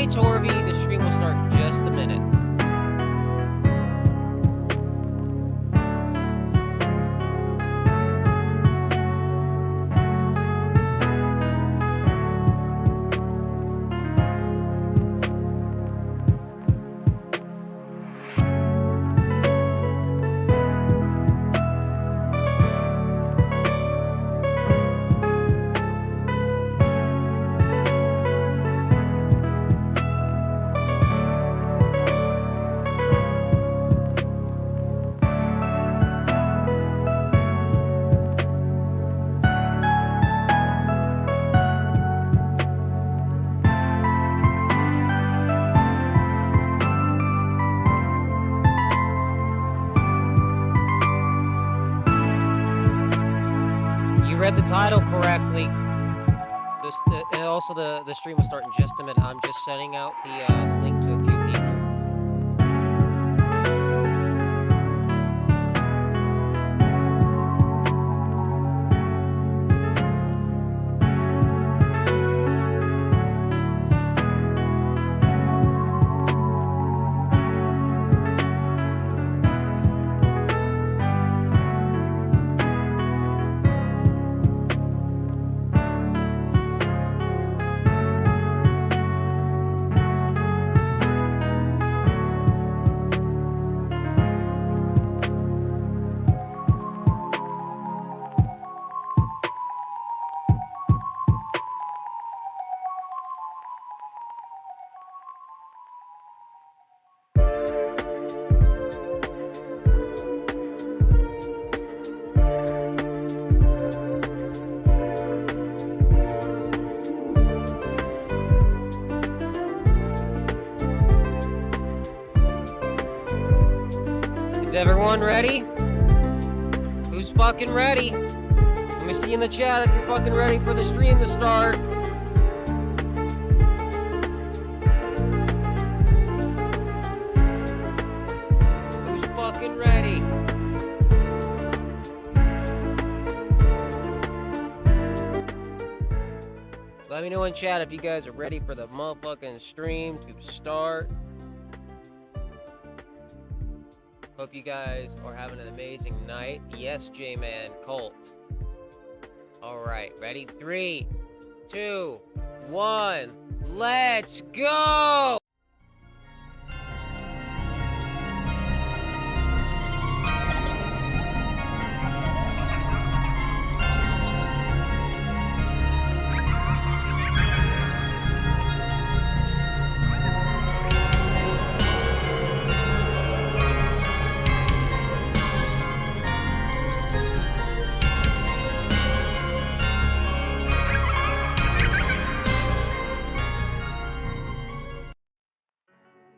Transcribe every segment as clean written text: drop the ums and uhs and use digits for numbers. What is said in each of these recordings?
Torvy. The stream will start in just a minute. Read the title correctly. And also the stream will start in just a minute. I'm just sending out the link to a few people. Everyone ready? Who's fucking ready? Let me see in the chat if you're fucking ready for the stream to start. Who's fucking ready? Let me know in chat if you guys are ready for the motherfucking stream to start. Hope you guys are having an amazing night. Yes, J-Man, Colt. All right, ready? 3, 2, 1, let's go!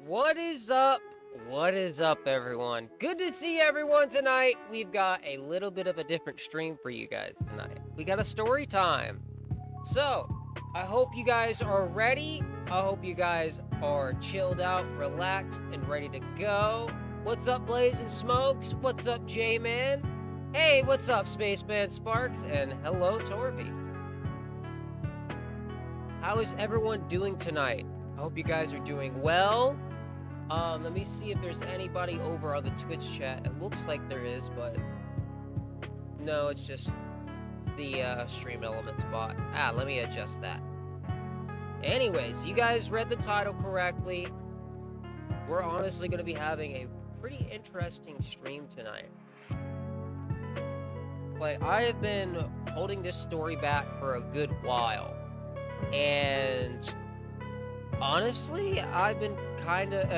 What is up? What is up, everyone? Good to see everyone tonight. We've got a little bit of a different stream for you guys tonight. We got a story time. So, I hope you guys are ready. I hope you guys are chilled out, relaxed, and ready to go. What's up, Blazing Smokes? What's up, J-Man? Hey, what's up, Spaceman Sparks? And hello, Torvy. How is everyone doing tonight? I hope you guys are doing well. Let me see if there's anybody over on the Twitch chat. It looks like there is, but no, it's just the Stream Elements bot. Let me adjust that. Anyways, you guys read the title correctly. We're honestly going to be having a pretty interesting stream tonight. Like, I have been holding this story back for a good while, and honestly, I've been kind of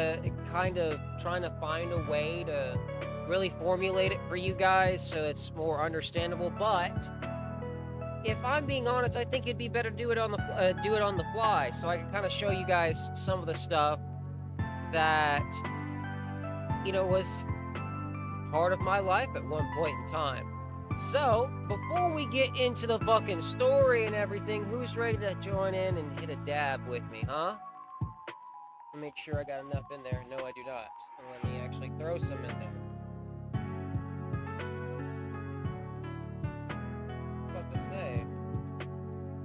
trying to find a way to really formulate it for you guys so it's more understandable. But if I'm being honest, I think it'd be better to do it on the fly, so I can kind of show you guys some of the stuff that, you know, was part of my life at one point in time. So, before we get into the fucking story and everything, who's ready to join in and hit a dab with me, huh? Make sure I got enough in there. No, I do not. And let me actually throw some in there. What to say?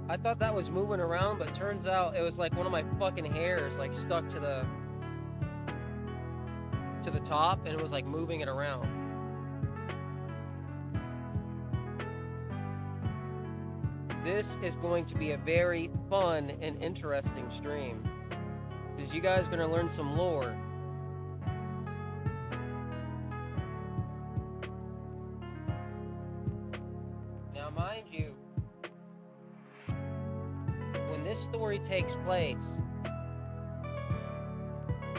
I thought that was moving around, but turns out it was like one of my fucking hairs like stuck to the top, and it was like moving it around. This is going to be a very fun and interesting stream, because you guys are going to learn some lore. Now, mind you, when this story takes place,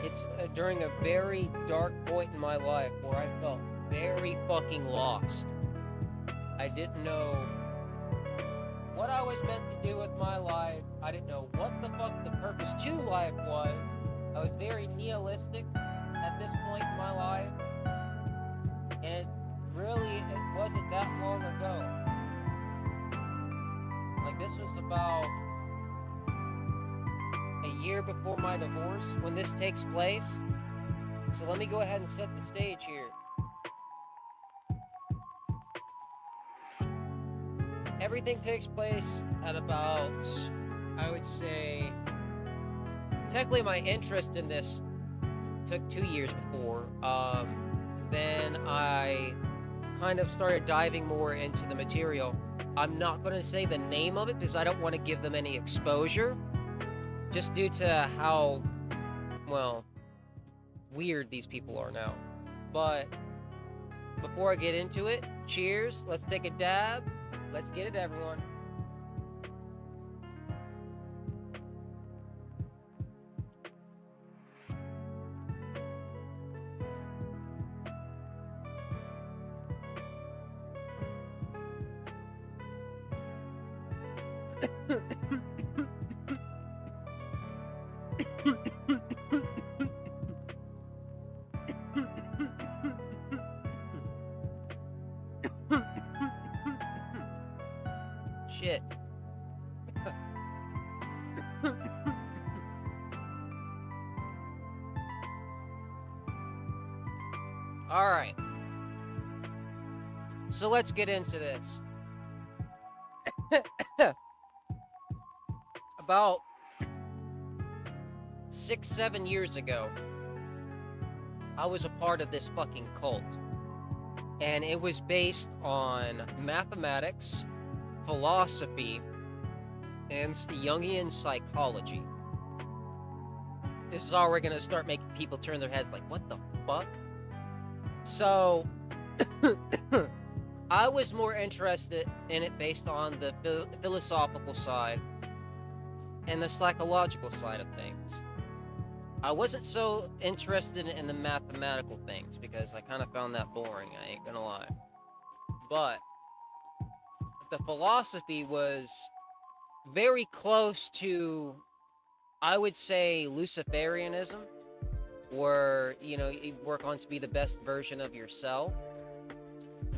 it's during a very dark point in my life where I felt very fucking lost. I didn't know what I was meant to do with my life. I didn't know what the fuck the purpose to life was. I was very nihilistic at this point in my life. And it wasn't that long ago. Like, this was about a year before my divorce when this takes place. So let me go ahead and set the stage here. Everything takes place at about, I would say, technically my interest in this took 2 years before. Then I kind of started diving more into the material. I'm not going to say the name of it because I don't want to give them any exposure, just due to how, well, weird these people are now. But before I get into it, cheers, let's take a dab. Let's get it, everyone. Shit. All right. So let's get into this. About 6-7 years ago, I was a part of this fucking cult. And it was based on mathematics, philosophy, and Jungian psychology. This is already going to start making people turn their heads like, what the fuck? So, I was more interested in it based on the philosophical side and the psychological side of things. I wasn't so interested in the mathematical things because I kind of found that boring, I ain't gonna lie. But the philosophy was very close to, I would say, Luciferianism, where, you work on to be the best version of yourself.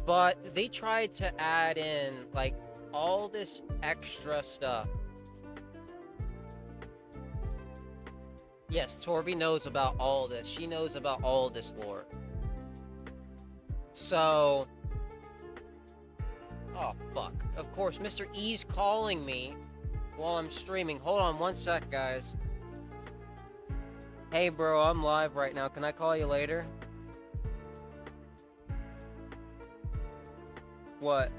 But they tried to add in, like, all this extra stuff. Yes, Torvi knows about all this. She knows about all this lore. So... oh, fuck. Of course, Mr. E's calling me while I'm streaming. Hold on one sec, guys. Hey, bro, I'm live right now. Can I call you later? What?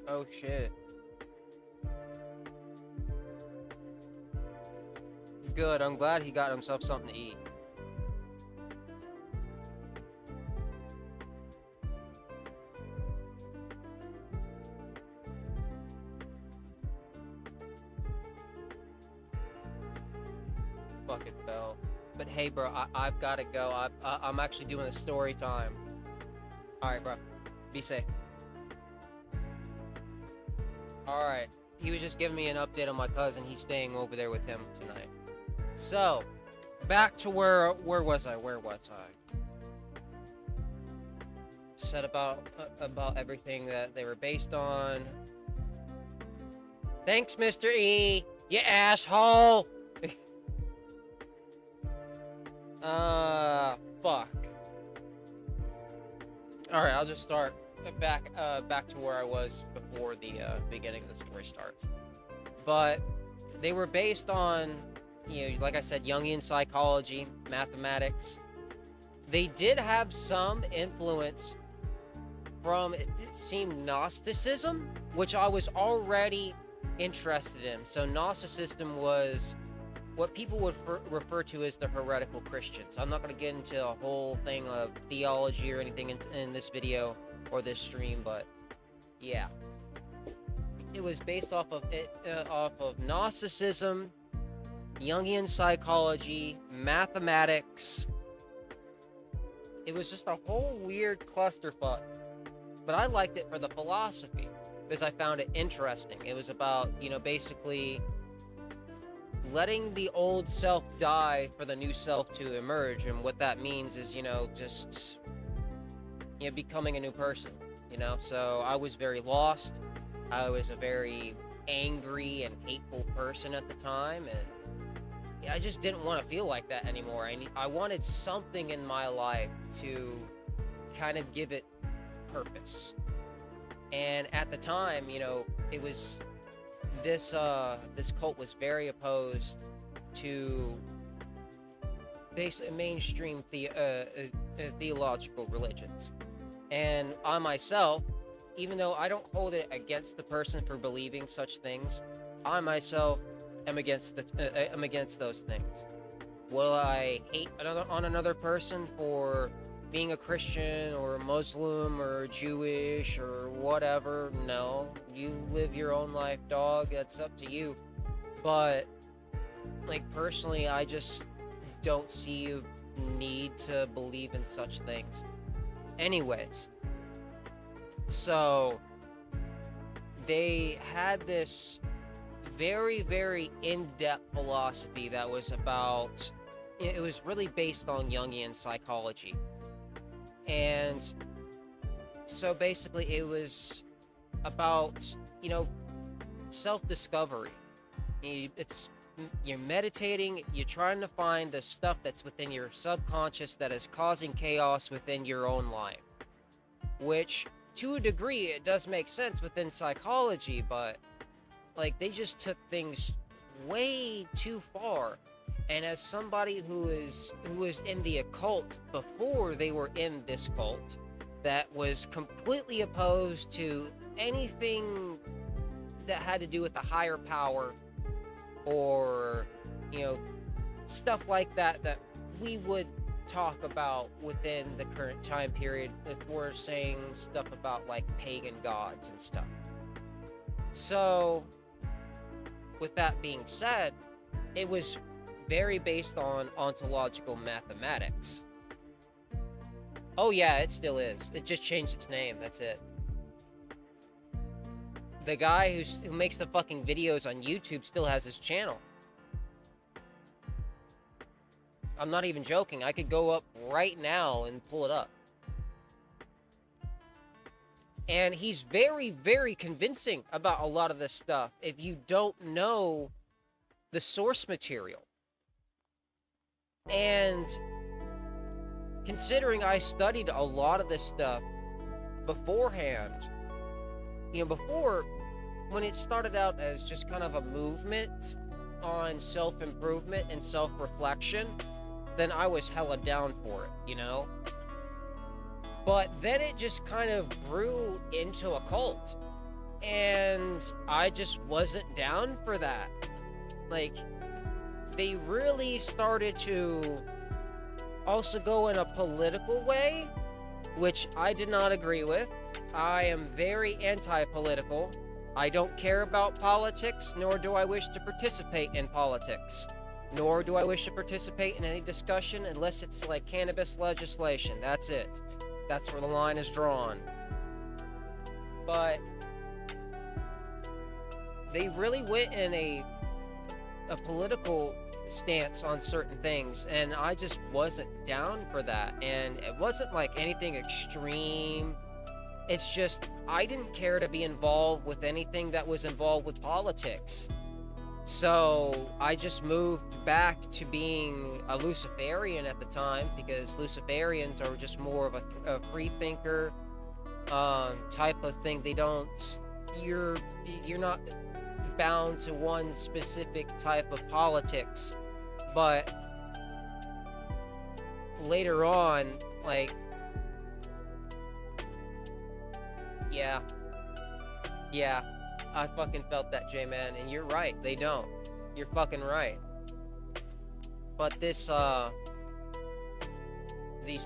Oh, shit. Good, I'm glad he got himself something to eat. Fuck it, Bell. But hey, bro, I've got to go. I'm actually doing a story time. Alright, bro. Be safe. Alright. He was just giving me an update on my cousin. He's staying over there with him tonight. So, back to where was I? Said about everything that they were based on. Thanks, Mr. E, you asshole! Fuck. Alright, I'll just start back to where I was before the beginning of the story starts. But they were based on, like I said, Jungian psychology, mathematics. They did have some influence from, it seemed, Gnosticism, which I was already interested in. So Gnosticism was what people would refer to as the heretical Christians. I'm not going to get into a whole thing of theology or anything in this video or this stream, but yeah. It was based off of Gnosticism, Jungian psychology, mathematics. It was just a whole weird clusterfuck. But I liked it for the philosophy, because I found it interesting. It was about, basically letting the old self die for the new self to emerge. And what that means is, just, becoming a new person, So I was very lost. I was a very angry and hateful person at the time, and I just didn't want to feel like that anymore. I wanted something in my life to kind of give it purpose. And at the time, it was this cult was very opposed to mainstream theological religions. And I myself, even though I don't hold it against the person for believing such things, I myself am against those things. Will I hate another person for being a Christian or a Muslim or Jewish or whatever? No. You live your own life, dog. That's up to you. But, personally, I just don't see a need to believe in such things. Anyways, so they had this very, very in-depth philosophy that was about, it was really based on Jungian psychology. And so basically it was about, self-discovery. You're meditating, you're trying to find the stuff that's within your subconscious that is causing chaos within your own life. Which, to a degree, it does make sense within psychology, but, they just took things way too far. And as somebody who was in the occult before they were in this cult, that was completely opposed to anything that had to do with a higher power, or, stuff like that we would talk about within the current time period if we're saying stuff about, pagan gods and stuff. So, with that being said, it was very based on ontological mathematics. Oh yeah, it still is. It just changed its name, that's it. The guy who makes the fucking videos on YouTube still has his channel. I'm not even joking. I could go up right now and pull it up. And he's very, very convincing about a lot of this stuff if you don't know the source material. And considering I studied a lot of this stuff beforehand, before, when it started out as just kind of a movement on self-improvement and self-reflection, then I was hella down for it, But then it just kind of grew into a cult, and I just wasn't down for that. They really started to also go in a political way, which I did not agree with. I am very anti-political. I don't care about politics, nor do I wish to participate in politics. Nor do I wish to participate in any discussion unless it's like cannabis legislation. That's it. That's where the line is drawn. But they really went in a political stance on certain things, and I just wasn't down for that. And it wasn't like anything extreme It's just I didn't care to be involved with anything that was involved with politics. So I just moved back to being a Luciferian at the time, because Luciferians are just more of a free thinker type of thing. They don't you're you're not bound to one specific type of politics. But later on, like, yeah, yeah, I fucking felt that, J-Man, and you're right, they don't. You're fucking right. But these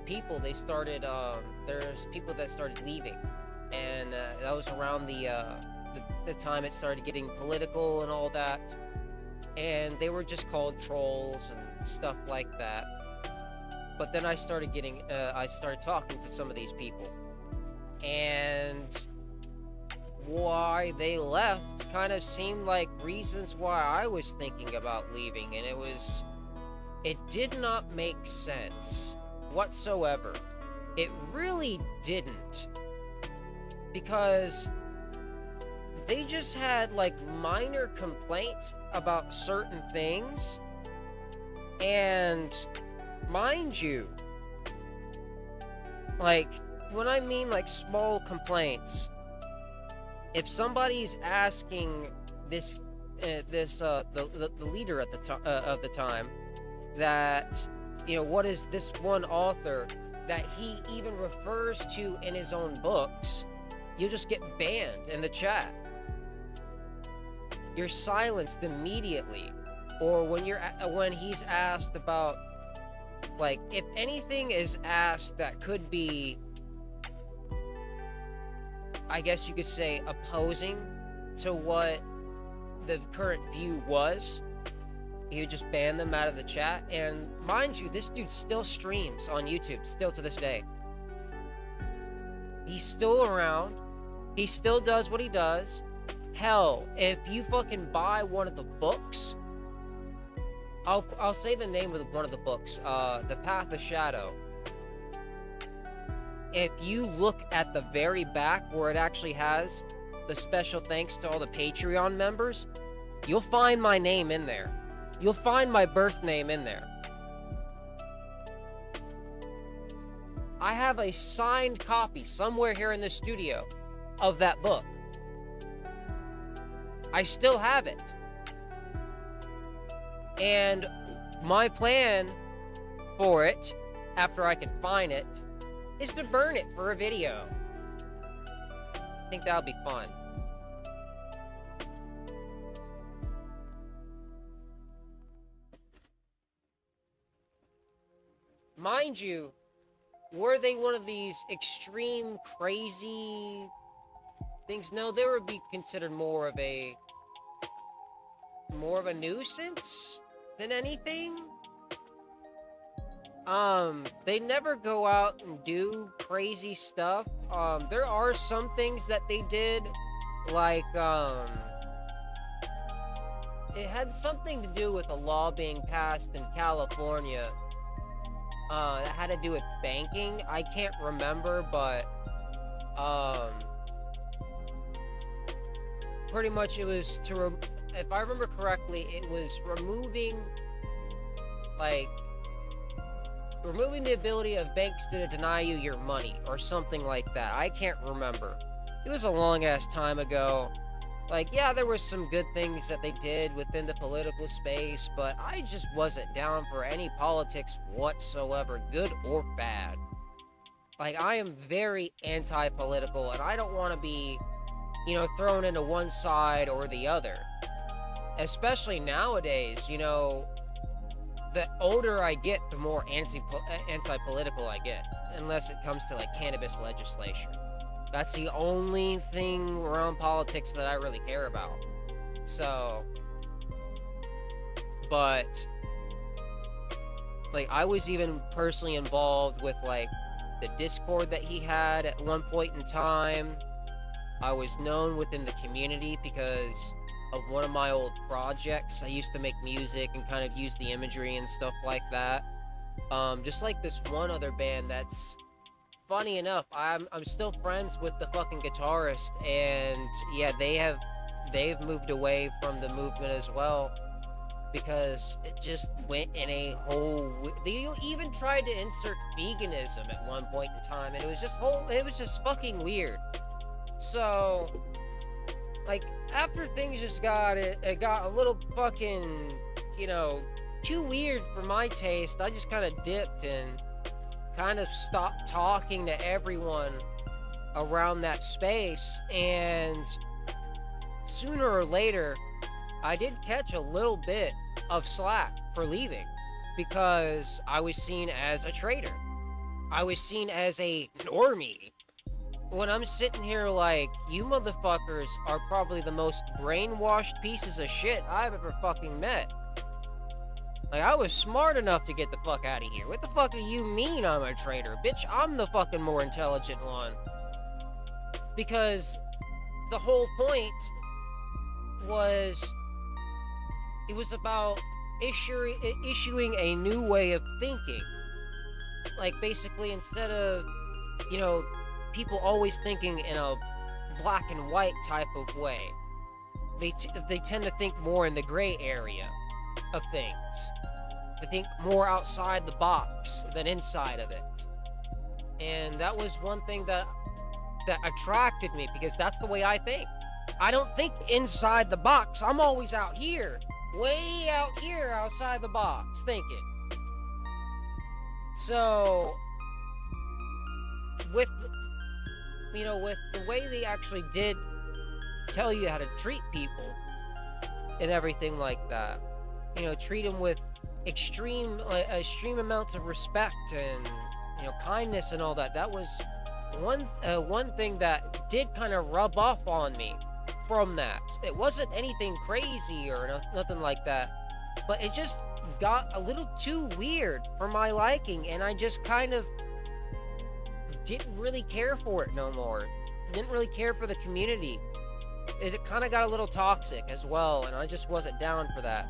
people, there's people that started leaving, and that was around the time it started getting political and all that, and they were just called trolls and stuff like that. But then I started talking to some of these people, and why they left kind of seemed like reasons why I was thinking about leaving, and it did not make sense whatsoever. It really didn't, because they just had like minor complaints about certain things, and mind you, like, when I mean like small complaints, if somebody's asking the leader at of the time, that, what is this one author that he even refers to in his own books, you'll just get banned in the chat. You're silenced immediately. Or when he's asked about, like, if anything is asked that could be, I guess you could say, opposing to what the current view was, he would just ban them out of the chat. And mind you, this dude still streams on YouTube, still to this day. He's still around. He still does what he does. Hell, if you fucking buy one of the books, I'll say the name of one of the books, The Path of Shadow. If you look at the very back where it actually has the special thanks to all the Patreon members, you'll find my name in there. You'll find my birth name in there. I have a signed copy somewhere here in the studio of that book. I still have it. And my plan for it, after I can find it, is to burn it for a video. I think that'll be fun. Mind you, were they one of these extreme, crazy things? No, they would be considered more of a nuisance than anything. They never go out and do crazy stuff. There are some things that they did, like, it had something to do with a law being passed in California, that had to do with banking. I can't remember, but, pretty much it was if I remember correctly, it was removing the ability of banks to deny you your money, or something like that. I can't remember. It was a long-ass time ago. Like, yeah, there were some good things that they did within the political space, but I just wasn't down for any politics whatsoever, good or bad. Like, I am very anti-political, and I don't want to be, thrown into one side or the other. Especially nowadays, the older I get, the more anti-political I get, unless it comes to, like, cannabis legislation. That's the only thing around politics that I really care about. So, but, like, I was even personally involved with, like, the Discord that he had at one point in time. I was known within the community because of one of my old projects. I used to make music and kind of use the imagery and stuff like that. Just like this one other band that's funny enough, I'm still friends with the fucking guitarist, and yeah, they've moved away from the movement as well because it just went in a whole. They even tried to insert veganism at one point in time, and it was just fucking weird. So, like, after things just it got a little fucking, you know, too weird for my taste. I just kind of dipped and kind of stopped talking to everyone around that space, and sooner or later I did catch a little bit of slack for leaving because I was seen as a traitor. I was seen as a normie. When I'm sitting here like, you motherfuckers are probably the most brainwashed pieces of shit I've ever fucking met. Like, I was smart enough to get the fuck out of here. What the fuck do you mean I'm a traitor? Bitch, I'm the fucking more intelligent one. Because the whole point was, it was about issuing a new way of thinking. Like, basically, instead of, you know, people always thinking in a black and white type of way, they tend to think more in the gray area of things. They think more outside the box than inside of it. And that was one thing that attracted me, because that's the way I think. I don't think inside the box. I'm always out here, way out here outside the box thinking. So with the way they actually did tell you how to treat people and everything like that, treat them with extreme amounts of respect and kindness and all that. That was one thing that did kind of rub off on me from that. It wasn't anything crazy or nothing like that, but it just got a little too weird for my liking, and I just kind of didn't really care for it no more. Didn't really care for the community. It kind of got a little toxic as well, and I just wasn't down for that.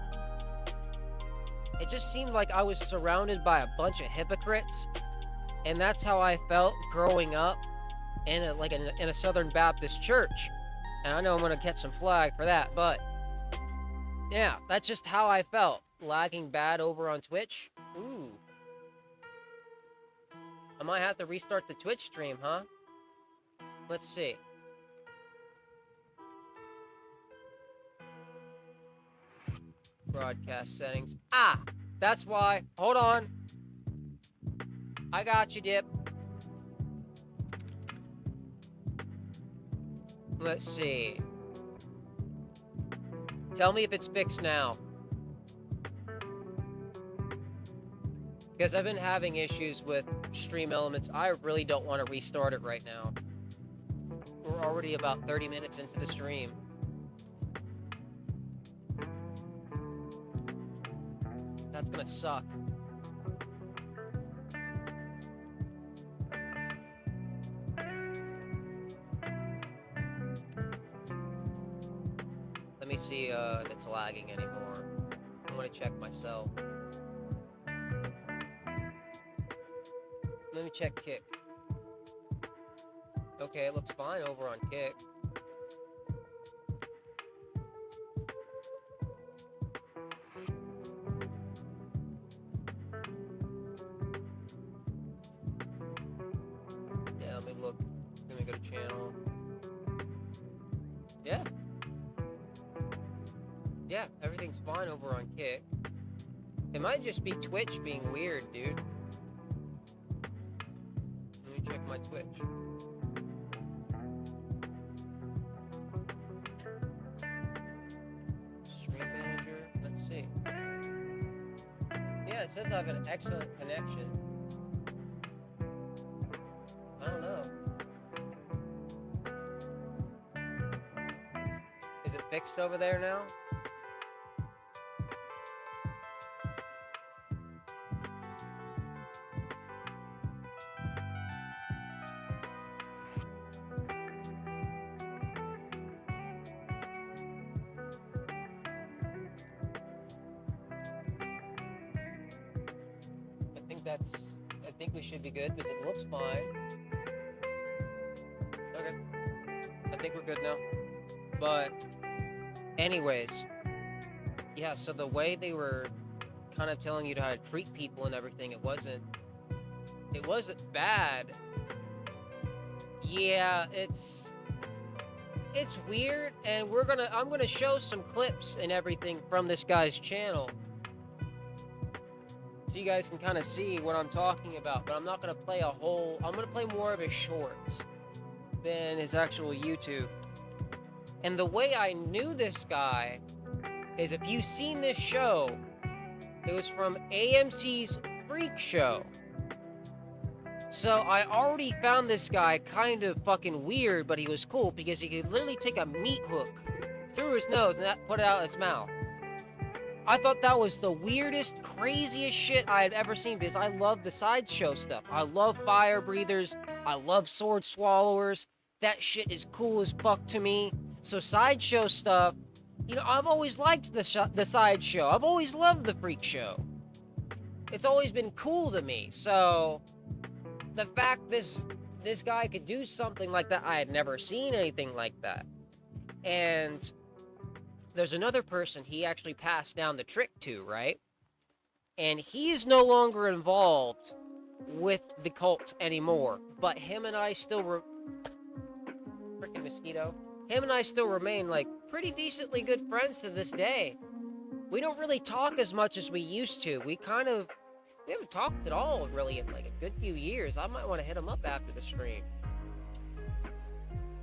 It just seemed like I was surrounded by a bunch of hypocrites, and that's how I felt growing up in a Southern Baptist church. And I know I'm gonna catch some flag for that, but yeah, that's just how I felt. Lagging bad over on Twitch. Ooh. I might have to restart the Twitch stream, huh? Let's see. Broadcast settings. Ah! That's why. Hold on. I got you, Dip. Let's see. Tell me if it's fixed now. Because I've been having issues with Stream Elements. I really don't want to restart it right now. We're already about 30 minutes into the stream. That's gonna suck. Let me see if it's lagging anymore. I'm gonna check myself. Let me check Kick. Okay, it looks fine over on Kick. Yeah, let me look. Let me go to channel. Yeah. Yeah, everything's fine over on Kick. It might just be Twitch being weird, dude. Let me check my Twitch. Stream Manager, let's see. Yeah, it says I have an excellent connection. I don't know. Is it fixed over there now? I think we should be good because it looks fine. think we're good now. But, anyways, yeah, so the way they were kind of telling you how to treat people and everything, it wasn't bad. Yeah, it's weird, and I'm gonna show some clips and everything from this guy's channel, so you guys can kind of see what I'm talking about. But I'm not gonna play I'm gonna play more of his shorts than his actual YouTube. And the way I knew this guy is, if you've seen this show, it was from AMC's Freak Show. So I already found this guy kind of fucking weird, but he was cool because he could literally take a meat hook through his nose and put it out his mouth. I thought that was the weirdest, craziest shit I had ever seen, because I love the sideshow stuff. I love fire breathers. I love sword swallowers. That shit is cool as fuck to me. So sideshow stuff, you know, I've always liked the sideshow. I've always loved the Freak Show. It's always been cool to me. So the fact this guy could do something like that, I had never seen anything like that. And there's another person he actually passed down the trick to, right? And he is no longer involved with the cult anymore. But him and I still freaking mosquito. Him and I still remain, like, pretty decently good friends to this day. We don't really talk as much as we used to. We haven't talked at all, really, in like a good few years. I might want to hit him up after the stream.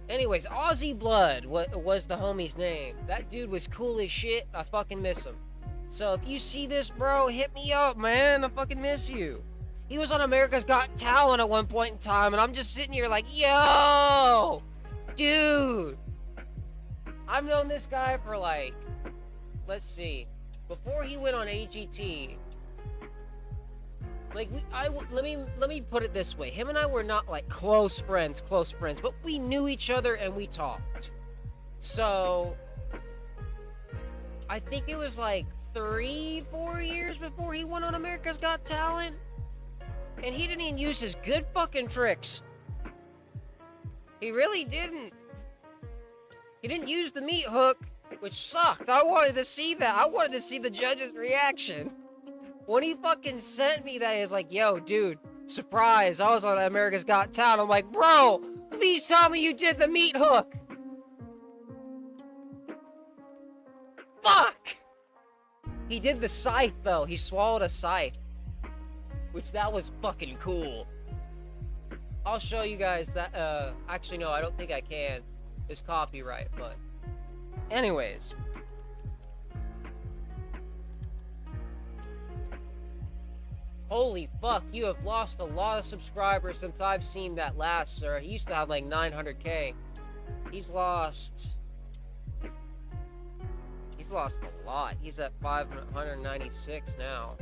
Anyways, Aussie Blood was the homie's name. That dude was cool as shit. I fucking miss him. So if you see this, bro, hit me up, man. I fucking miss you. He was on America's Got Talent at one point in time, and I'm just sitting here like, yo, dude. I've known this guy for like, let's see, before he went on AGT. Like, let me put it this way. Him and I were not, like, close friends, but we knew each other and we talked. So, I think it was, like, 3-4 years before he went on America's Got Talent. And he didn't even use his good fucking tricks. He really didn't. He didn't use the meat hook, which sucked. I wanted to see that. I wanted to see the judge's reaction. When he fucking sent me that, he was like, yo, dude, surprise, I was on America's Got Talent. I'm like, bro, please tell me you did the meat hook. Fuck! He did the scythe, though. He swallowed a scythe. Which, that was fucking cool. I'll show you guys that, actually, no, I don't think I can. It's copyright, but... Anyways... Holy fuck, you have lost a lot of subscribers since I've seen that last, sir. He used to have like 900k. He's lost a lot. He's at 596 now.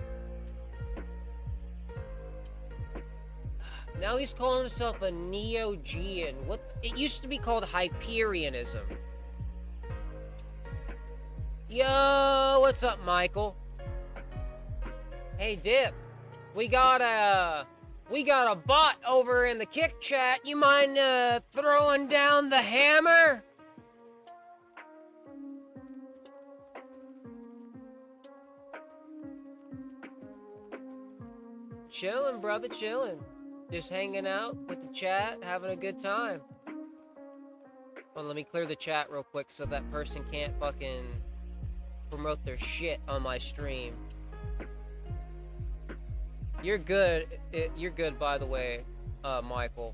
Now he's calling himself a Neo-Gean. It used to be called Hyperianism. Yo, what's up, Michael? Hey, Dip. We got a bot over in the Kick chat. You mind throwing down the hammer? Chilling, brother, chilling. Just hanging out with the chat, having a good time. Well, let me clear the chat real quick so that person can't fucking promote their shit on my stream. You're good. You're good, by the way, Michael.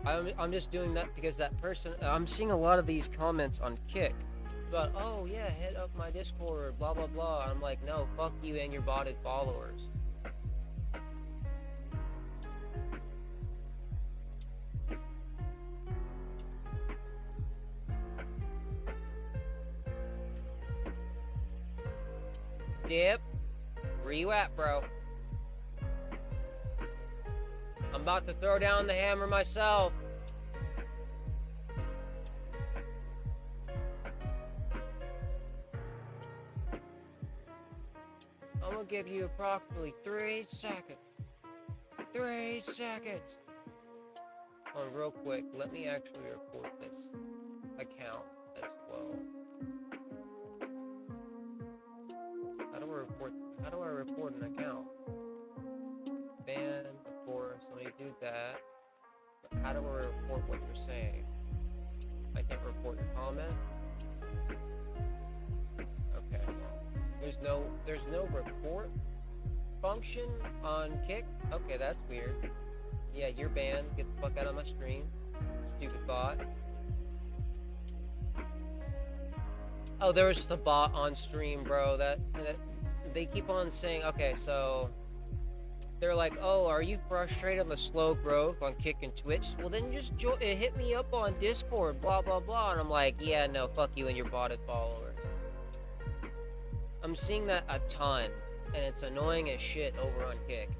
I'm just doing that because that person... I'm seeing a lot of these comments on Kick about, oh, yeah, hit up my Discord, blah, blah, blah. I'm like, no, fuck you and your botted followers. Dip, where you at, bro? I'm about to throw down the hammer myself. I'm gonna give you approximately 3 seconds. 3 seconds. Oh, real quick, let me actually report this account as well. How do I report an account? Ban, of course, let me do that. But how do I report what you're saying? I can't report your comment? Okay, well, there's no report function on Kick? Okay, that's weird. Yeah, you're banned. Get the fuck out of my stream. Stupid bot. Oh, there was just a bot on stream, bro. That they keep on saying, okay, so they're like, oh, are you frustrated on the slow growth on Kick and Twitch? Well, then just hit me up on Discord, blah, blah, blah. And I'm like, yeah, no, fuck you and your botted followers. I'm seeing that a ton, and it's annoying as shit over on Kick.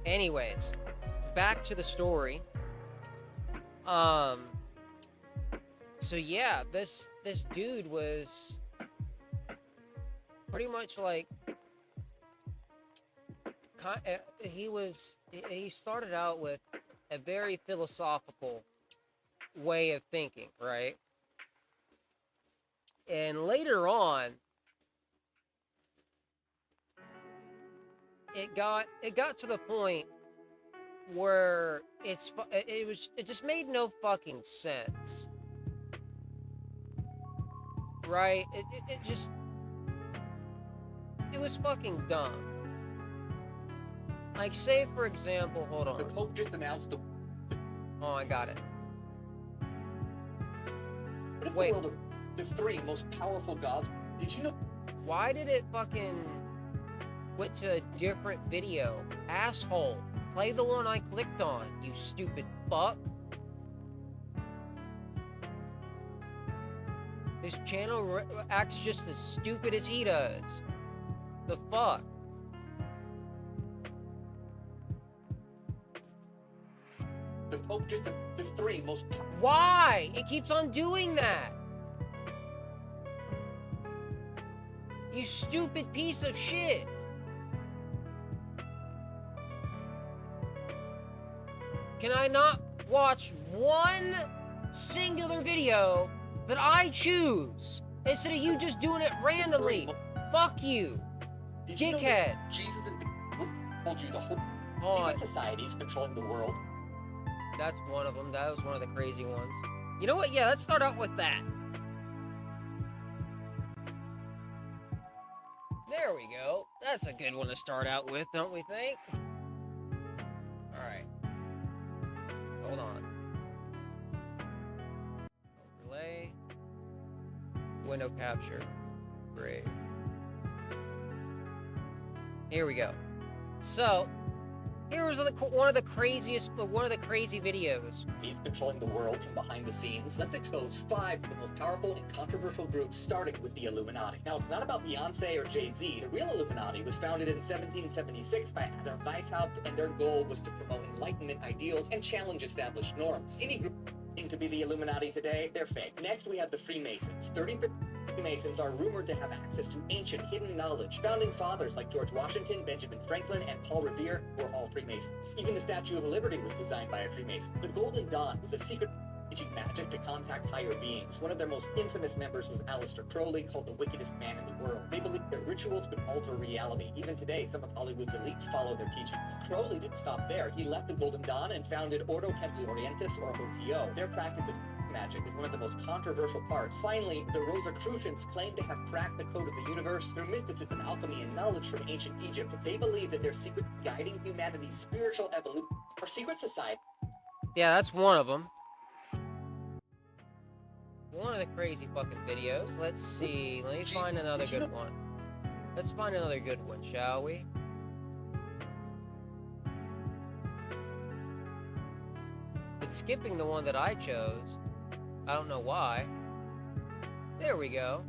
Anyways, back to the story. So yeah, this dude was pretty much like, he started out with a very philosophical way of thinking, right? And later on, it got to the point where it just made no fucking sense, right? It was fucking dumb. Like, say for example, hold on. The Pope just announced the. Oh, I got it. What if Wait. the world of the three most powerful gods? Did you know? Why did it fucking went to a different video? Asshole. Play the one I clicked on, you stupid fuck. This channel acts just as stupid as he does. The fuck? The Pope just the three most. Why? It keeps on doing that. You stupid piece of shit. Can I not watch one singular video that I choose instead of you just doing it randomly? Fuck you. Did you know dickhead. that Jesus is the. Who told you the whole secret society is controlling the world? That's one of them. That was one of the crazy ones. You know what? Yeah, let's start out with that. There we go. That's a good one to start out with, don't we think? Alright. Hold on. Overlay. Window capture. Great. Here we go. So, here was one of the crazy videos. He's controlling the world from behind the scenes. Let's expose 5 of the most powerful and controversial groups, starting with the Illuminati. Now, it's not about Beyonce or Jay-Z. The real Illuminati was founded in 1776 by Adam Weishaupt, and their goal was to promote Enlightenment ideals and challenge established norms. Any group claiming to be the Illuminati today, they're fake. Next, we have the Freemasons. 30 Freemasons are rumored to have access to ancient hidden knowledge. Founding fathers like George Washington, Benjamin Franklin, and Paul Revere were all Freemasons. Even the Statue of Liberty was designed by a Freemason. The Golden Dawn was a secret teaching magic to contact higher beings. One of their most infamous members was Aleister Crowley, called the wickedest man in the world. They believed that rituals could alter reality. Even today, some of Hollywood's elites follow their teachings. Crowley didn't stop there. He left the Golden Dawn and founded Ordo Templi Orientis, or OTO. Their practice of magic is one of the most controversial parts. Finally, the Rosicrucians claim to have cracked the code of the universe through mysticism, alchemy, and knowledge from ancient Egypt. They believe that their secret guiding humanity's spiritual evolution. Our secret society. Yeah, that's one of them. One of the crazy fucking videos. Let's see. Let me find another good one. Let's find another good one, shall we? It's skipping the one that I chose. I don't know why. There we go.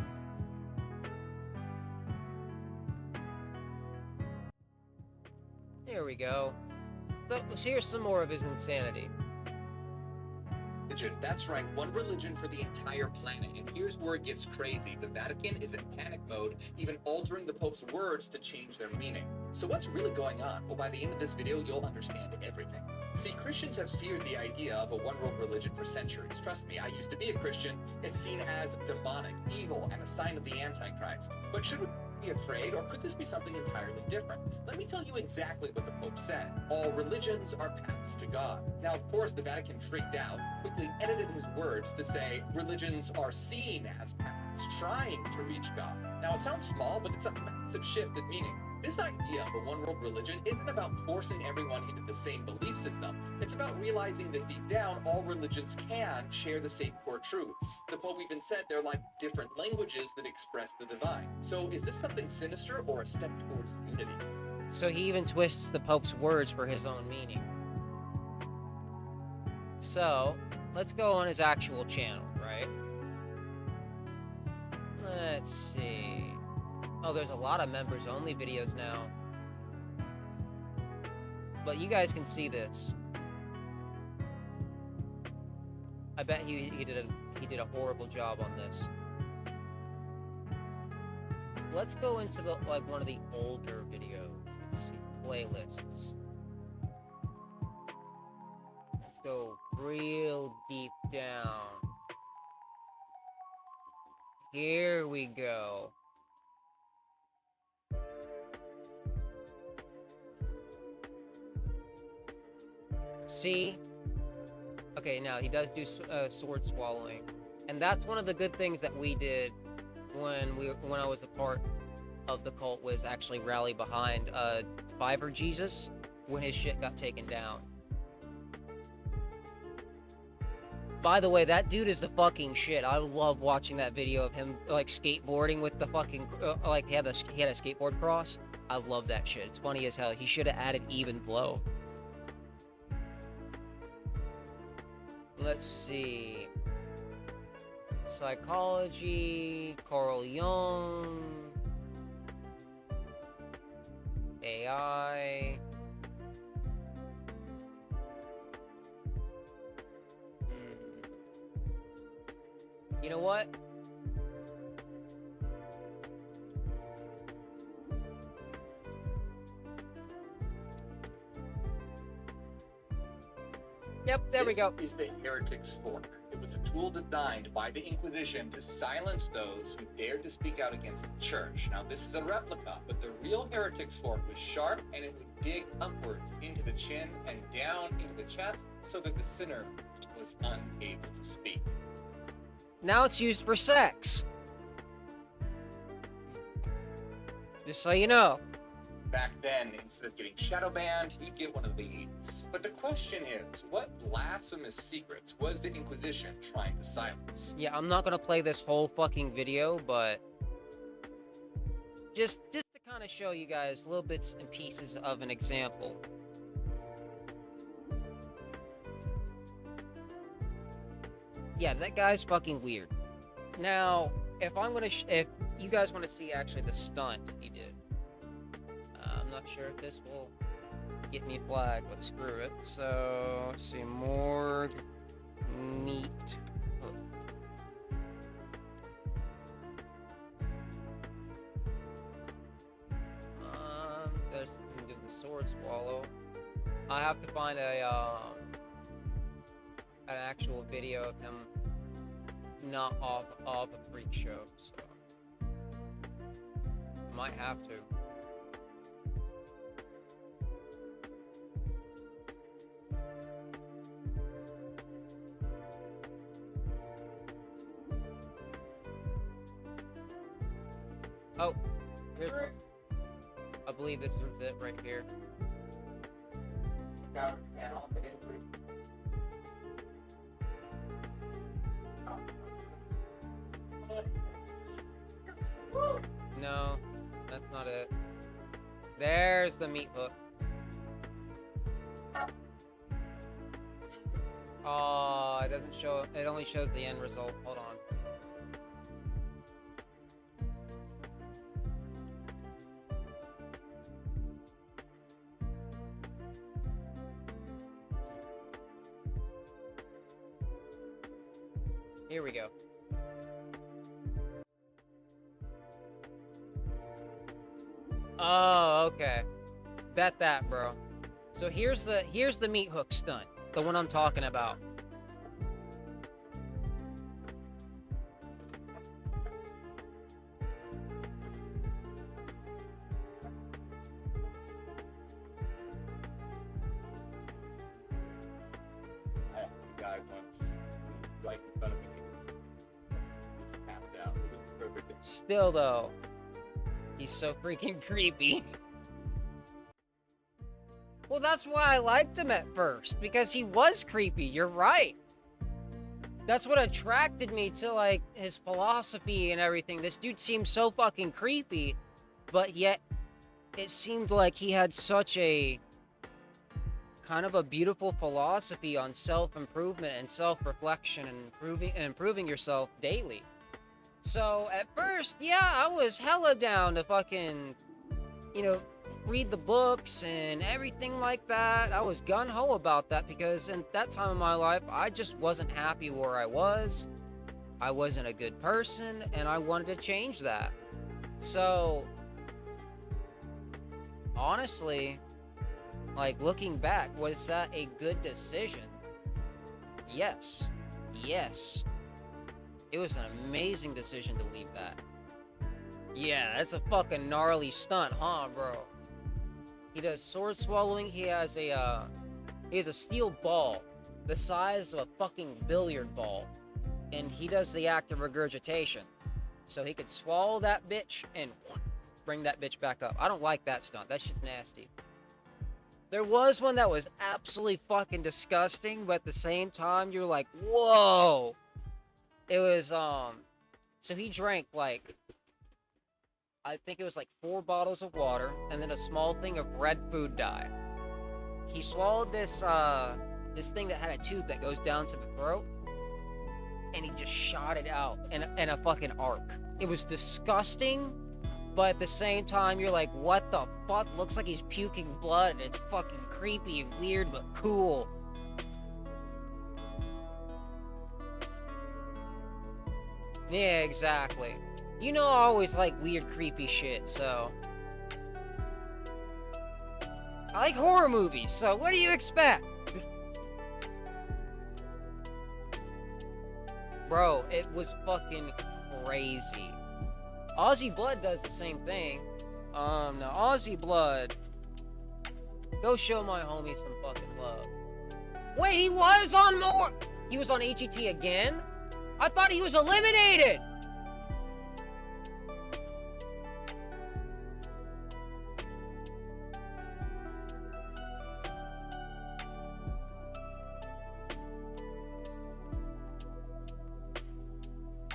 There we go. So here's some more of his insanity. religion. That's right, one religion for the entire planet. And here's where it gets crazy. The Vatican is in panic mode, even altering the Pope's words to change their meaning. So what's really going on? Well, by the end of this video, you'll understand everything. See, Christians have feared the idea of a one-world religion for centuries. Trust me, I used to be a Christian. It's seen as demonic, evil, and a sign of the Antichrist. But should we be afraid, or could this be something entirely different? Let me tell you exactly what the Pope said. All religions are paths to God. Now, of course, the Vatican freaked out, quickly edited his words to say religions are seen as paths, trying to reach God. Now, it sounds small, but it's a massive shift in meaning. This idea of a one-world religion isn't about forcing everyone into the same belief system. It's about realizing that deep down, all religions can share the same core truths. The Pope even said they're like different languages that express the divine. So is this something sinister or a step towards unity? So he even twists the Pope's words for his own meaning. So, let's go on his actual channel, right? Let's see. Oh, there's a lot of members-only videos now. But you guys can see this. I bet he did a horrible job on this. Let's go into the one of the older videos. Let's see, playlists. Let's go real deep down. Here we go. See? Okay, now he does do sword swallowing, and that's one of the good things that we did when I was a part of the cult, was actually rally behind Fiverr Jesus when his shit got taken down. By the way, that dude is the fucking shit. I love watching that video of him like skateboarding with the fucking he had a skateboard cross. I love that shit. It's funny as hell. He should have added even flow. Let's see. Psychology, Carl Jung, AI. You know what? Yep, there we go. This is the Heretic's Fork. It was a tool designed by the Inquisition to silence those who dared to speak out against the church. Now, this is a replica, but the real Heretic's Fork was sharp, and it would dig upwards into the chin and down into the chest so that the sinner was unable to speak. Now it's used for sex. Just so you know. Back then, instead of getting shadow banned, you'd get one of these. But the question is, what blasphemous secrets was the Inquisition trying to silence? Yeah, I'm not gonna play this whole fucking video, but just to kind of show you guys little bits and pieces of an example. Yeah, that guy's fucking weird. Now, if you guys want to see actually the stunt he did, I'm not sure if this will get me flagged, but screw it. So, let's see, morgue, meat, hook. There's can do the sword swallow. I have to find an actual video of him not off a freak show, so might have to. Oh, here's one. I believe this one's it right here. No, that's not it. There's the meat hook. Oh, it doesn't show. It only shows the end result. Hold on. Here we go. Oh, okay. Bet that, bro. So here's the meat hook stunt, the one I'm talking about. The guy once right in front of me. He's passed out. It was perfect. Still though, he's so freaking creepy. Well, that's why I liked him at first, because he was creepy. You're right. That's what attracted me to, like, his philosophy and everything. This dude seemed so fucking creepy, but yet it seemed like he had such a kind of a beautiful philosophy on self-improvement and self-reflection and improving yourself daily. So at first, yeah, I was hella down to fucking, you know, read the books and everything like that. I was gung-ho about that because in that time of my life, I just wasn't happy where I was. I wasn't a good person, and I wanted to change that. So, honestly, like, looking back, was that a good decision? Yes. Yes. It was an amazing decision to leave that. Yeah, that's a fucking gnarly stunt, huh, bro? He does sword swallowing. He has a steel ball the size of a fucking billiard ball, and he does the act of regurgitation. So he could swallow that bitch and bring that bitch back up. I don't like that stunt. That shit's nasty. There was one that was absolutely fucking disgusting, but at the same time, you're like, whoa. It was, so he drank, like, I think it was like 4 bottles of water, and then a small thing of red food dye. He swallowed this thing that had a tube that goes down to the throat, and he just shot it out in a fucking arc. It was disgusting, but at the same time, you're like, what the fuck? Looks like he's puking blood, and it's fucking creepy and weird, but cool. Yeah, exactly. You know, I always like weird, creepy shit, so... I like horror movies, so what do you expect? Bro, it was fucking crazy. Aussie Blood does the same thing. Now Aussie Blood... Go show my homie some fucking love. Wait, he was on more... He was on HET again? I thought he was eliminated!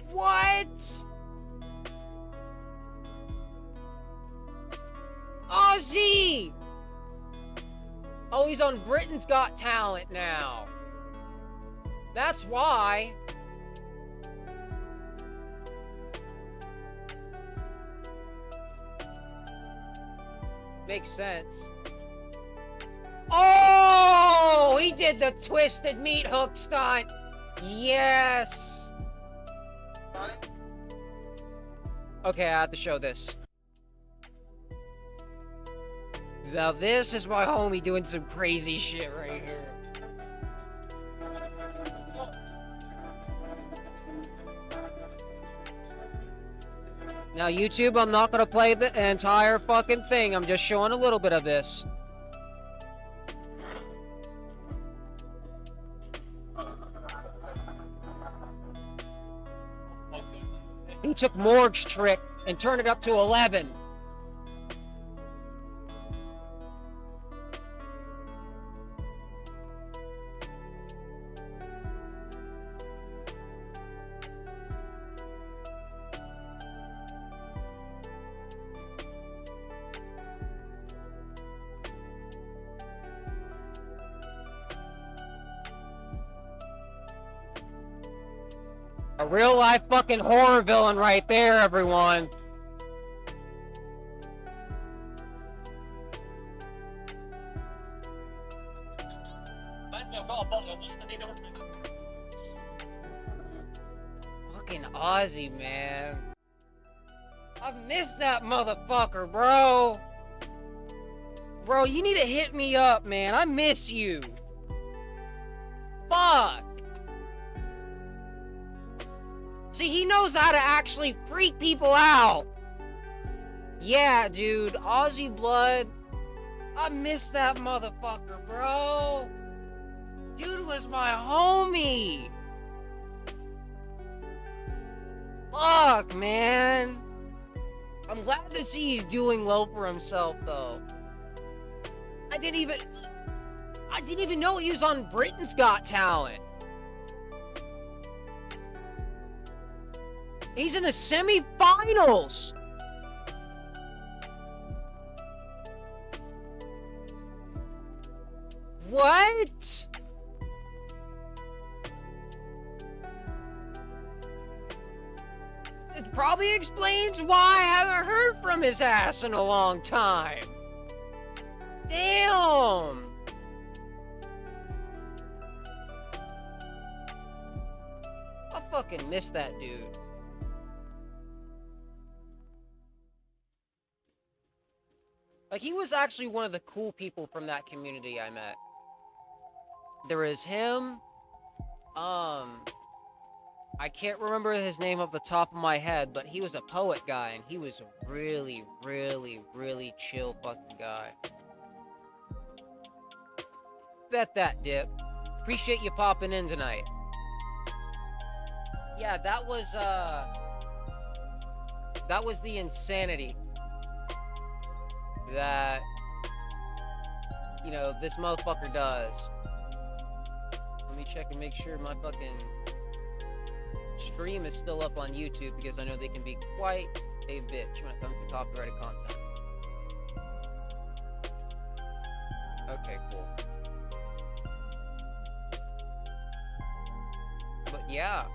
What? Ozzy! Oh, he's on Britain's Got Talent now. That's why. Makes sense. Oh, he did the twisted meat hook stunt. Yes. Okay, I have to show this. Now this is my homie doing some crazy shit right here. Now YouTube, I'm not gonna play the entire fucking thing. I'm just showing a little bit of this. He took Morg's trick and turned it up to 11. A real life fucking horror villain right there, everyone. fucking Ozzy, man. I've missed that motherfucker, bro. Bro, you need to hit me up, man. I miss you. Fuck. See, he knows how to actually freak people out. Yeah, dude. Ozzy Blood. I miss that motherfucker, bro. Dude was my homie. Fuck, man. I'm glad to see he's doing well for himself, though. I didn't even know he was on Britain's Got Talent. He's in the semi-finals. What? It probably explains why I haven't heard from his ass in a long time. Damn. I fucking miss that dude. Like, he was actually one of the cool people from that community I met. There is him. I can't remember his name off the top of my head, but he was a poet guy, and he was a really, really, really chill fucking guy. Bet that, Dip. Appreciate you popping in tonight. Yeah, that was the insanity that, you know, this motherfucker does. Let me check and make sure my fucking stream is still up on YouTube, because I know they can be quite a bitch when it comes to copyrighted content. Okay, cool. But yeah,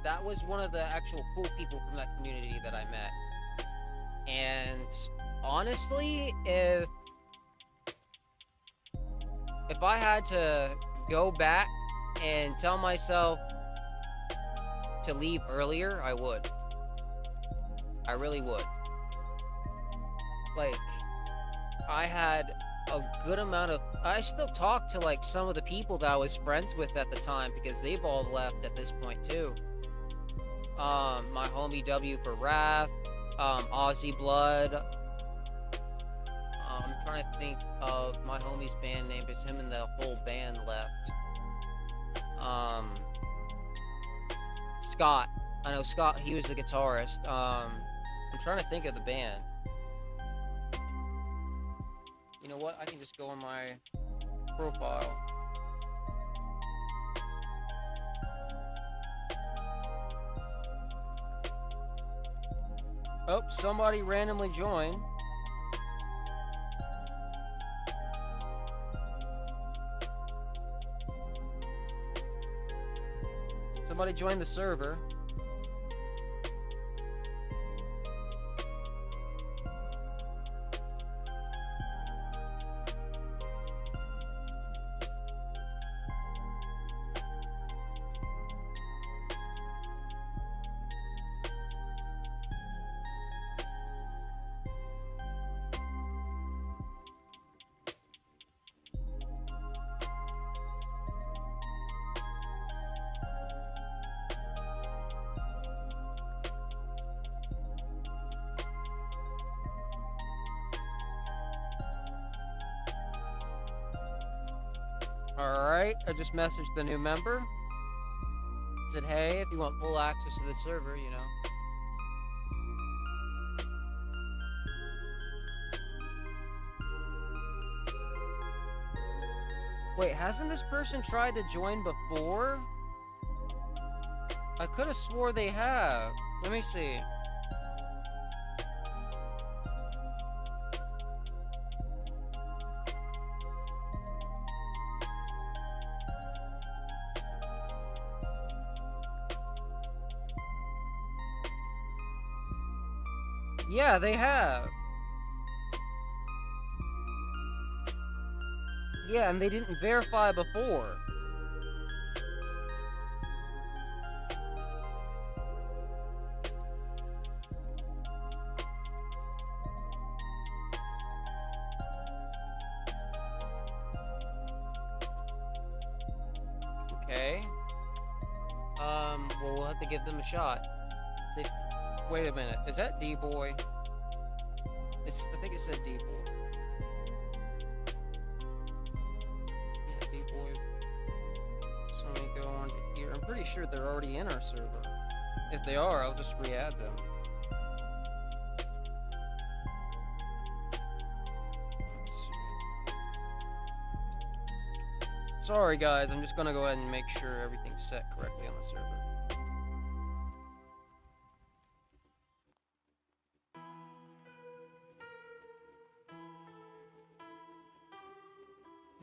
that was one of the actual cool people from that community that I met. And honestly, if I had to go back and tell myself to leave earlier, I would. I really would. Like, I had a good amount of... I still talk to, like, some of the people that I was friends with at the time, because they've all left at this point, too. My homie W for Raph, Aussie Blood. I'm trying to think of my homie's band name, because him and the whole band left. Scott. I know Scott, he was the guitarist. I'm trying to think of the band. You know what? I can just go on my profile. Oh, somebody randomly joined. Somebody joined the server. Alright, I just messaged the new member. Said, hey, if you want full access to the server, you know. Wait, hasn't this person tried to join before? I could have swore they have. Let me see. Yeah, they have. Yeah, and they didn't verify before. Okay. Well, we'll have to give them a shot. See, wait a minute. Is that D-Boy? I think it said D-Boy. Yeah, D-Boy. So let me go on to here. I'm pretty sure they're already in our server. If they are, I'll just re-add them. Let's see. Sorry guys, I'm just gonna go ahead and make sure everything's set correctly on the server.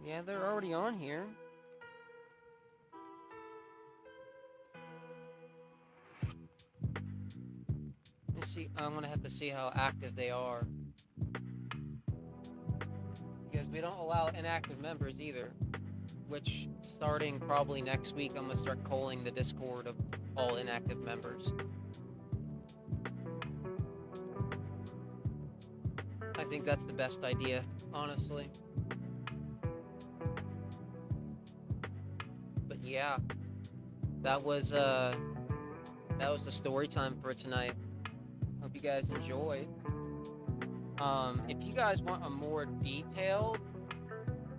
Yeah, they're already on here. Let's see, I'm gonna have to see how active they are. Because we don't allow inactive members either. Which, starting probably next week, I'm gonna start calling the Discord of all inactive members. I think that's the best idea, honestly. But yeah, that was the story time for tonight. Hope you guys enjoyed. If you guys want a more detailed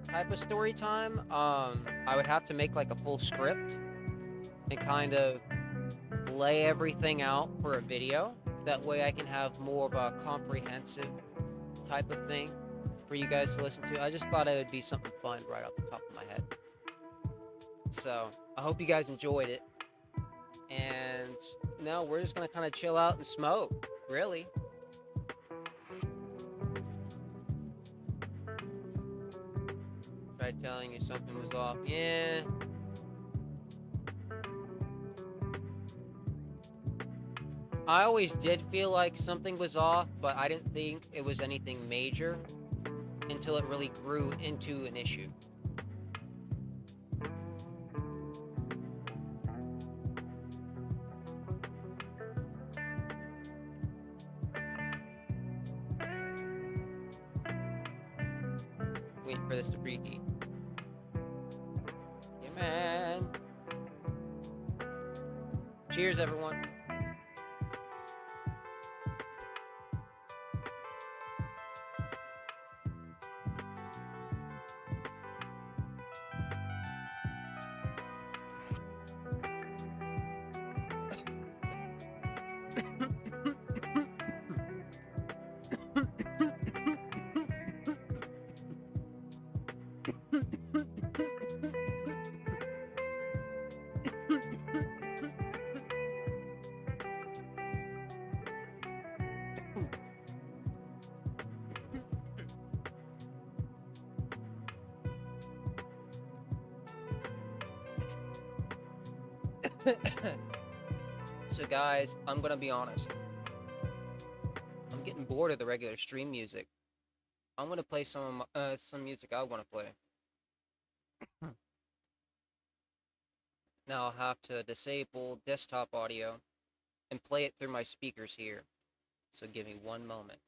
type of story time, I would have to make like a full script and kind of lay everything out for a video. That way I can have more of a comprehensive type of thing for you guys to listen to. I just thought it would be something fun right off the top of my head. So, I hope you guys enjoyed it. And now we're just gonna kind of chill out and smoke, really. Tried telling you something was off. Yeah. I always did feel like something was off, but I didn't think it was anything major until it really grew into an issue. Waiting for this to preheat. Yeah, man. Cheers, everyone. So guys, I'm gonna be honest. I'm getting bored of the regular stream music. I'm gonna play some music I want to play. Now I'll have to disable desktop audio and play it through my speakers here. So give me one moment.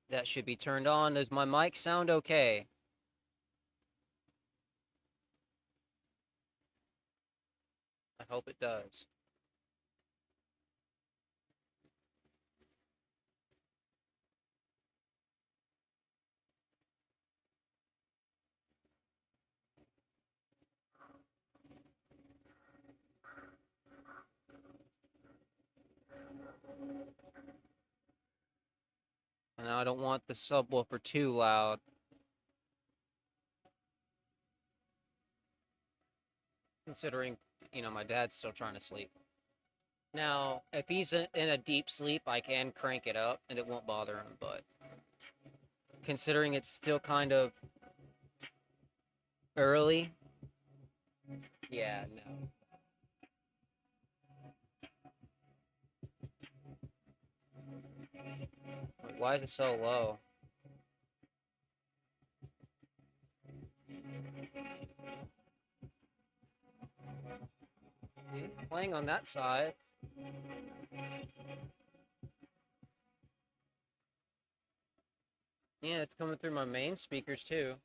That should be turned on. Does my mic sound okay? I hope it does. And I don't want the subwoofer too loud. Considering, you know, my dad's still trying to sleep. Now, if he's in a deep sleep, I can crank it up and it won't bother him, but considering it's still kind of early, yeah, no. Wait, why is it so low? It's playing on that side. Yeah, it's coming through my main speakers too.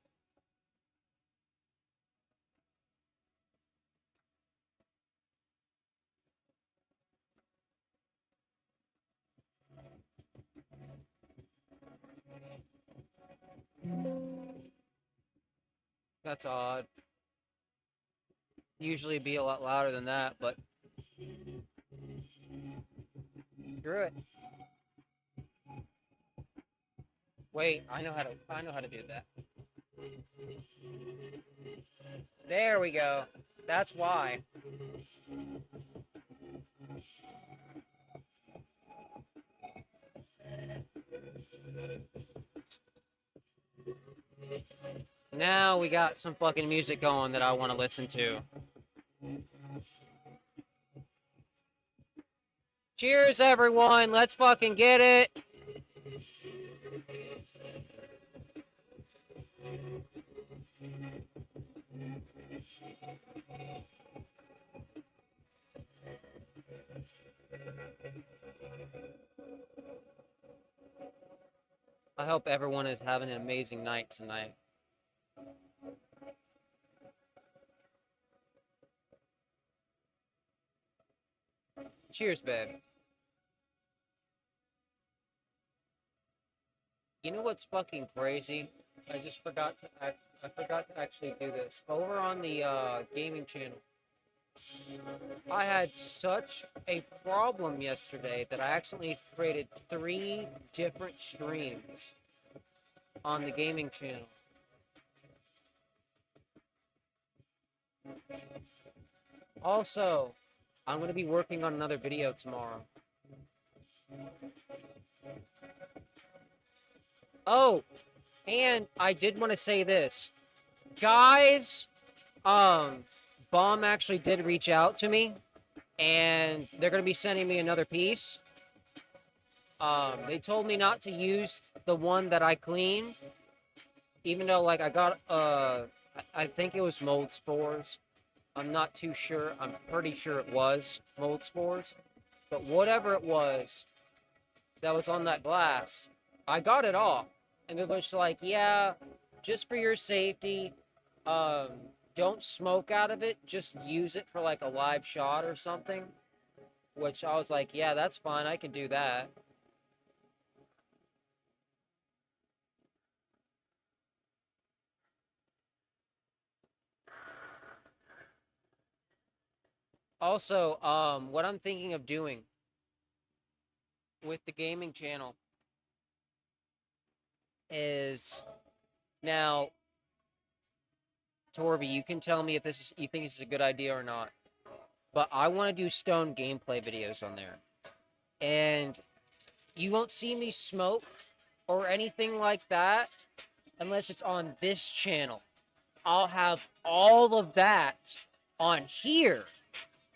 That's odd. Usually be a lot louder than that, but screw it. Wait, I know how to do that. There we go. That's why. Now we got some fucking music going that I want to listen to. Cheers, everyone. Let's fucking get it. I hope everyone is having an amazing night tonight. Cheers, babe. You know what's fucking crazy? I just forgot to I forgot to actually do this. Over on the gaming channel, I had such a problem yesterday that I accidentally created 3 different streams on the gaming channel. Also, I'm going to be working on another video tomorrow. Oh, and I did want to say this. Guys, Bomb actually did reach out to me, and they're going to be sending me another piece. They told me not to use the one that I cleaned, even though, like, I got, I think it was mold spores. I'm not too sure. I'm pretty sure it was mold spores. But whatever it was that was on that glass, I got it off. And it was like, yeah, just for your safety, don't smoke out of it. Just use it for like a live shot or something. Which I was like, yeah, that's fine. I can do that. Also, what I'm thinking of doing with the gaming channel is now, Torby, you can tell me if you think this is a good idea or not. But I want to do stone gameplay videos on there. And you won't see me smoke or anything like that unless it's on this channel. I'll have all of that on here.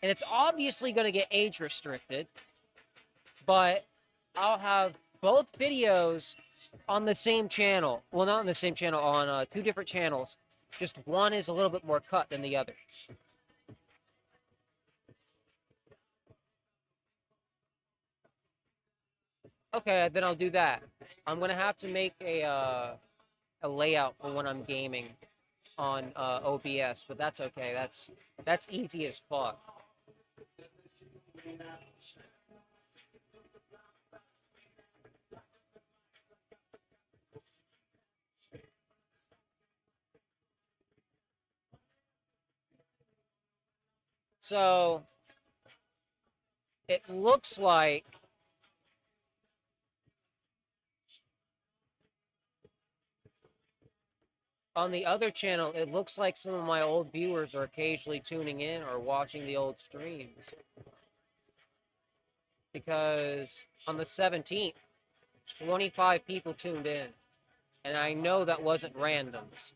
And it's obviously going to get age restricted. But I'll have both videos on the same channel. Well, not on the same channel, on 2 different channels. Just one is a little bit more cut than the other. Okay, then I'll do that. I'm gonna have to make a layout for when I'm gaming on OBS, but that's okay. That's easy as fuck. So it looks like on the other channel, it looks like some of my old viewers are occasionally tuning in or watching the old streams. Because on the 17th, 25 people tuned in. And I know that wasn't randoms.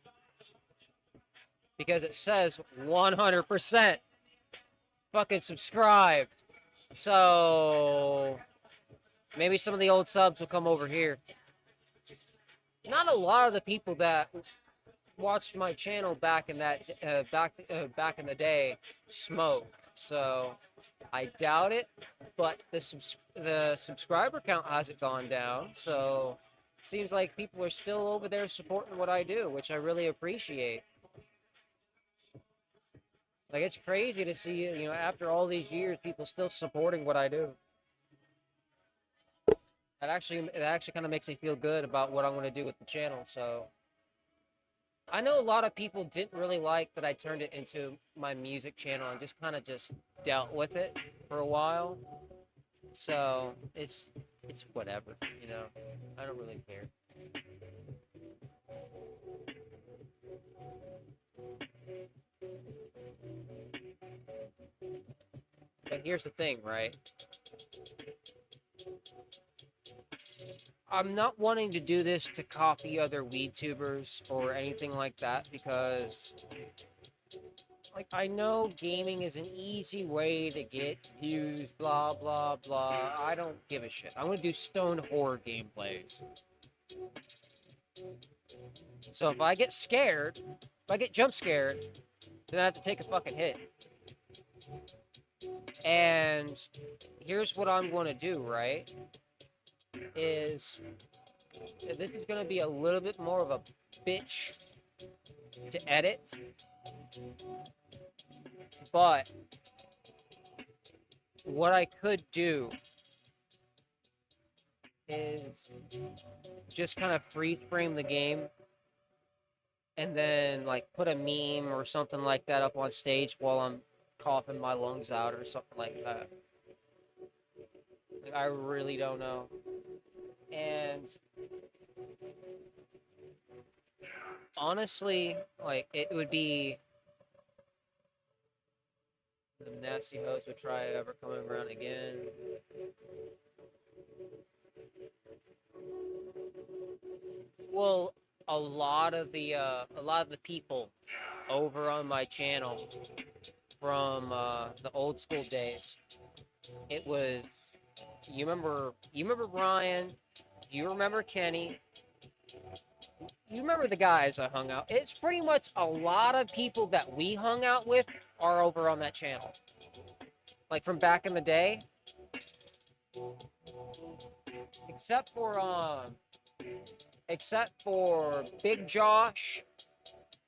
Because it says 100% fucking subscribed. So maybe some of the old subs will come over here. Not a lot of the people that watched my channel back in that back in the day smoked. So I doubt it, but the subscriber count hasn't gone down. So seems like people are still over there supporting what I do, which I really appreciate. Like, it's crazy to see, after all these years, people still supporting what I do. It actually kind of makes me feel good about what I'm going to do with the channel. So I know a lot of people didn't really like that I turned it into my music channel and just kind of just dealt with it for a while. So it's whatever, you know. I don't really care. But here's the thing, right? I'm not wanting to do this to copy other WeedTubers or anything like that because, like, I know gaming is an easy way to get views, blah, blah, blah. I don't give a shit. I'm gonna do stone horror gameplays. So if I get scared, if I get jump scared, then I have to take a fucking hit. And here's what I'm gonna do, right? Is this is gonna be a little bit more of a bitch to edit, but what I could do is just kind of freeze frame the game and then like put a meme or something like that up on stage while I'm coughing my lungs out or something like that. Like, I really don't know. And honestly, like, it would be the nasty hoes would try ever coming around again. Well, a lot of the people over on my channel from the old school days, it was you remember Ryan, you remember Kenny, you remember the guys I hung out. It's pretty much a lot of people that we hung out with are over on that channel. Like from back in the day, except for Big Josh,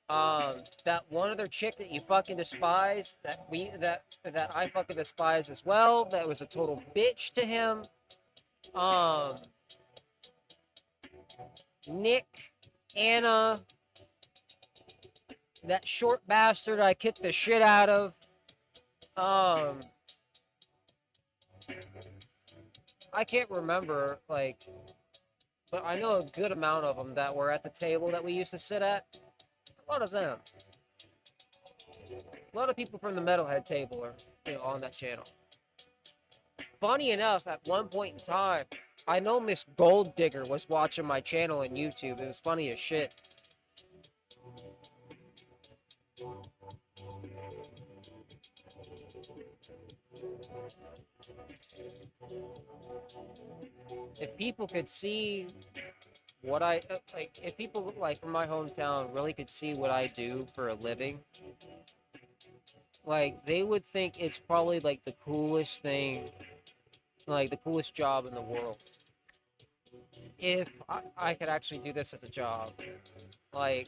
that one other chick that you fucking despise, that I fucking despise as well, that was a total bitch to him. Um, Nick, Anna, that short bastard I kicked the shit out of. Um, I can't remember, like, but I know a good amount of them that were at the table that we used to sit at. A lot of them. A lot of people from the Metalhead table are, on that channel. Funny enough, at one point in time, I know Miss Gold Digger was watching my channel on YouTube. It was funny as shit. If people could see what I like, if people like from my hometown really could see what I do for a living, like they would think it's probably like the coolest thing, like the coolest job in the world. If I could actually do this as a job, like,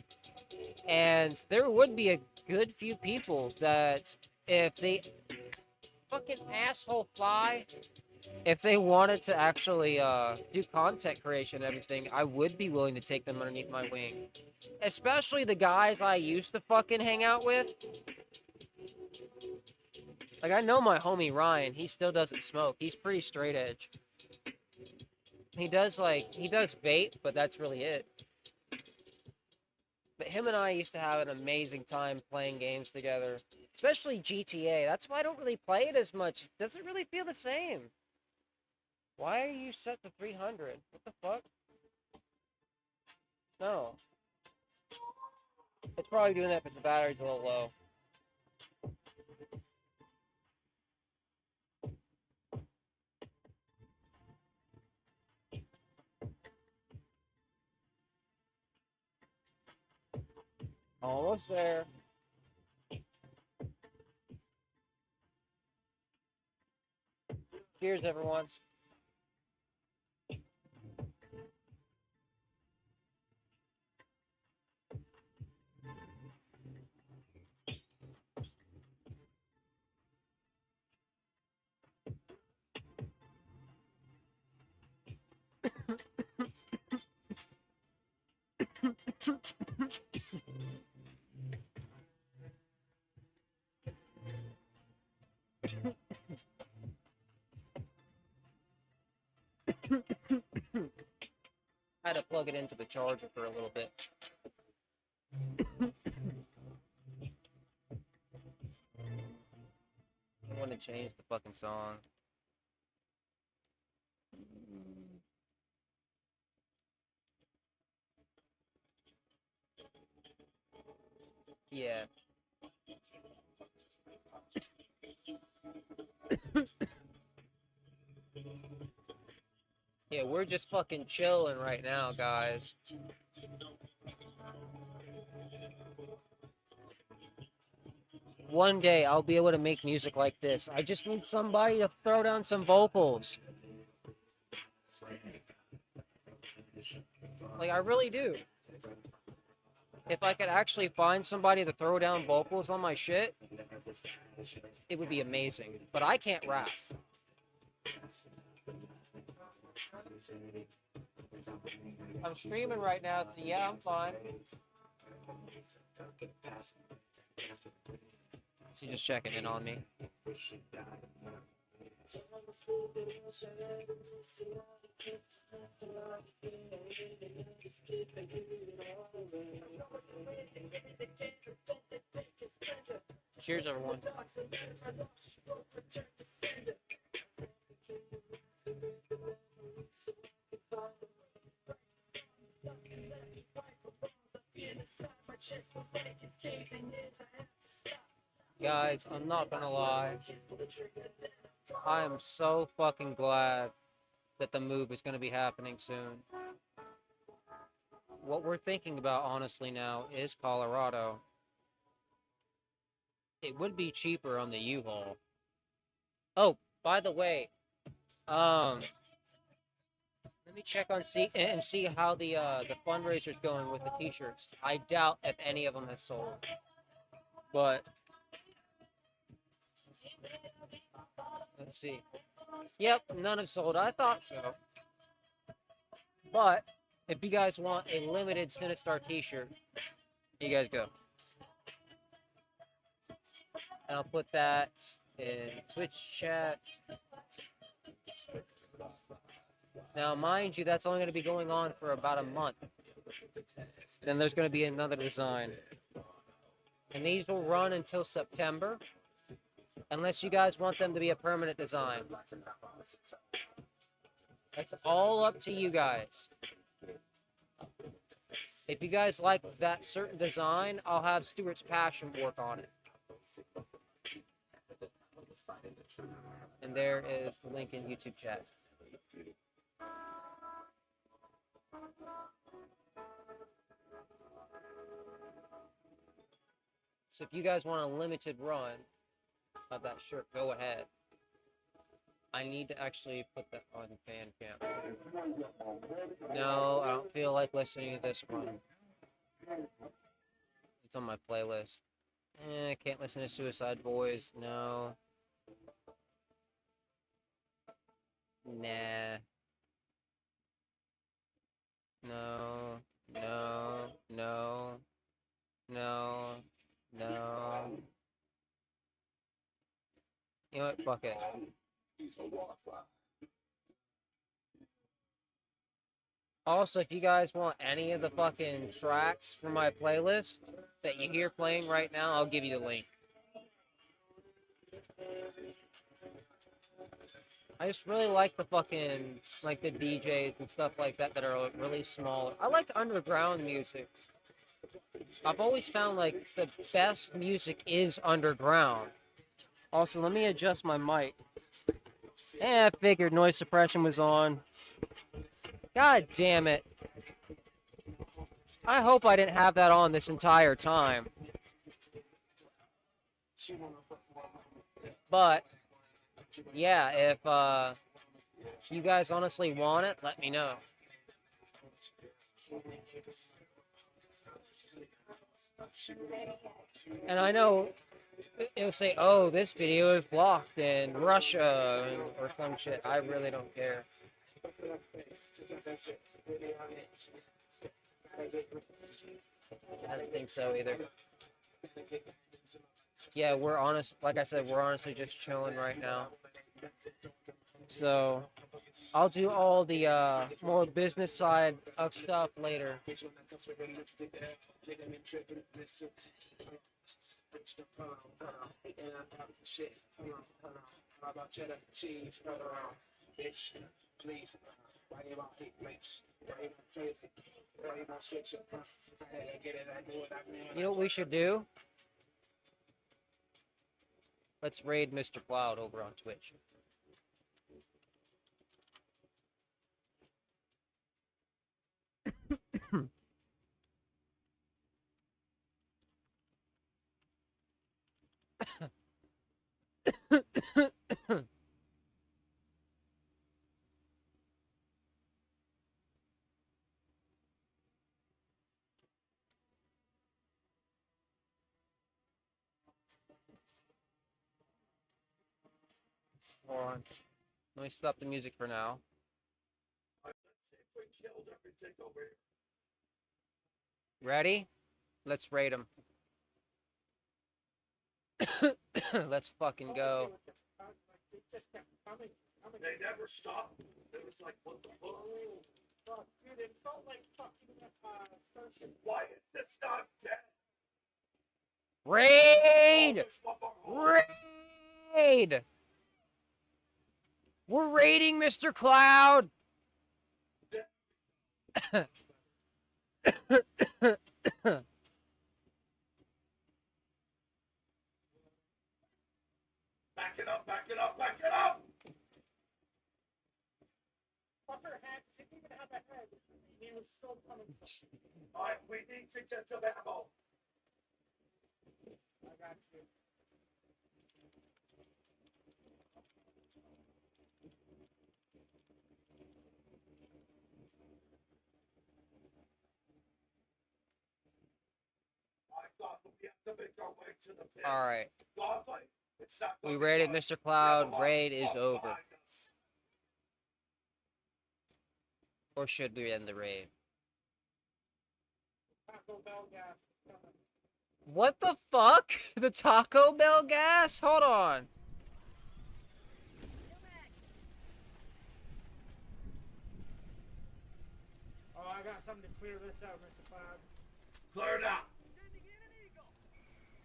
and there would be a good few people that if they fucking asshole fly, if they wanted to actually do content creation and everything, I would be willing to take them underneath my wing. Especially the guys I used to fucking hang out with. Like, I know my homie Ryan, he still doesn't smoke. He's pretty straight edge. He does vape, but that's really it. But him and I used to have an amazing time playing games together. Especially GTA. That's why I don't really play it as much. It doesn't really feel the same. Why are you set to 300? What the fuck? No. It's probably doing that because the battery's a little low. Almost there. Cheers, everyone. I had to plug it into the charger for a little bit. I want to change the fucking song. Yeah. Yeah, we're just fucking chilling right now, guys. One day I'll be able to make music like this. I just need somebody to throw down some vocals. Like, I really do. If I could actually find somebody to throw down vocals on my shit, it would be amazing. But I can't rap. I'm streaming right now, so yeah, I'm fine. She's just checking in on me. Cheers, everyone. Guys, I'm not gonna lie. I am so fucking glad that the move is gonna be happening soon. What we're thinking about, honestly, now is Colorado. It would be cheaper on the U-Haul. Oh, by the way, let me check on see how the fundraiser's going with the t-shirts. I doubt if any of them have sold. But let's see. Yep, none have sold. I thought so. But if you guys want a limited Sinistar t-shirt, you guys go. And I'll put that in Twitch chat. Now, mind you, that's only going to be going on for about a month. Then there's going to be another design. And these will run until September. Unless you guys want them to be a permanent design. It's all up to you guys. If you guys like that certain design, I'll have Stuart's Passion work on it. And there is the link in YouTube chat. So if you guys want a limited run of that shirt, go ahead. I need to actually put that on Bandcamp too. No, I don't feel like listening to this one. It's on my playlist. I can't listen to Suicide Boys. No. Nah. No. No. No. No. No. You know what? Fuck it. Also, if you guys want any of the fucking tracks from my playlist that you hear playing right now, I'll give you the link. I just really like the fucking, like the DJs and stuff like that are really small. I like underground music. I've always found like the best music is underground. Also, let me adjust my mic. I figured noise suppression was on. God damn it. I hope I didn't have that on this entire time. But yeah, if you guys honestly want it, let me know. And I know it'll say, "Oh, this video is blocked in Russia" or some shit. I really don't care. I don't think so either. Yeah, we're honest. Like I said, we're honestly just chilling right now. So I'll do all the more business side of stuff later. You know what we should do? Let's raid Mr. Cloud over on Twitch. Hold on. Let me stop the music for now. Ready? Let's raid him. Let's fucking go. They never stopped. It was like, what the fuck? Fuck, dude, it felt like fucking Starship. Why is this not dead? Raid! Oh, Raid! We're raiding Mr. Cloud! back it up, back it up, back it up! Fucker didn't even have a head. He was still coming. Alright, we need to get some ammo. I got you. My God, we have to make our way to the pit. Alright. Godly, it's not We gonna be raided done. Mr. Cloud. Raid is over. Behind us. Or should we end the raid? Taco Bell gas. What the fuck? The Taco Bell gas? Hold on. Oh, I got something to clear this out, Mr. Cloud. Clear it out.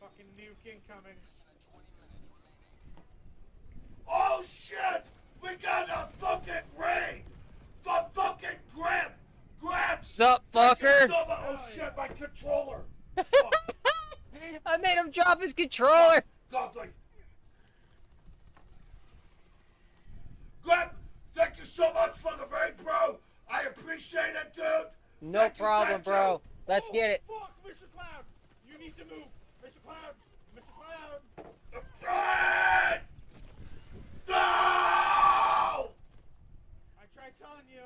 Fucking nuke incoming. Oh shit! We got a fucking raid! For fucking Crypt! Crypt! Sup, fucker? Oh shit, my controller! I made him drop his controller. Godly! Crypt! Thank you so much for the raid, bro! I appreciate it, dude! No Thank you, problem, thank bro. you. Let's get it. Fuck, Mr. Cloud! You need to move! Mr. Cloud! Mr. Cloud! Raid! No! I tried telling you.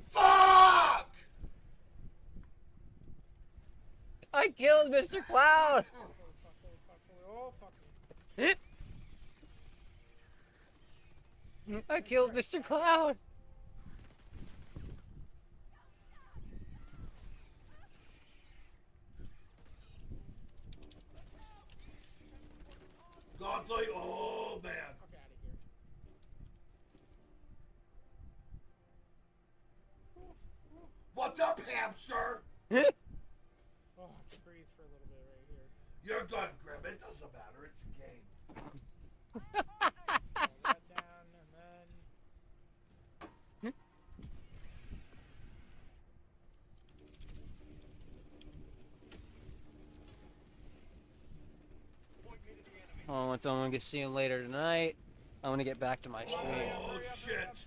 Fuck! I killed Mr. Cloud. Oh, fuck. I killed Mr. Cloud. Godly, oh man. Fuck out of here. What's up, hamster? Oh, I can breathe for a little bit right here. You're good, Grim. It doesn't matter. It's a game. Roll that down, and then... Oh, so I'm gonna get see him later tonight. I want to get back to my stream. Oh shit.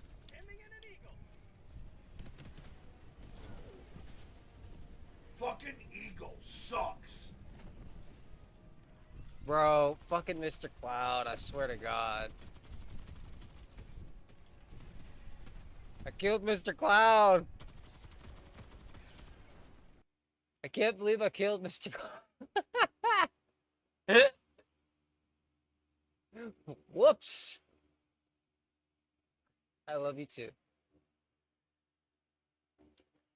Bro, fucking Mr. Cloud, I swear to God. I killed Mr. Cloud! I can't believe I killed Mr. Cloud. Whoops! I love you too.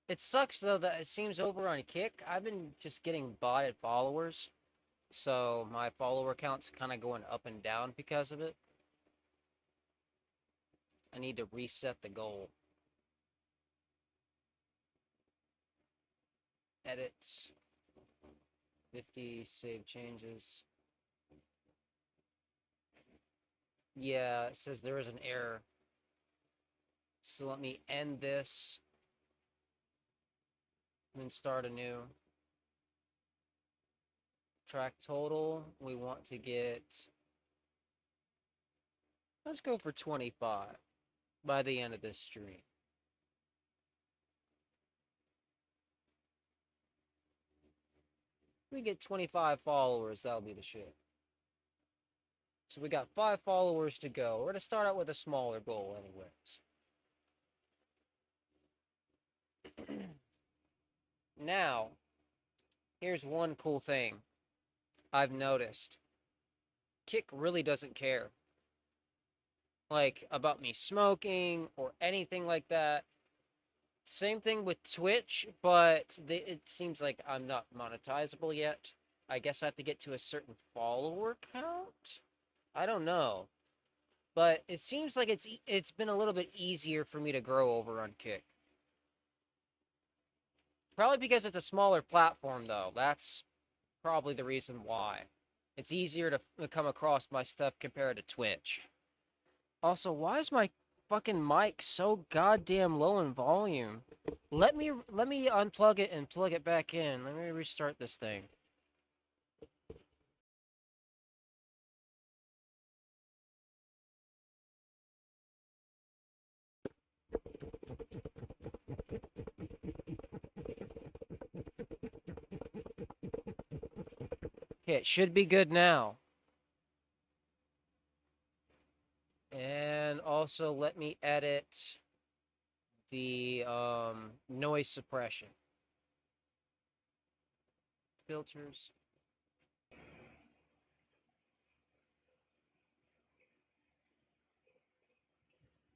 It sucks though that it seems over on Kick. I've been just getting botted followers. So my follower count's kind of going up and down because of it. I need to reset the goal. Edit. 50, save changes. Yeah, it says there is an error. So let me end this. And then start anew. Track total, we want to get... Let's go for 25 by the end of this stream. We get 25 followers, that'll be the shit. So we got 5 followers to go. We're gonna start out with a smaller goal anyways. Now, here's one cool thing I've noticed. Kick really doesn't care. Like, about me smoking or anything like that. Same thing with Twitch, but it seems like I'm not monetizable yet. I guess I have to get to a certain follower count? I don't know. But it seems like it's been a little bit easier for me to grow over on Kick. Probably because it's a smaller platform, though. That's probably the reason why. It's easier to come across my stuff compared to Twitch. Also, why is my fucking mic so goddamn low in volume? Let me unplug it and plug it back in. Let me restart this thing. Okay, it should be good now. And also let me edit the noise suppression. Filters.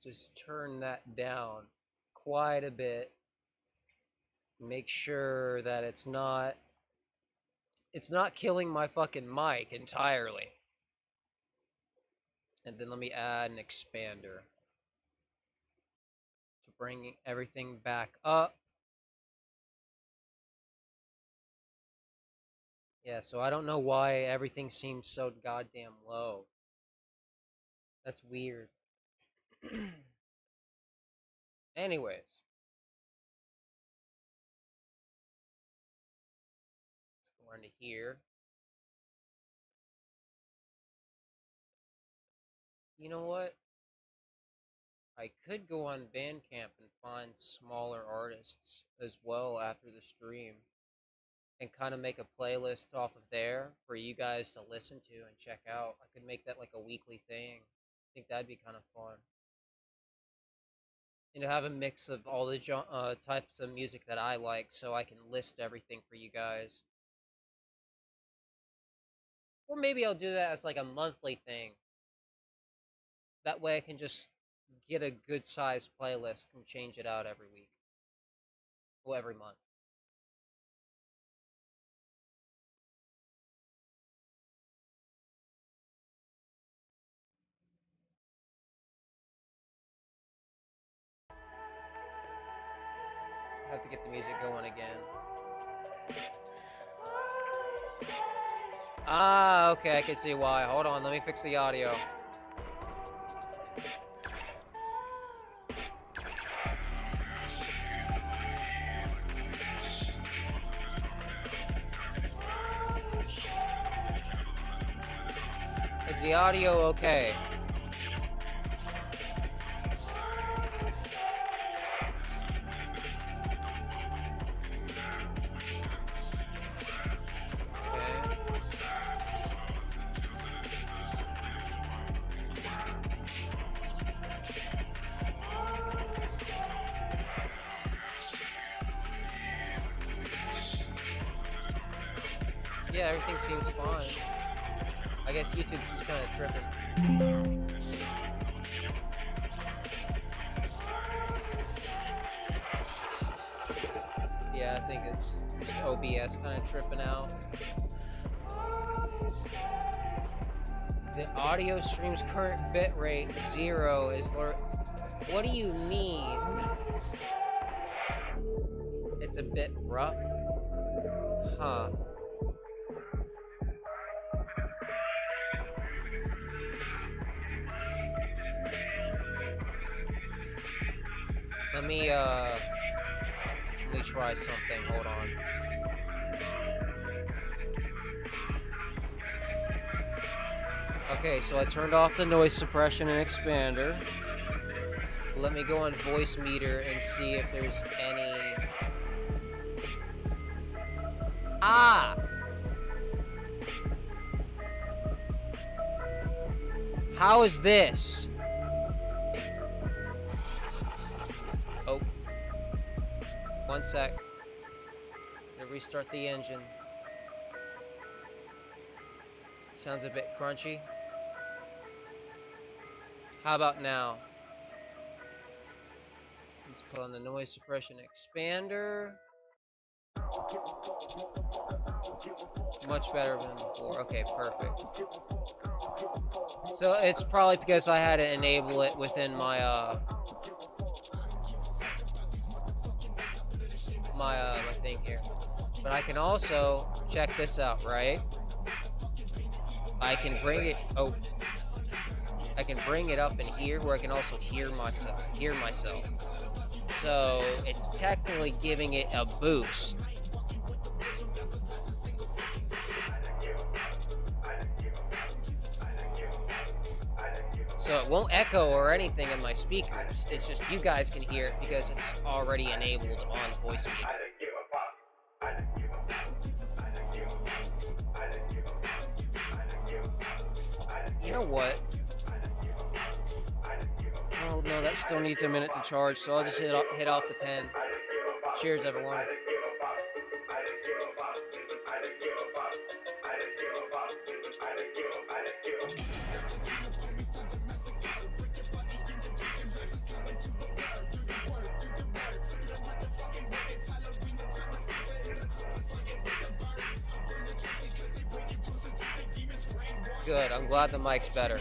Just turn that down quite a bit. Make sure that it's not killing my fucking mic entirely. And then let me add an expander to bring everything back up. Yeah, so I don't know why everything seems so goddamn low. That's weird. Anyways. Let's go into here. You know what? I could go on Bandcamp and find smaller artists as well after the stream and kind of make a playlist off of there for you guys to listen to and check out. I could make that like a weekly thing. I think that'd be kind of fun. And to have a mix of all the types of music that I like so I can list everything for you guys. Or maybe I'll do that as like a monthly thing. That way I can just get a good sized playlist and change it out every week. Or every month. I have to get the music going again. Ah, okay, I can see why. Hold on, let me fix the audio. Is the audio okay? Yeah, everything seems fine. I guess YouTube's just kind of tripping. Yeah, I think it's just OBS kind of tripping out. The audio stream's current bitrate 0 is lower. What do you mean? It's a bit rough? Huh. Let me try something. Hold on. Okay, so I turned off the noise suppression and expander. Let me go on voice meter and see if there's any... Ah! How is this? Oh. One sec. Gonna restart the engine. Sounds a bit crunchy. How about now? Let's put on the noise suppression expander. Much better than before. Okay, perfect. So it's probably because I had to enable it within my my thing here. But I can also check this out, right? I can bring it. Oh, I can bring it up in here where I can also hear myself. So it's technically giving it a boost. So it won't echo or anything in my speakers. It's just you guys can hear it because it's already enabled on voice meter. You know what? Oh no, that still needs a minute to charge, so I'll just hit off the pen. Cheers, everyone. Good, I'm glad the mic's better.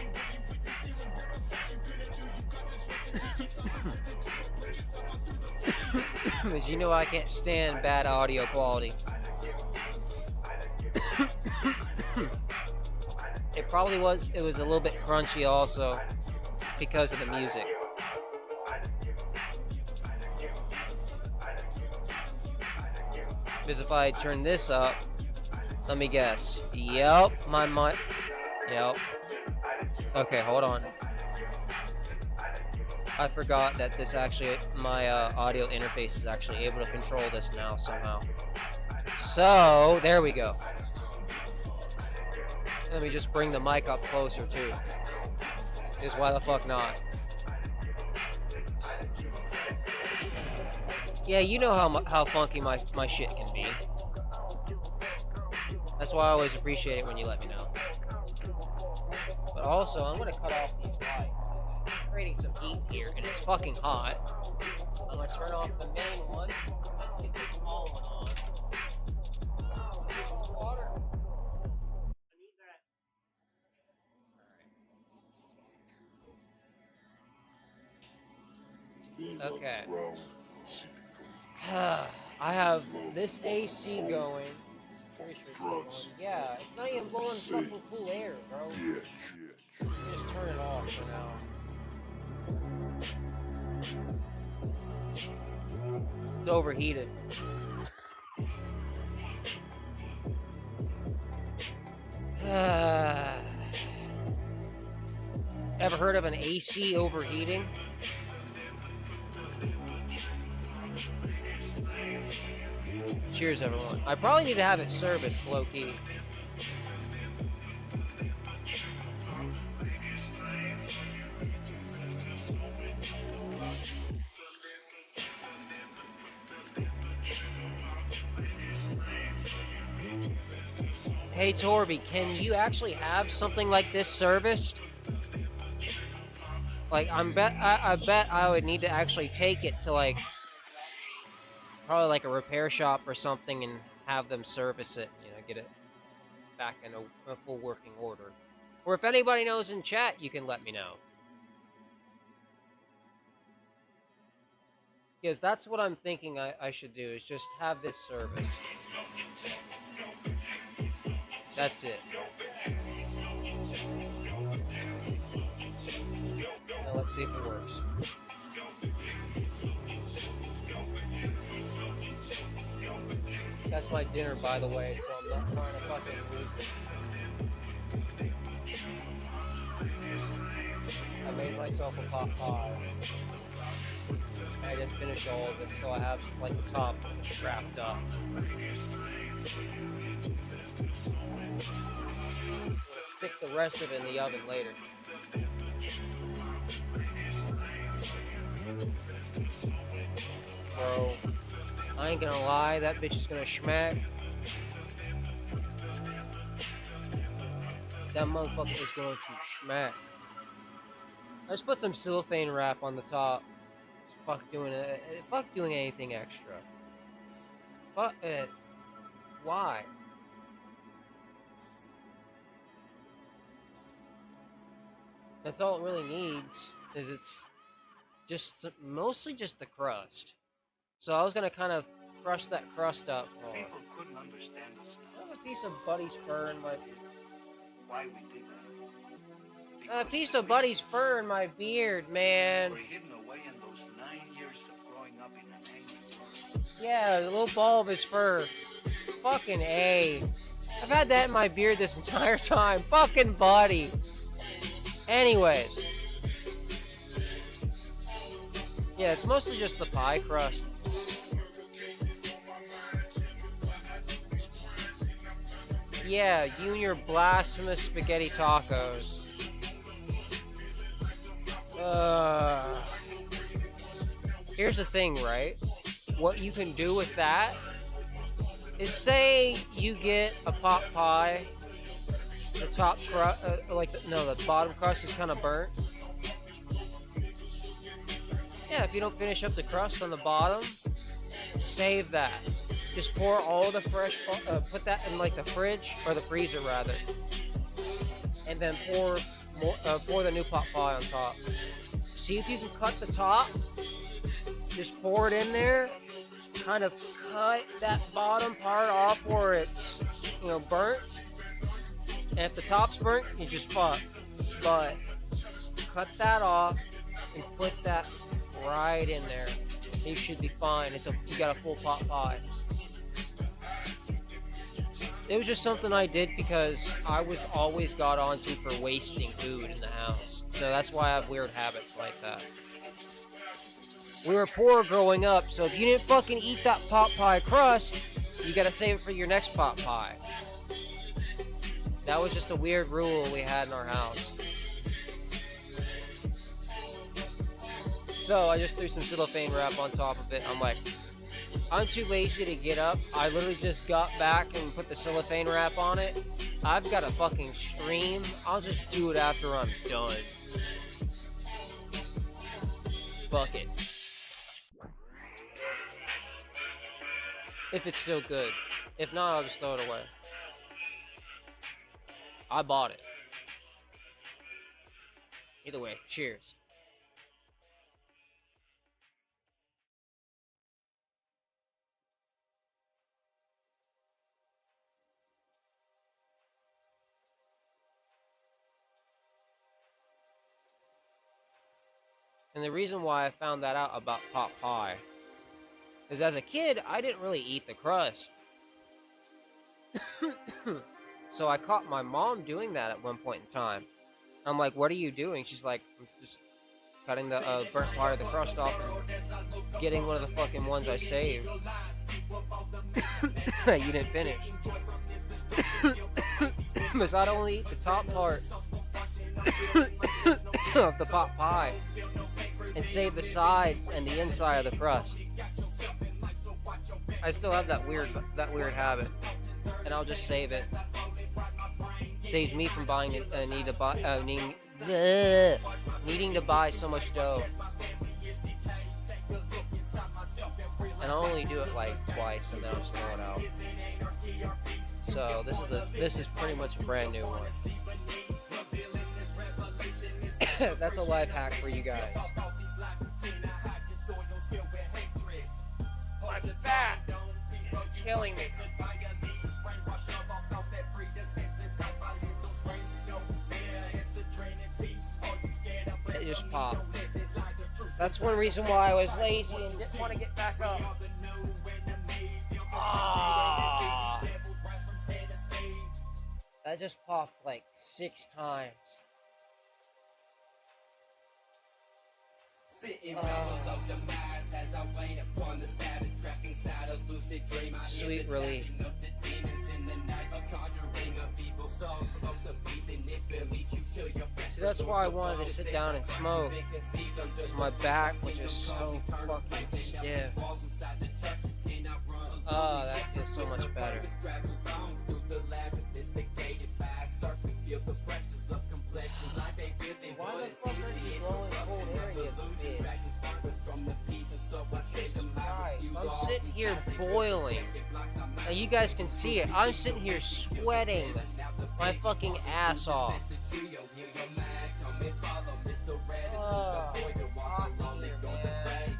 Because you know I can't stand bad audio quality. It was a little bit crunchy also because of the music. Because if I turn this up, let me guess. Yep, my mic. Yep. Okay, hold on. I forgot that this actually, my audio interface is actually able to control this now somehow. So, there we go. Let me just bring the mic up closer too. Because why the fuck not? Yeah, you know how funky my shit can be. That's why I always appreciate it when you let me know. But also, I'm gonna cut off these lights. It's creating some heat here, and it's fucking hot. I'm gonna turn off the main one. Let's get the small one on. Water. I need that. Okay. I have this AC going. Pretty sure it's going. Yeah, it's not even blowing fucking cool air, bro. Just turn it off for now. It's overheated. Ever heard of an AC overheating? Cheers, everyone. I probably need to have it serviced low-key. Hey Torby, can you actually have something like this serviced? Like, I bet I would need to actually take it to, like, probably like a repair shop or something and have them service it, you know, get it back in a full working order. Or if anybody knows in chat, you can let me know. Because that's what I'm thinking I should do, is just have this service. That's it. Now let's see if it works. That's my dinner, by the way, so I'm not trying to fucking lose it. I made myself a pot pie. I didn't finish all of it, so I have like the top wrapped up. We'll stick the rest of it in the oven later. Bro, I ain't gonna lie, that bitch is gonna schmack. That motherfucker is going to schmack. I just put some cellophane wrap on the top. Fuck doing anything extra. Fuck it. Why? That's all it really needs. Is it's just mostly just the crust. So I was gonna kind of crush that crust up. Oh. People couldn't understand us. There's a piece of Buddy's fur in my. Why we did that? A piece of Buddy's fur in my beard, man. We're hidden away in those 9 years of growing up in an angry world. Yeah, the little ball of his fur. Fucking A. I've had that in my beard this entire time. Fucking Buddy. Anyways. Yeah, it's mostly just the pie crust. Yeah, you and your blasphemous spaghetti tacos. Here's the thing, right? What you can do with that is, say you get a pot pie, the top crust, the bottom crust is kind of burnt. Yeah, if you don't finish up the crust on the bottom, save that. Just pour all the fresh, put that in like the fridge, or the freezer rather. And then pour the new pot pie on top. See if you can cut the top. Just pour it in there. Kind of cut that bottom part off where it's, burnt. And if the top's burnt, you just fuck. But cut that off and put that right in there. You should be fine. You got a full pot pie. It was just something I did because I was always got onto for wasting food in the house. So that's why I have weird habits like that. We were poor growing up, so if you didn't fucking eat that pot pie crust, you gotta save it for your next pot pie. That was just a weird rule we had in our house. So I just threw some cellophane wrap on top of it. I'm like, I'm too lazy to get up. I literally just got back and put the cellophane wrap on it. I've got a fucking stream. I'll just do it after I'm done. Fuck it. If it's still good. If not, I'll just throw it away. I bought it. Either way, cheers. And the reason why I found that out about pot pie is, as a kid, I didn't really eat the crust. So I caught my mom doing that at one point in time. I'm like, what are you doing? She's like, I'm just cutting the burnt part of the crust off and getting one of the fucking ones I saved. You didn't finish. Because I'd only eat the top part of the pot pie and save the sides and the inside of the crust. I still have that weird habit, and I'll just save it. saved me from buying it, needing to buy so much dough. And I'll only do it like twice, and then I'll just throw it out. So this is pretty much a brand new one. That's a life hack for you guys. My back is killing me. It just popped. That's one reason why I was lazy and didn't want to get back up. Ah, that just popped like 6 times. Sweet relief. See, that's why I wanted to sit down and smoke, because my back was just so fucking stiff. Oh, that feels so much better. Why the fuck are you blowing cold air, you bitch? Christ, I'm sitting here boiling. Now you guys can see it. I'm sitting here sweating my fucking ass off. Oh, it's hot in here, man.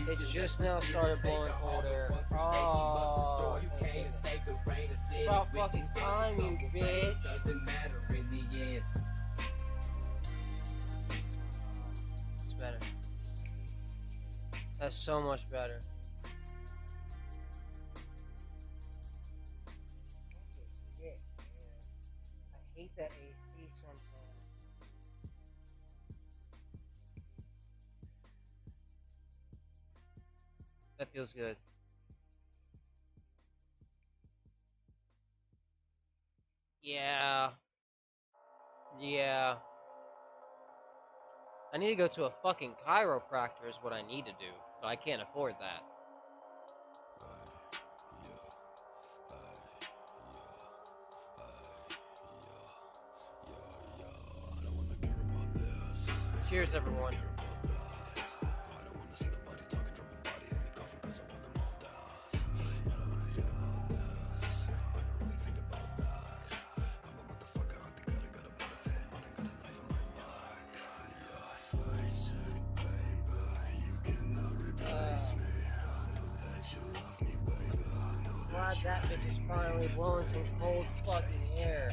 It just now started blowing cold air. Oh, it's about fucking time, you bitch. It's better. That's so much better. Shit, man. I hate that AC sometimes. That feels good. Yeah. Yeah. I need to go to a fucking chiropractor is what I need to do, but I can't afford that. Cheers, everyone. Glad that bitch is finally blowing some cold fucking air.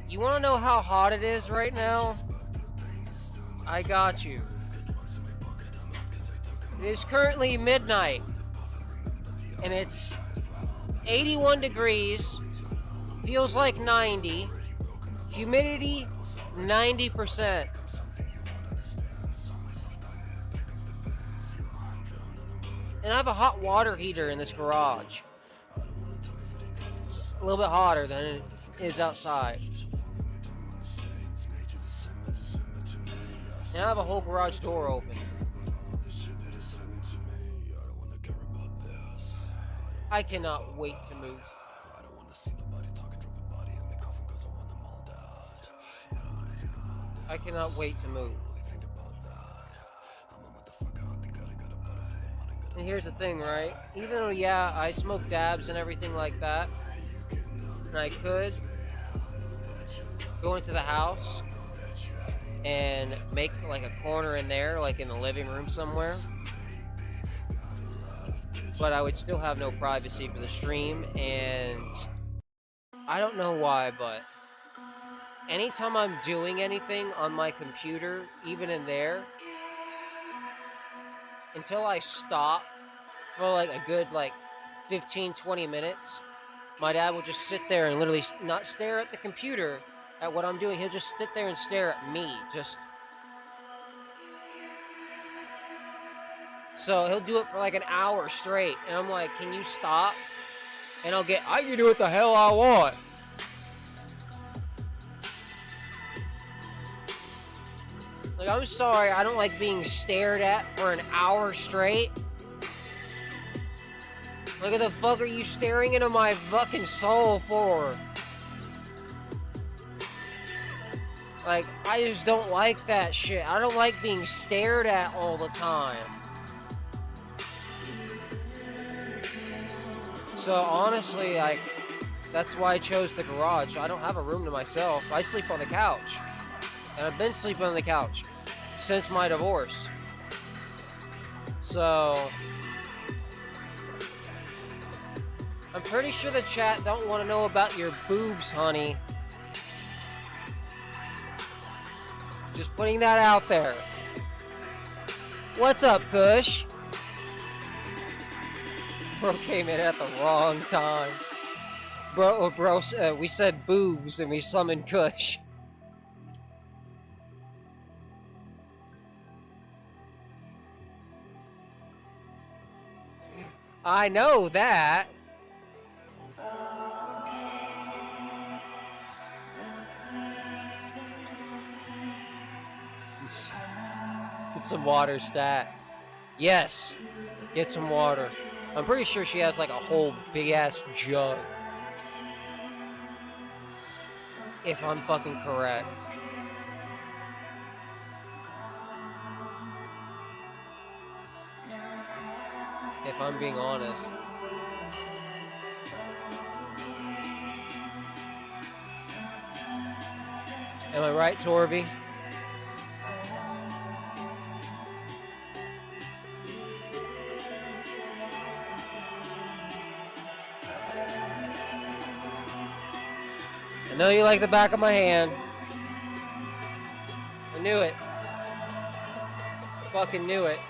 You wanna know how hot it is right now? I got you. It is currently midnight, and it's 81 degrees, feels like 90, humidity 90%. And I have a hot water heater in this garage. It's a little bit hotter than it is outside. And I have a whole garage door open. I cannot wait to move. I cannot wait to move. And here's the thing, right? Even though, yeah, I smoke dabs and everything like that, and I could go into the house and make like a corner in there, like in the living room somewhere, but I would still have no privacy for the stream. And I don't know why, but anytime I'm doing anything on my computer, even in there, until I stop for like a good like 15-20 minutes, my dad will just sit there and literally not stare at the computer at what I'm doing. He'll just sit there and stare at me. So he'll do it for like an hour straight, and I'm like, can you stop? And I can do what the hell I want. Like, I'm sorry, I don't like being stared at for an hour straight. Like, what the fuck are you staring into my fucking soul for? Like, I just don't like that shit. I don't like being stared at all the time. So, honestly, like, that's why I chose the garage. I don't have a room to myself. I sleep on the couch. And I've been sleeping on the couch since my divorce. So, I'm pretty sure the chat don't want to know about your boobs, honey. Just putting that out there. What's up, Kush? Bro came in at the wrong time. Bro, we said boobs and we summoned Kush. I know that. Get some water, stat. Yes. Get some water. I'm pretty sure she has like a whole big ass jug. If I'm fucking correct. If I'm being honest. Am I right, Torby? I know you like the back of my hand. I knew it. I fucking knew it.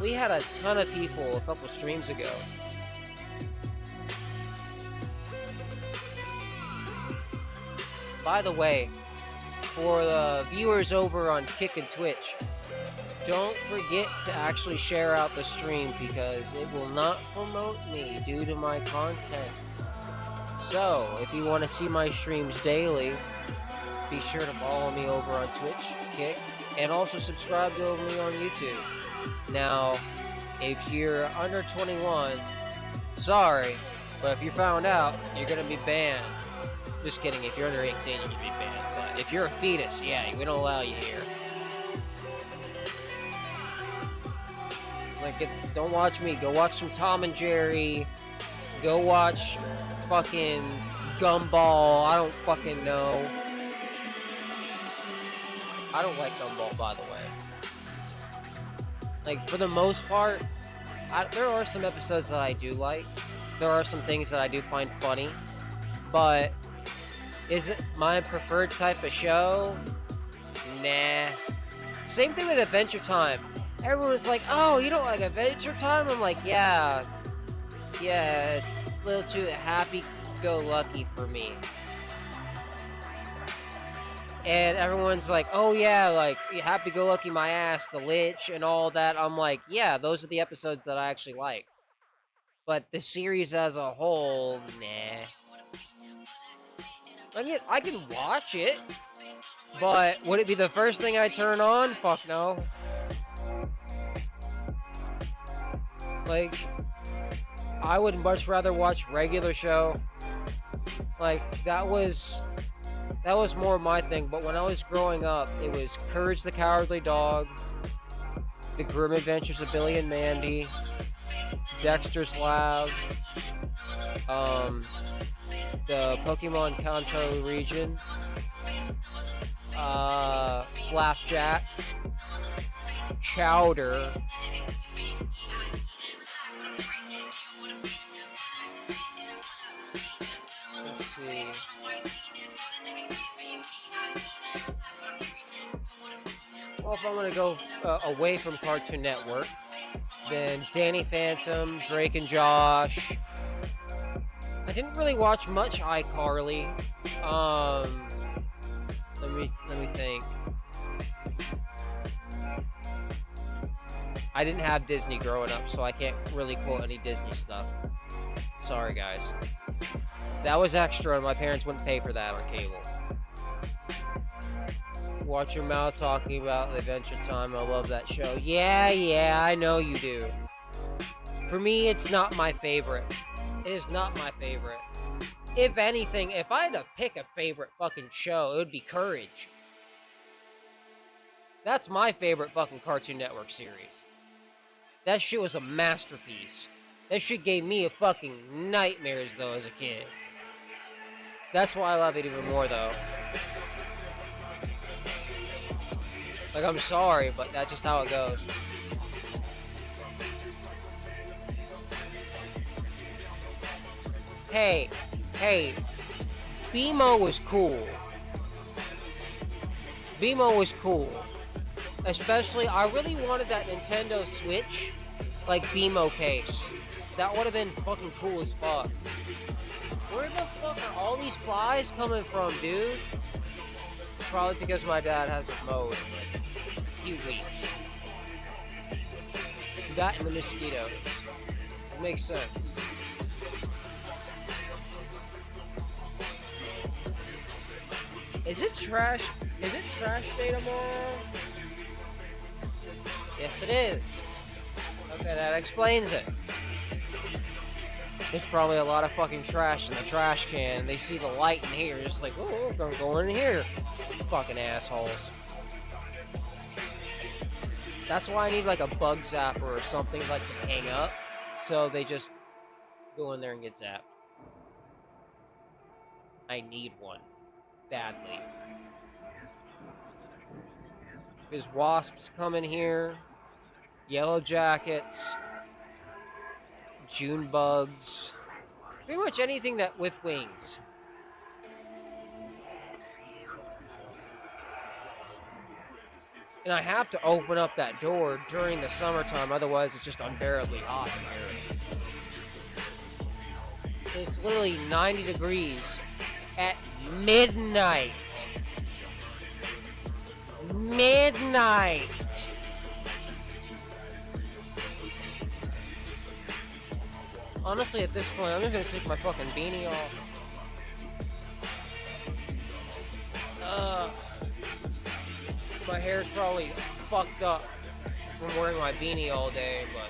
We had a ton of people a couple streams ago. By the way, for the viewers over on Kick and Twitch, don't forget to actually share out the stream because it will not promote me due to my content. So, if you want to see my streams daily, be sure to follow me over on Twitch, Kick, and also subscribe to me on YouTube. Now, if you're under 21, sorry, but if you found out, you're going to be banned. Just kidding, if you're under 18, you're going to be banned. But if you're a fetus, yeah, we don't allow you here. Like, don't watch me. Go watch some Tom and Jerry. Go watch fucking Gumball. I don't fucking know. I don't like Gumball, by the way. Like, for the most part, there are some episodes that I do like. There are some things that I do find funny. But, is it my preferred type of show? Nah. Same thing with Adventure Time. Everyone's like, oh, you don't like Adventure Time? I'm like, yeah, it's a little too happy-go-lucky for me. And everyone's like, oh yeah, like, happy-go-lucky my ass, the Lich, and all that. I'm like, yeah, those are the episodes that I actually like. But the series as a whole, nah. I can watch it, but would it be the first thing I turn on? Fuck no. Like, I would much rather watch regular show. Like, that was more my thing. But when I was growing up, it was Courage the Cowardly Dog, The Grim Adventures of Billy and Mandy, Dexter's Lab, the Pokemon Kanto region, Flapjack, Chowder, let's see, well, if I'm gonna go away from Cartoon Network, then Danny Phantom, Drake and Josh. I didn't really watch much iCarly. Let me think. I didn't have Disney growing up, so I can't really quote any Disney stuff. Sorry, guys. That was extra, and my parents wouldn't pay for that on cable. Watch Your Mouth talking about Adventure Time. I love that show. Yeah, I know you do. For me, it's not my favorite. It is not my favorite. If anything, if I had to pick a favorite fucking show, it would be Courage. That's my favorite fucking Cartoon Network series. That shit was a masterpiece. That shit gave me a fucking nightmares, though, as a kid. That's why I love it even more, though. Like, I'm sorry, but that's just how it goes. Hey, BMO was cool. BMO was cool. Especially, I really wanted that Nintendo Switch, like, BMO case. That would have been fucking cool as fuck. Where the fuck are all these flies coming from, dude? Probably because my dad hasn't mowed in like a few weeks. That and the mosquitoes. It makes sense. Is it trash day tomorrow? Yes, it is. Okay, that explains it. There's probably a lot of fucking trash in the trash can. They see the light in here, just like, oh, we're gonna go in here. Fucking assholes. That's why I need like a bug zapper or something like to hang up, so they just go in there and get zapped. I need one. Badly. There's wasps coming here. Yellow jackets. June bugs. Pretty much anything that with wings. And I have to open up that door during the summertime, otherwise it's just unbearably hot in here. It's literally 90 degrees at midnight. Midnight! Honestly, at this point, I'm just gonna take my fucking beanie off. My hair's probably fucked up from wearing my beanie all day, but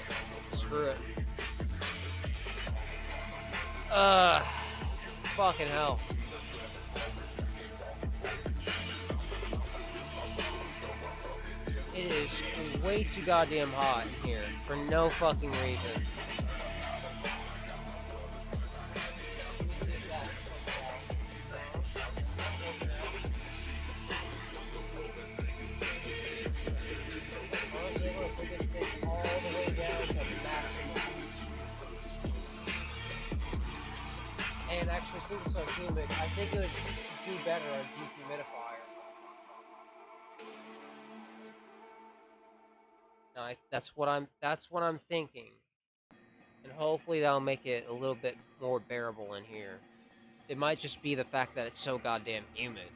screw it. Fucking hell. It is way too goddamn hot in here for no fucking reason. And actually, since it's so humid, I think it would do better on dehumidifier. No, that's what I'm thinking, and hopefully that'll make it a little bit more bearable in here. It might just be the fact that it's so goddamn humid.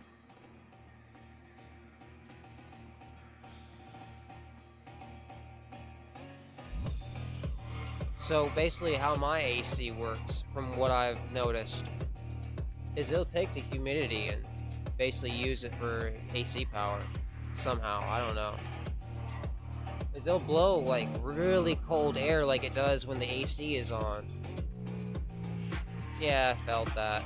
So basically how my AC works, from what I've noticed, is it'll take the humidity and basically use it for AC power. Somehow, I don't know. Is it'll blow like really cold air like it does when the AC is on. Yeah, I felt that.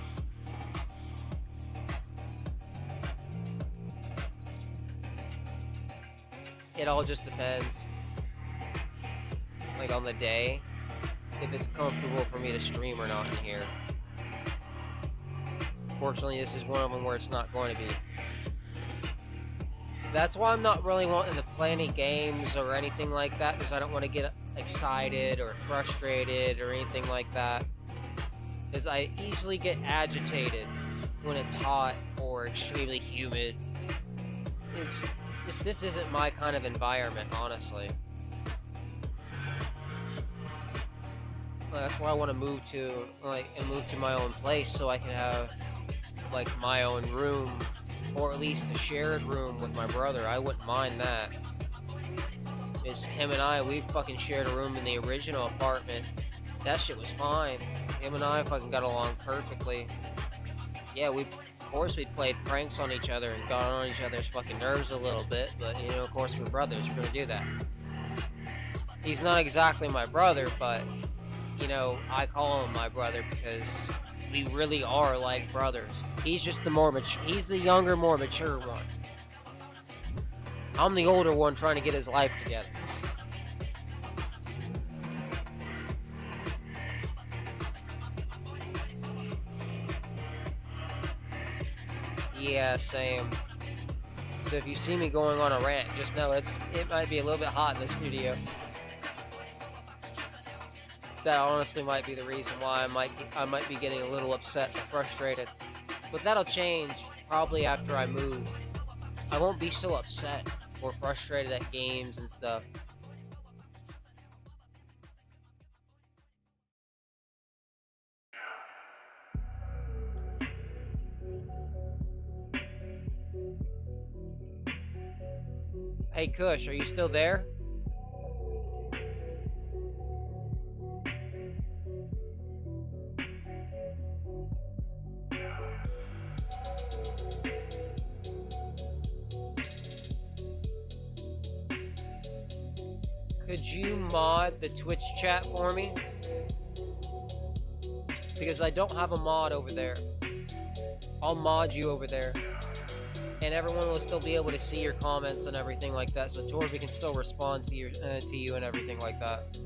It all just depends. Like on the day, if it's comfortable for me to stream or not in here. Fortunately, this is one of them where it's not going to be. That's why I'm not really wanting to play any games or anything like that, because I don't want to get excited or frustrated or anything like that. Because I easily get agitated when it's hot or extremely humid. This isn't my kind of environment, honestly. That's why I want to move to my own place so I can have like my own room, or at least a shared room with my brother. I wouldn't mind that. It's him and I, we fucking shared a room in the original apartment That shit was fine. Him and I fucking got along perfectly. Yeah, of course we played pranks on each other and got on each other's fucking nerves a little bit, but you know, of course we're brothers, we're gonna do that. He's not exactly my brother, but you know, I call him my brother because we really are like brothers. He's just he's the younger, more mature one. I'm the older one trying to get his life together. Yeah, same. So if you see me going on a rant, just know it might be a little bit hot in the studio. That honestly might be the reason why I might be getting a little upset and frustrated. But that'll change probably after I move. I won't be so upset or frustrated at games and stuff. Hey Kush, are you still there? Could you mod the Twitch chat for me? Because I don't have a mod over there. I'll mod you over there. And everyone will still be able to see your comments and everything like that, so Torby can still respond to you and everything like that.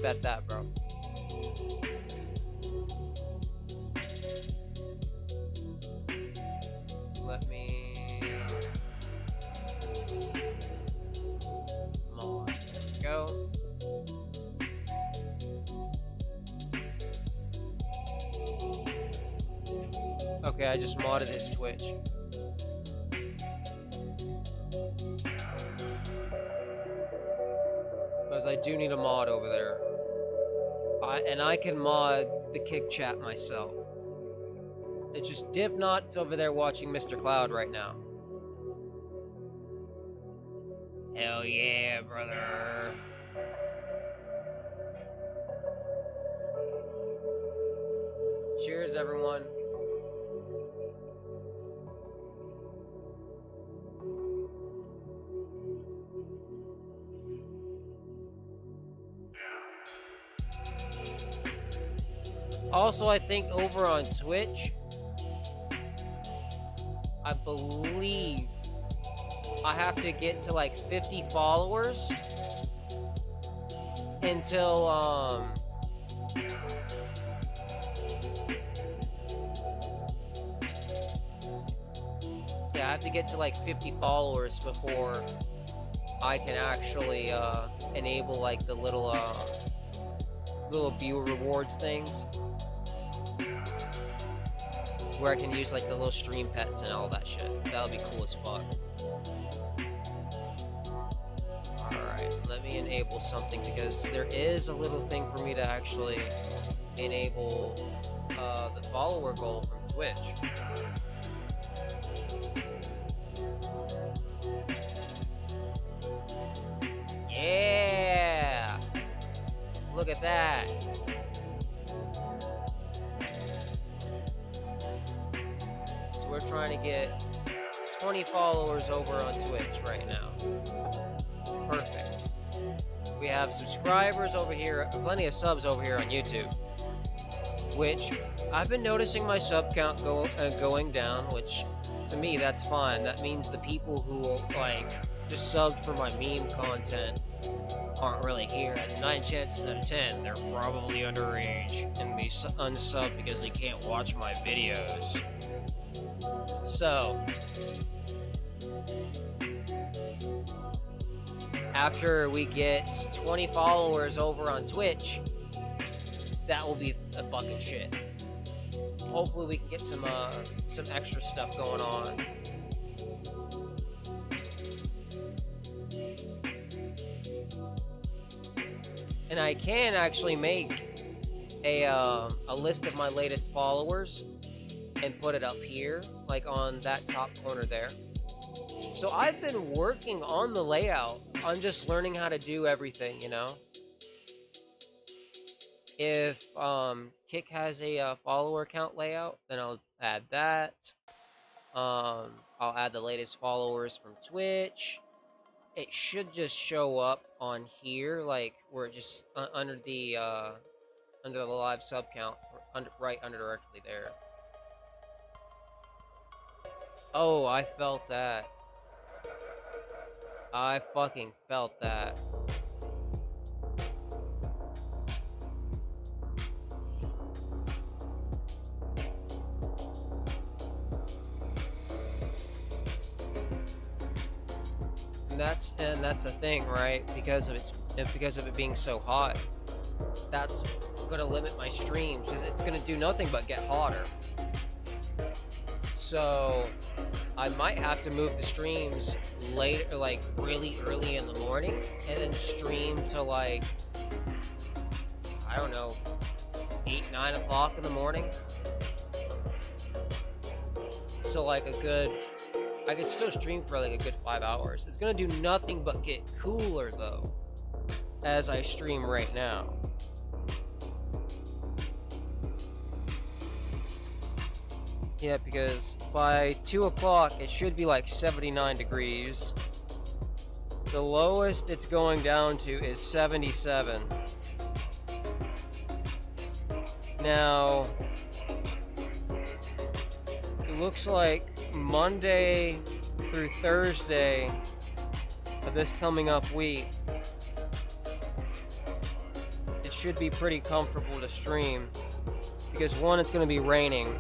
Bet that, bro. Let me mod. There we go. Okay, I just modded his Twitch. Because I do need a mod over there. And I can mod the kick chat myself. It's just Dipnot's over there watching Mr. Cloud right now. Hell yeah, brother. Cheers, everyone. Also, I think over on Twitch, I believe I have to get to like 50 followers until, yeah, I have to get to like 50 followers before I can actually, enable like the little viewer rewards things. Where I can use like the little stream pets and all that shit. That'll be cool as fuck. Alright, let me enable something because there is a little thing for me to actually enable the follower goal from Twitch. Yeah! Look at that! We're trying to get 20 followers over on Twitch right now. Perfect. We have subscribers over here, plenty of subs over here on YouTube. Which, I've been noticing my sub count going down, which, to me, that's fine. That means the people who, like, just subbed for my meme content aren't really here. And 9 chances out of 10, they're probably underage and they unsub because they can't watch my videos. So, after we get 20 followers over on Twitch, that will be a fucking shit. Hopefully we can get some extra stuff going on. And I can actually make a list of my latest followers and put it up here, like on that top corner there. So I've been working on the layout. I'm just learning how to do everything, you know? If Kick has a follower count layout, then I'll add that. I'll add the latest followers from Twitch. It should just show up on here, like where it just under the live sub count, right under directly there. Oh, I felt that. I fucking felt that. And that's the thing, right? Because of it being so hot, that's gonna limit my streams because it's gonna do nothing but get hotter. So I might have to move the streams later, like really early in the morning, and then stream to like, I don't know, 8-9 o'clock in the morning. So like I could still stream for like a good 5 hours. It's gonna do nothing but get cooler though, as I stream right now. Yeah, because by 2 o'clock it should be like 79 degrees. The lowest it's going down to is 77. Now, it looks like Monday through Thursday of this coming up week, it should be pretty comfortable to stream because one, it's going to be raining,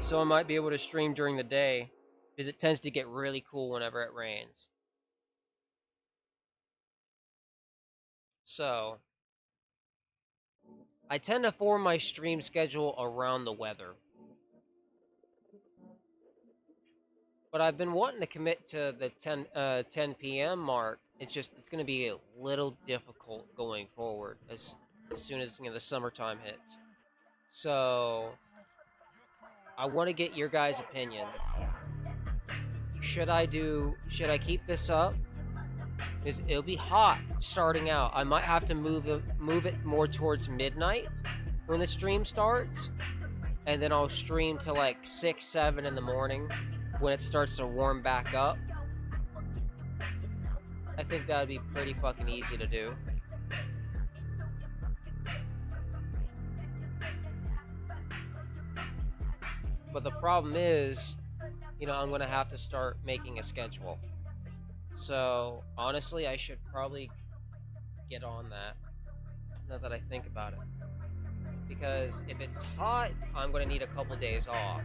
so I might be able to stream during the day because it tends to get really cool whenever it rains. So I tend to form my stream schedule around the weather. But I've been wanting to commit to the 10 p.m. mark. It's going to be a little difficult going forward as soon as the summertime hits. So I want to get your guys' opinion. Should I keep this up? Because it'll be hot starting out. I might have to move it more towards midnight when the stream starts, and then I'll stream to like 6, 7 in the morning when it starts to warm back up. I think that'd be pretty fucking easy to do. But the problem is, I'm gonna have to start making a schedule. So honestly, I should probably get on that now that I think about it. Because if it's hot, I'm gonna need a couple days off.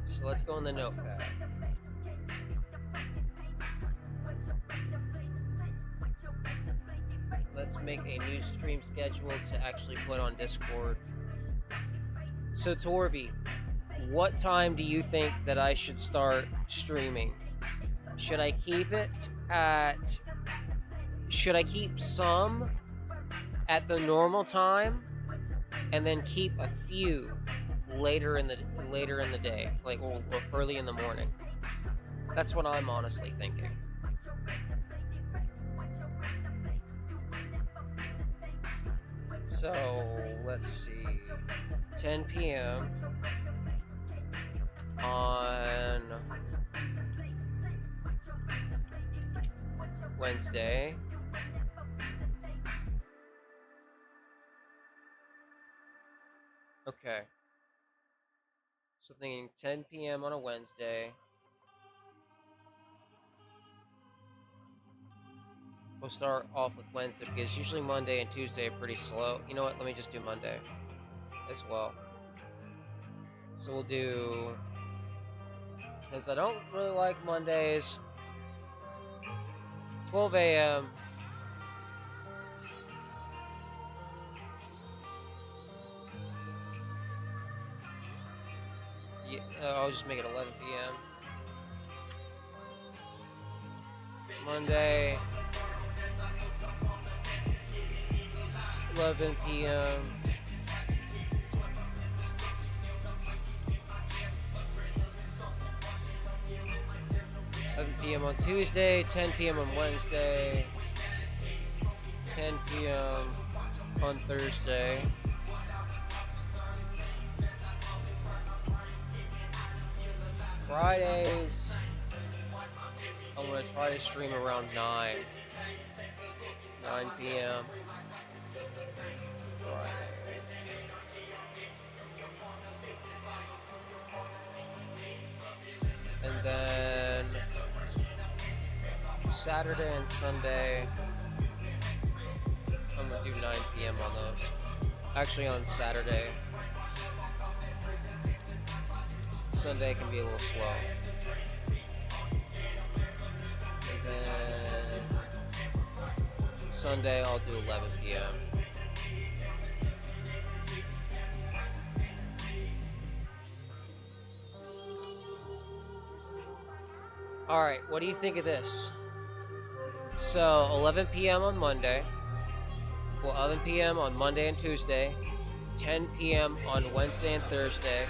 So let's go in the notepad. Let's make a new stream schedule to actually put on Discord. So Torvi, what time do you think that I should start streaming? Should I keep some at the normal time and then keep a few later in the day, like or early in the morning? That's what I'm honestly thinking. So let's see, 10 p.m. on Wednesday. Okay. So thinking 10 p.m. on a Wednesday. We'll start off with Wednesday because usually Monday and Tuesday are pretty slow. You know what? Let me just do Monday as well. So we'll do, because I don't really like Mondays, 12 a.m. Yeah, I'll just make it 11 p.m. Monday, 11 p.m. on Tuesday, 10 p.m. on Wednesday, 10 p.m. on Thursday. Fridays, I'm gonna try to stream around 9 p.m. Friday. And then Saturday and Sunday, I'm gonna do 9 p.m. on those. Actually, on Saturday. Sunday can be a little slow. And then Sunday, I'll do 11 p.m. Alright, what do you think of this? So, 11 p.m. on Monday, well, 11 p.m. on Monday and Tuesday, 10 p.m. on Wednesday and Thursday,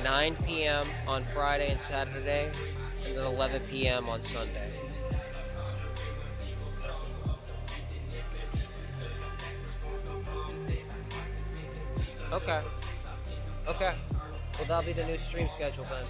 9 p.m. on Friday and Saturday, and then 11 p.m. on Sunday. Okay. Okay. Well, that'll be the new stream schedule then.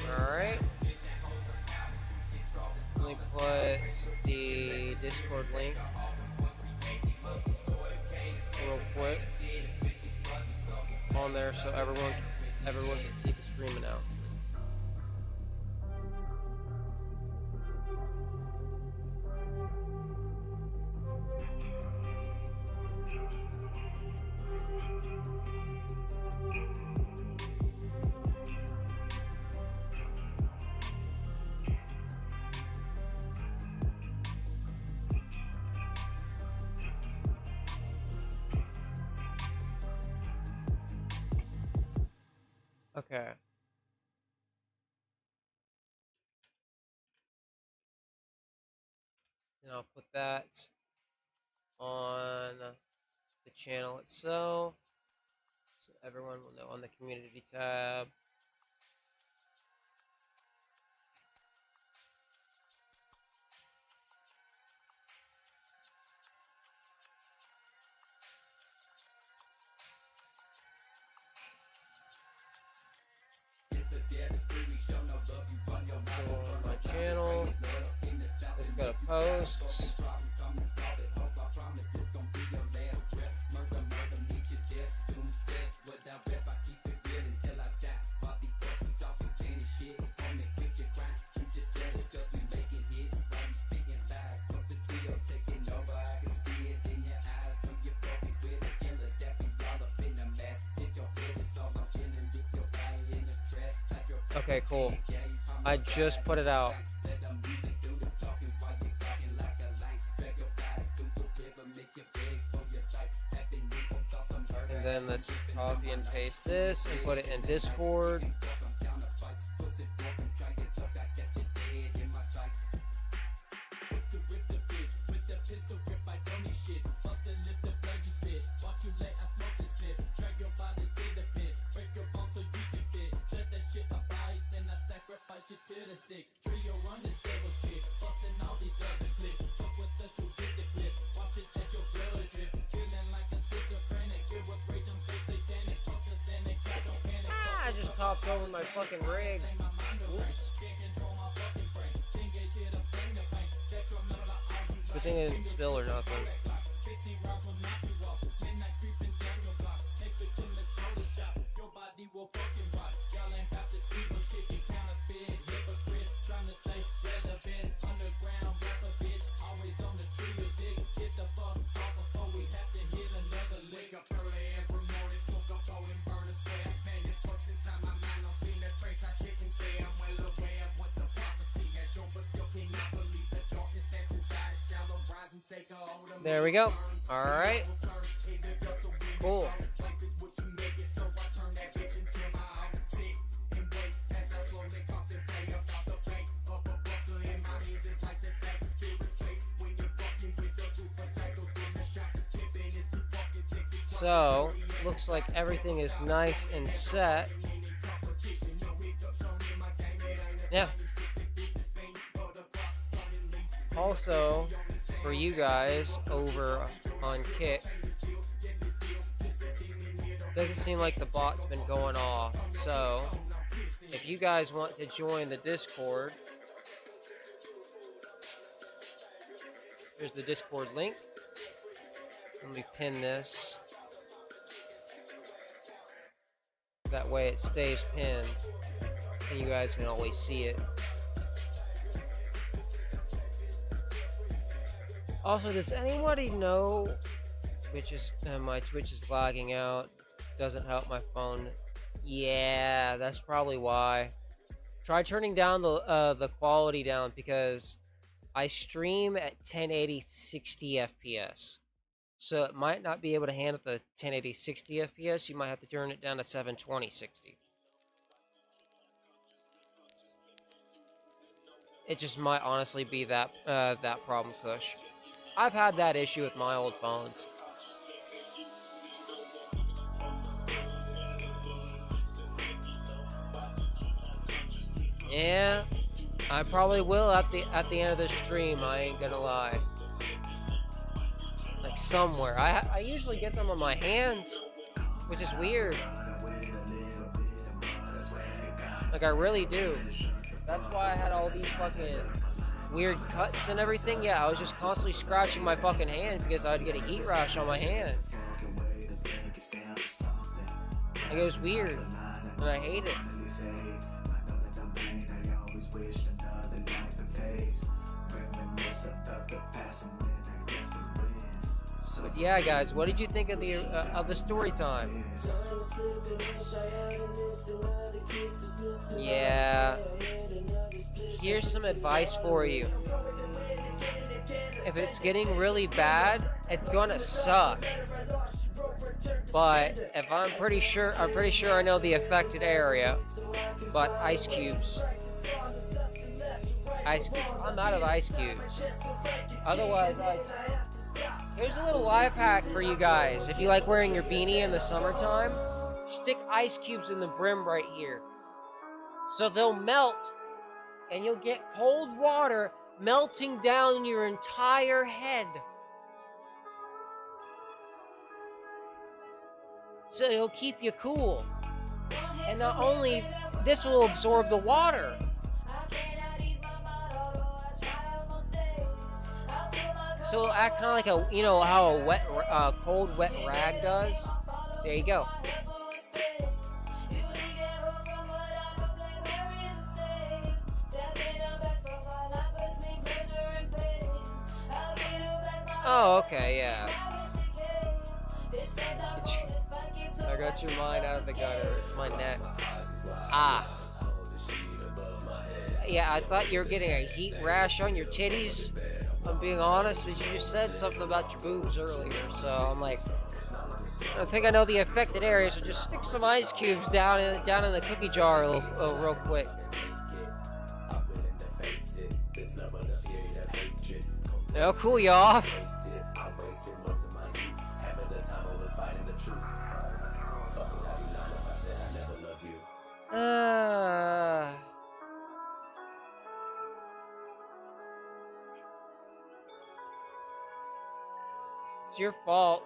Alright. Let me put the Discord link real quick on there so everyone can see the stream announcements. Okay. And I'll put that on the channel itself so everyone will know on the community tab. On my channel, let's go to posts. Okay, cool. I just put it out. And then let's copy and paste this and put it in Discord. I just topped over my fucking rig. Oops. Good thing it didn't spill or nothing. There we go. Alright. Cool. So, looks like everything is nice and set. Yeah. Also, for you guys over on Kick, doesn't seem like the bot's been going off. So, if you guys want to join the Discord, here's the Discord link. Let me pin this. That way it stays pinned, and you guys can always see it. Also, does anybody know my Twitch is lagging out? Doesn't help my phone. Yeah, that's probably why. Try turning down the quality down, because I stream at 1080 60 FPS. So it might not be able to handle the 1080 60 FPS. You might have to turn it down to 720 60. It just might honestly be that problem, Kush. I've had that issue with my old phones. Yeah, I probably will at the end of the stream. I ain't gonna lie. Like somewhere. I usually get them on my hands, which is weird. Like I really do. That's why I had all these fucking weird cuts and everything. Yeah, I was just constantly scratching my fucking hand because I'd get a heat rash on my hand. Like, it was weird, and I hate it. But yeah, guys, what did you think of the story time? Yeah. Here's some advice for you. If it's getting really bad, it's gonna suck. But if I'm pretty sure I know the affected area. But ice cubes. I'm out of ice cubes. Otherwise, here's a little life hack for you guys. If you like wearing your beanie in the summertime, stick ice cubes in the brim right here. So they'll melt, and you'll get cold water melting down your entire head. So it'll keep you cool. And not only, this will absorb the water. So it'll act kind of like a, you know how a wet, cold wet rag does? There you go. Oh, okay, yeah. I got your mind out of the gutter. It's my neck. Ah. Yeah, I thought you were getting a heat rash on your titties. I'm being honest, because you just said something about your boobs earlier, so I'm like, I think I know the affected area, so just stick some ice cubes down in the cookie jar real quick. It'll cool you off. It's your fault.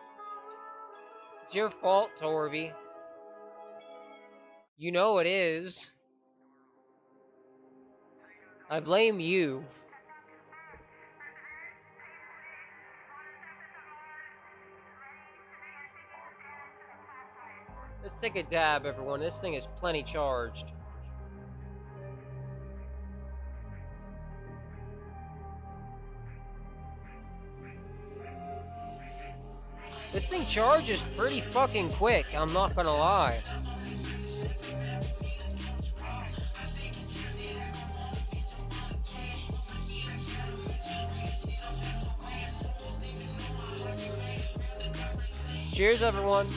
It's your fault, Torby. You know it is. I blame you. Let's take a dab, everyone. This thing is plenty charged. This thing charges pretty fucking quick, I'm not gonna lie. Cheers, everyone.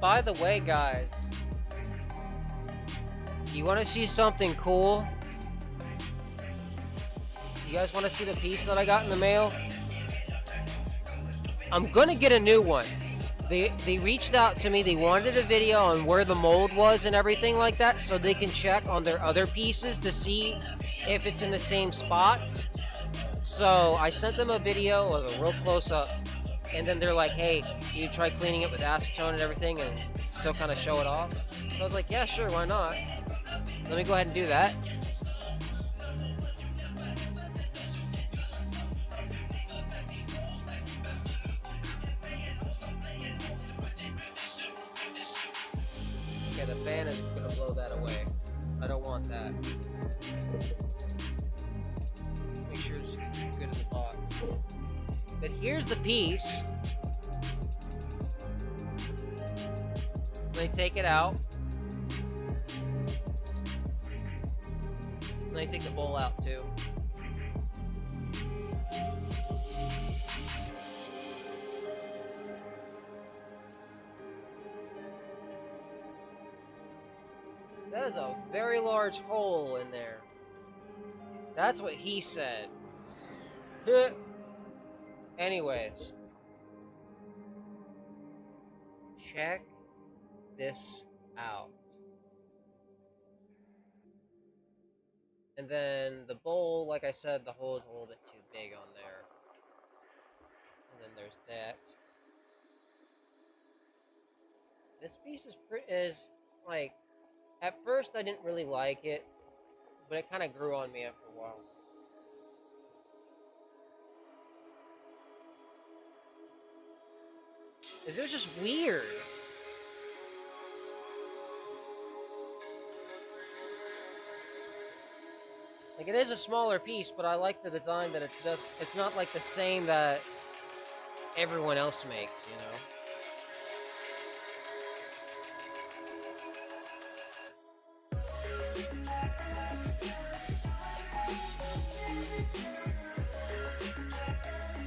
By the way, guys, you want to see something cool? You guys want to see the piece that I got in the mail? I'm gonna get a new one. They reached out to me. They wanted a video on where the mold was and everything like that, so they can check on their other pieces to see if it's in the same spots. So I sent them a video of a real close up, and then they're like, "Hey, you try cleaning it with acetone and everything, and still kind of show it off." So I was like, "Yeah, sure, why not? Let me go ahead and do that." Okay, the fan is gonna blow that away. I don't want that. Make sure it's good in the box. But here's the piece. Let me take it out. Let me take the bowl out too. That is a very large hole in there. That's what he said. Anyways. Check this out. And then the bowl, like I said, the hole is a little bit too big on there. And then there's that. This piece is like, at first I didn't really like it, but it kind of grew on me after a while. It was just weird. Like, it is a smaller piece, but I like the design that it's not like the same that everyone else makes, you know?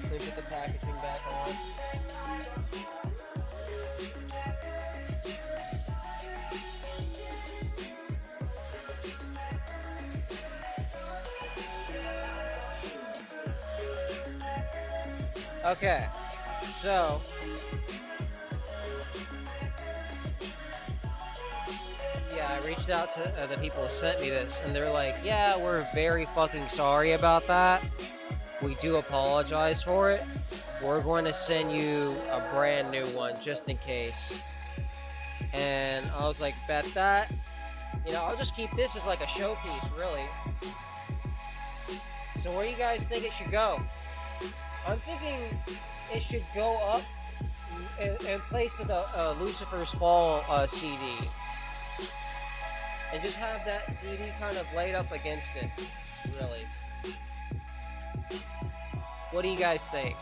Let me put the packaging back on. Okay, so yeah, I reached out to the people who sent me this, and they're like, "Yeah, we're very fucking sorry about that. We do apologize for it. We're going to send you a brand new one just in case." And I was like, "Bet that. You know, I'll just keep this as like a showpiece, really." So where do you guys think it should go? I'm thinking it should go up in place of the Lucifer's Fall CD. And just have that CD kind of laid up against it, really. What do you guys think?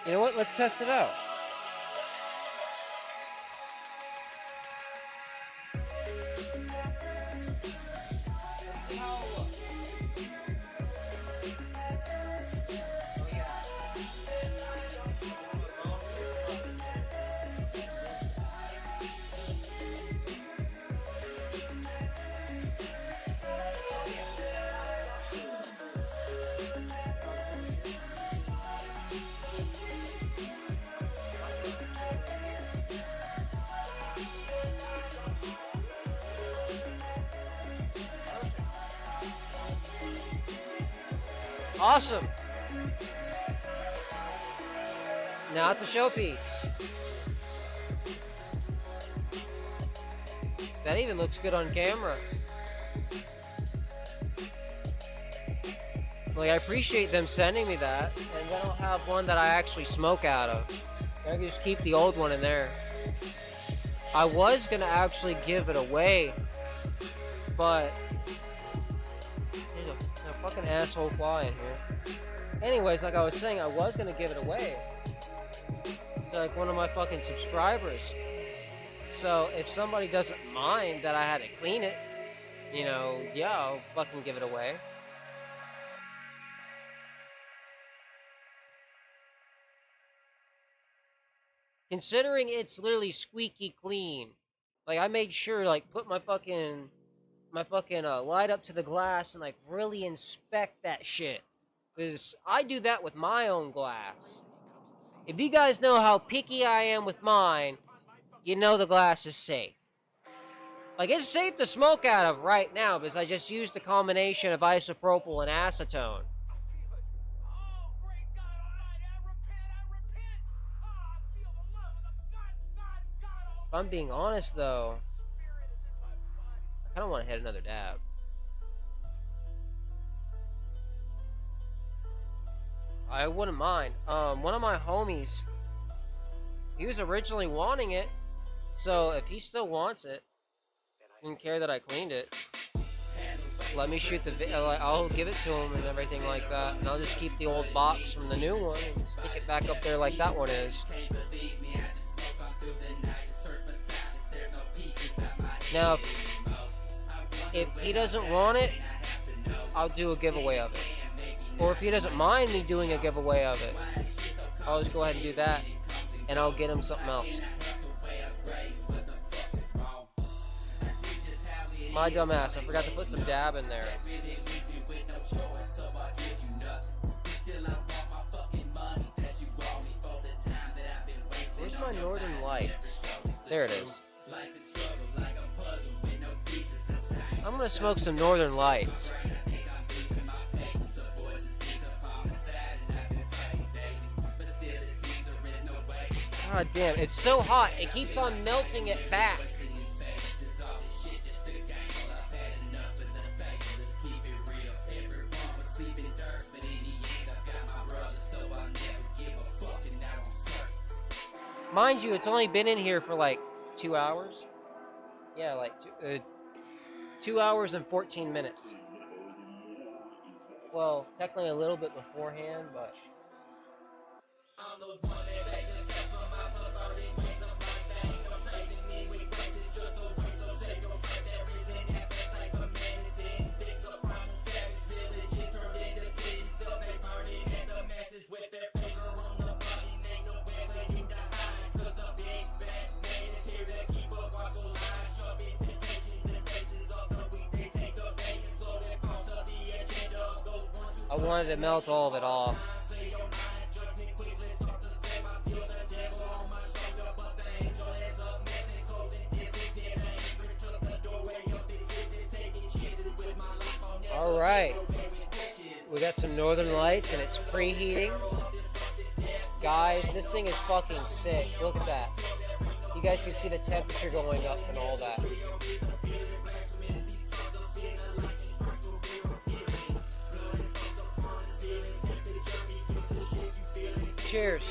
You know what? Let's test it out. Awesome. Now it's a showpiece. That even looks good on camera. Like, I appreciate them sending me that, and I don't have one that I actually smoke out of. I can just keep the old one in there. I was gonna actually give it away, but there's a fucking asshole fly in here. Anyways, like I was saying, I was gonna give it away to like one of my fucking subscribers. So if somebody doesn't mind that I had to clean it, you know, yeah, I'll fucking give it away. Considering it's literally squeaky clean. Like, I made sure, like, put my fucking light up to the glass and, like, really inspect that shit. Because I do that with my own glass. If you guys know how picky I am with mine, you know the glass is safe. Like, it's safe to smoke out of right now because I just used the combination of isopropyl and acetone. If I'm being honest, though, I kind of want to hit another dab. I wouldn't mind. One of my homies, he was originally wanting it, so if he still wants it, didn't care that I cleaned it, let me shoot the video. I'll give it to him and everything like that, and I'll just keep the old box from the new one and stick it back up there like that one is. Now, if he doesn't want it, I'll do a giveaway of it. Or if he doesn't mind me doing a giveaway of it, I'll just go ahead and do that, and I'll get him something else. My dumb ass, I forgot to put some dab in there. Where's my Northern Lights? There it is. I'm gonna smoke some Northern Lights. God damn, it's so hot, it keeps on melting it back. Mind you, it's only been in here for like 2 hours. Yeah, like 2 hours and 14 minutes. Well, technically a little bit beforehand, but... I wanted to melt all of it off. Alright. We got some Northern Lights and it's preheating. Guys, this thing is fucking sick. Look at that. You guys can see the temperature going up and all that. Cheers.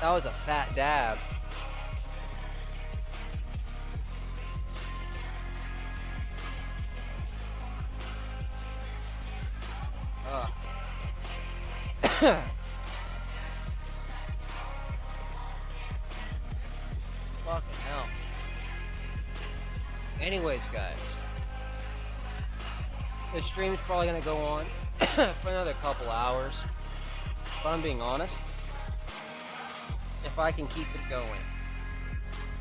That was a fat dab. Ugh. Fucking hell. Anyways, guys. The stream's probably gonna go on for another couple hours. If I'm being honest. If I can keep it going.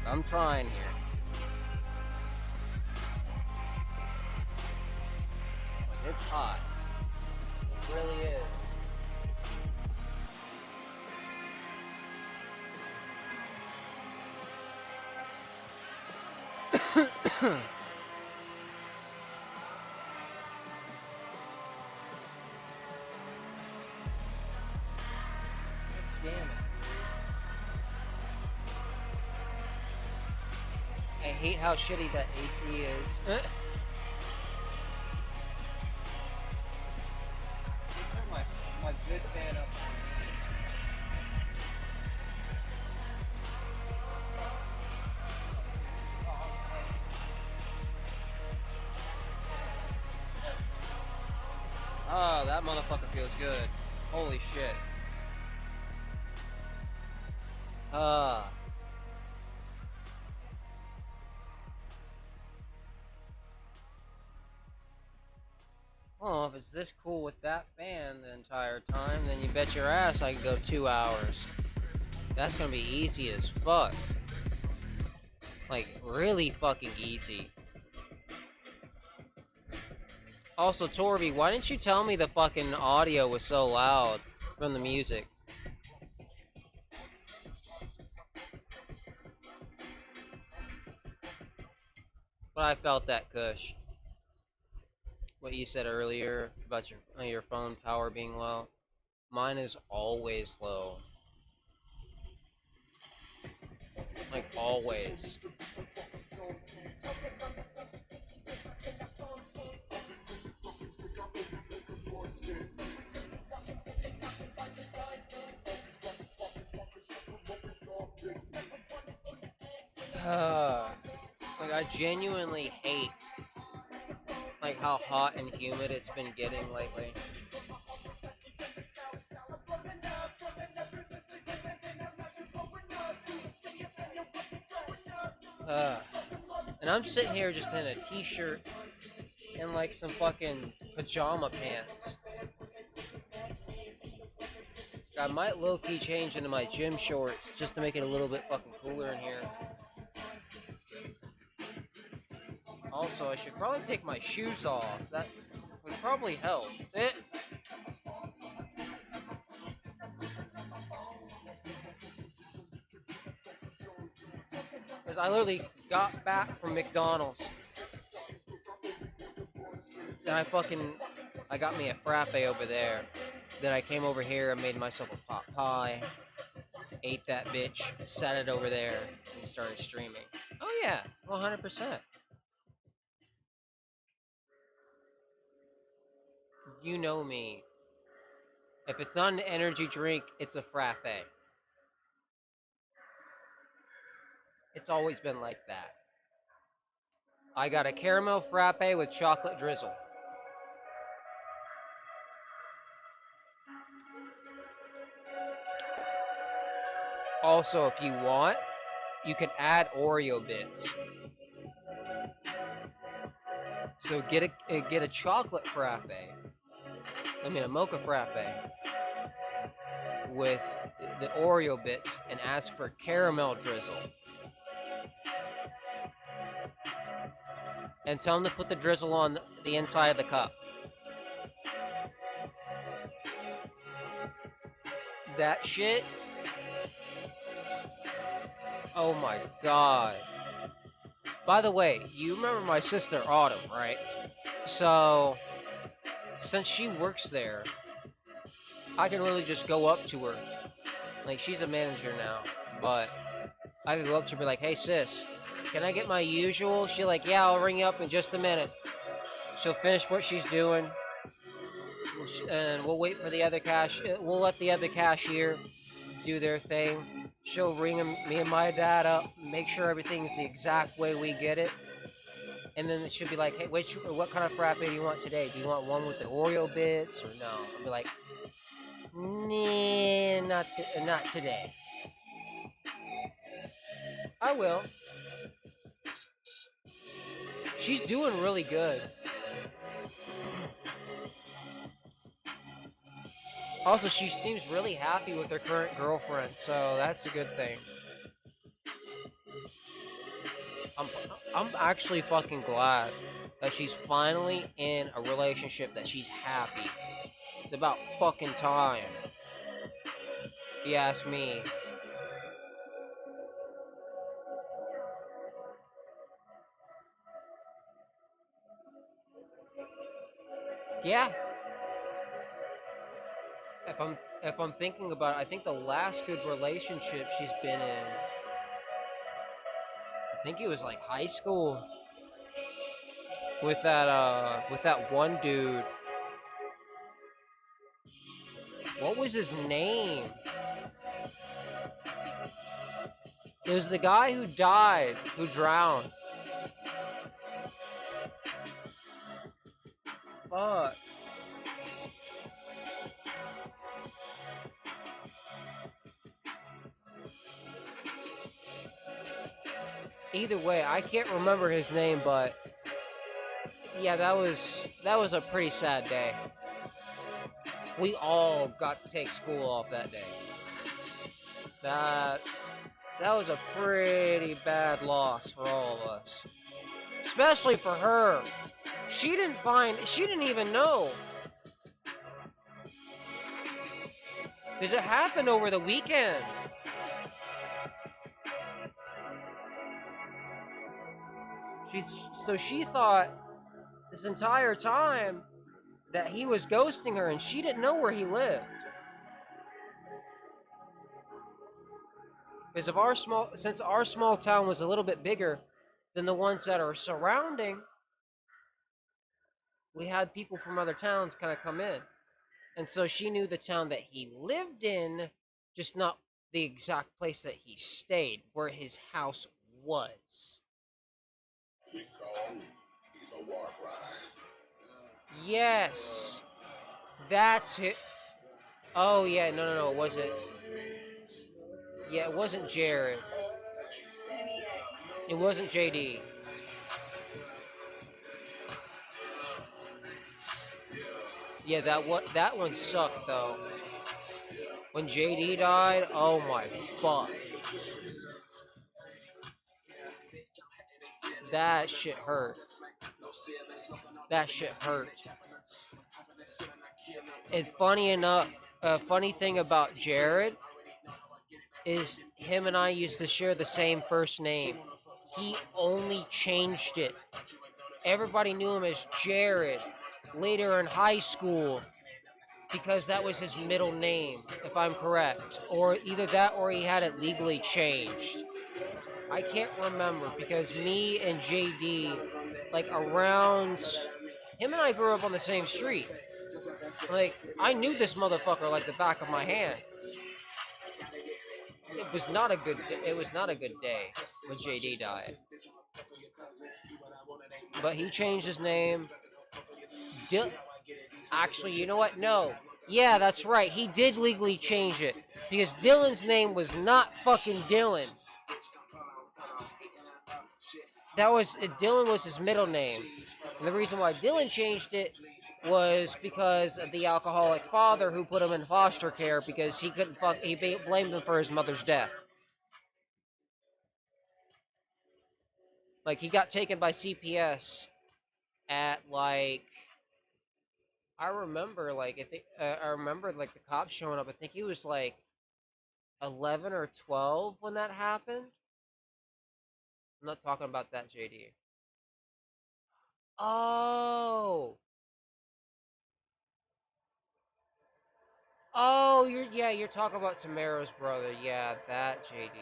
I'm trying here. Like, it's hot. It really is. Damn it. I hate how shitty that AC is. Turn my good fan up. Oh, that motherfucker feels good. Holy shit. Oh, if it's this cool with that fan the entire time, then you bet your ass I can go 2 hours. That's gonna be easy as fuck. Like, really fucking easy. Also, Torby, why didn't you tell me the fucking audio was so loud from the music? But I felt that, Kush. What you said earlier about your phone power being low. Mine is always low. Like, always. Like, I genuinely hate like how hot and humid it's been getting lately. And I'm sitting here just in a t-shirt and like some fucking pajama pants. I might low-key change into my gym shorts just to make it a little bit fucking cooler in here. Also, I should probably take my shoes off. That would probably help. Because I literally got back from McDonald's. And I got me a frappe over there. Then I came over here and made myself a pot pie. Ate that bitch, sat it over there, and started streaming. Oh yeah, 100%. You know me. If it's not an energy drink, it's a frappe. It's always been like that. I got a caramel frappe with chocolate drizzle. Also, if you want, you can add Oreo bits. So get a chocolate frappe. I mean a mocha frappe with the Oreo bits and ask for caramel drizzle. And tell them to put the drizzle on the inside of the cup. That shit. Oh my god. By the way, you remember my sister Autumn, right? So, since she works there, I can really just go up to her. Like, she's a manager now, but I can go up to her and be like, hey sis, can I get my usual? She's like, yeah, I'll ring you up in just a minute. She'll finish what she's doing, and we'll wait for the other we'll let the other cashier do their thing. she'll ring me and my dad up, make sure everything's the exact way we get it, and then she'll be like, "Hey, what kind of frappe do you want today? Do you want one with the Oreo bits or no?" I'll be like, "Nah, not today." I will. She's doing really good. Also, she seems really happy with her current girlfriend, so that's a good thing. I'm, I'm actually fucking glad that she's finally in a relationship that she's happy. It's about fucking time, if you ask me. Yeah. If I'm thinking about it, I think the last good relationship she's been in, I think it was like high school with that one dude. What was his name? It was the guy who died, who drowned. Fuck. Either way, I can't remember his name, but yeah, that was a pretty sad day. We all got to take school off that day. That was a pretty bad loss for all of us. Especially for her. She didn't even know. Because it happened over the weekend. So she thought this entire time that he was ghosting her, and she didn't know where he lived. Because since our small town was a little bit bigger than the ones that are surrounding, we had people from other towns kind of come in. And so she knew the town that he lived in, just not the exact place that he stayed, where his house was. He's a war crime. Yes. That's it. Oh, yeah, no, it wasn't. Yeah, it wasn't Jared. It wasn't JD. Yeah, that one sucked though. When JD died, oh my fuck. That shit hurt. That shit hurt. And funny thing about Jared is him and I used to share the same first name. He only changed it. Everybody knew him as Jared later in high school because that was his middle name, if I'm correct. Or either that or he had it legally changed. I can't remember because me and JD, like around, him and I grew up on the same street. Like, I knew this motherfucker like the back of my hand. It was not a good day when JD died. But he changed his name. Actually, you know what? No. Yeah, that's right. He did legally change it. Because Dylan's name was not fucking Dylan. Dylan was his middle name. And the reason why Dylan changed it was because of the alcoholic father who put him in foster care because he blamed him for his mother's death. Like, he got taken by CPS at, like, I remember like the cops showing up. I think he was like 11 or 12 when that happened. I'm not talking about that, JD. Oh. Oh, you're talking about Tamaro's brother. Yeah, that JD.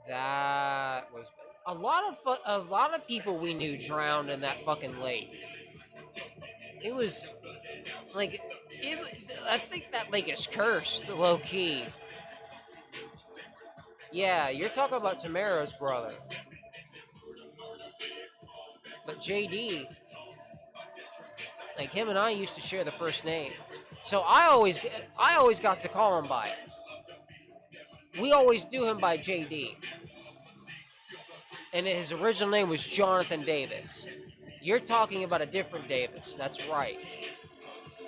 That was a lot of people we knew drowned in that fucking lake. It was like I think that lake is cursed, low key. Yeah, you're talking about Tamara's brother. But JD, like him and I used to share the first name. So I always got to call him by it. We always do him by JD. And his original name was Jonathan Davis. You're talking about a different Davis. That's right.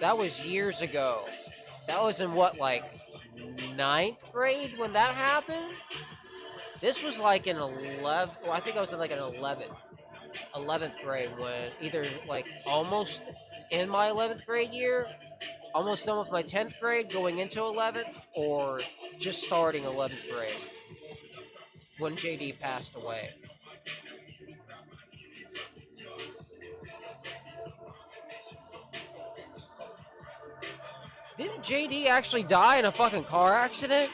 That was years ago. That was in what, like ninth grade when that happened? This was like in 11th. Well, I think I was in like an 11th grade when either like almost in my 11th grade year, almost done with my 10th grade, going into 11th, or just starting 11th grade when JD passed away. Didn't JD actually die in a fucking car accident?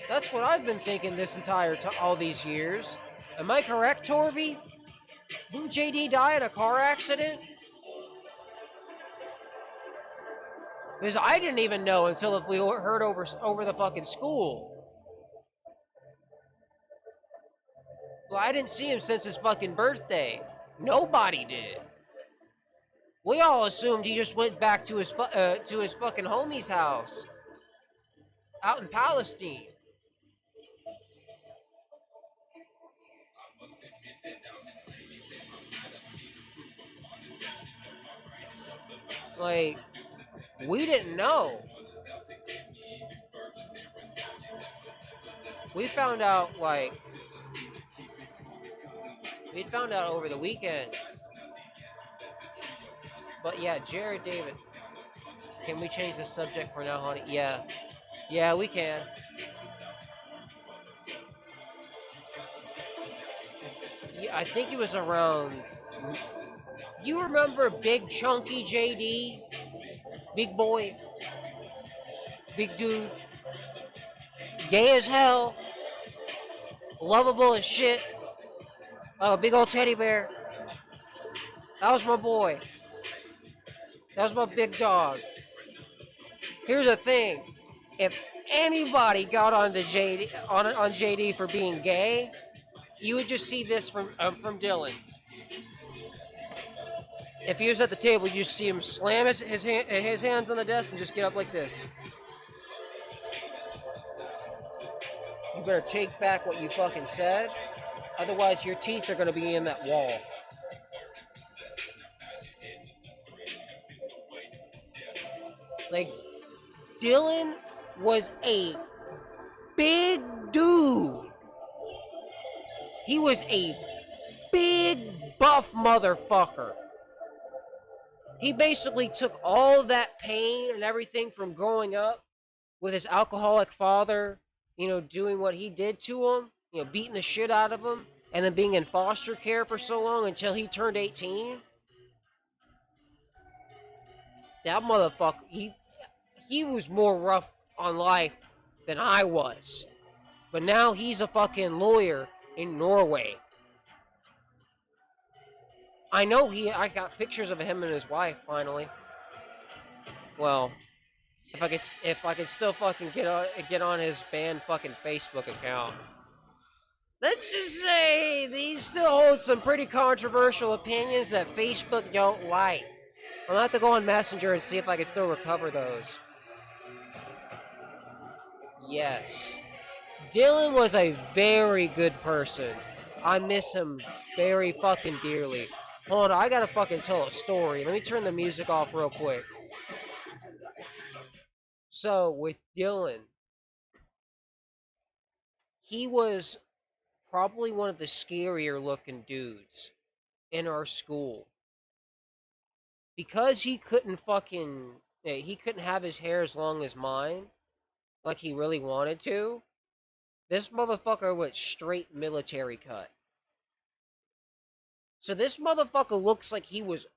That's what I've been thinking this entire all these years. Am I correct, Torby? Didn't JD die in a car accident? Because I didn't even know until if we heard over the fucking school. Well, I didn't see him since his fucking birthday. Nobody did. We all assumed he just went back to his fucking homie's house out in Palestine. Like, we didn't know. We found out over the weekend. But yeah, Jared David. Can we change the subject for now, honey? Yeah. Yeah, we can. Yeah, I think it was around. You remember Big Chunky JD? Big boy. Big dude. Gay as hell. Lovable as shit. A big old teddy bear. That was my boy. That was my big dog. Here's the thing. If anybody got onto JD on JD for being gay, you would just see this from Dylan. If he was at the table, you see him slam his hands on the desk and just get up like this. You better take back what you fucking said. Otherwise, your teeth are going to be in that wall. Like, Dylan was a big dude. He was a big buff motherfucker. He basically took all that pain and everything from growing up with his alcoholic father, doing what he did to him, beating the shit out of him, and then being in foster care for so long until he turned 18. That motherfucker, he was more rough on life than I was. But now he's a fucking lawyer in Norway. I know I got pictures of him and his wife finally. Well, if I could still fucking get on his band fucking Facebook account. Let's just say he still holds some pretty controversial opinions that Facebook don't like. I'm gonna have to go on Messenger and see if I can still recover those. Yes. Dylan was a very good person. I miss him very fucking dearly. Hold on, I gotta fucking tell a story. Let me turn the music off real quick. So, with Dylan, he was probably one of the scarier looking dudes in our school. Because he couldn't have his hair as long as mine, like he really wanted to, this motherfucker went straight military cut. So this motherfucker looks like he was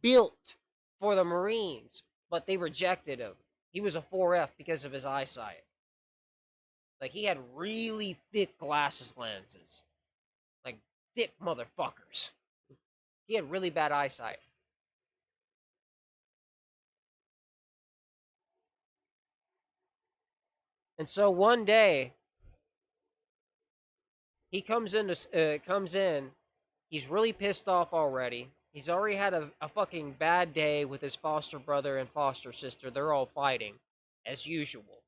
built for the Marines, but they rejected him. He was a 4F because of his eyesight. Like, he had really thick glasses lenses. Like, thick motherfuckers. He had really bad eyesight. And so one day he comes in. He's really pissed off already. He's already had a fucking bad day with his foster brother and foster sister. They're all fighting, as usual.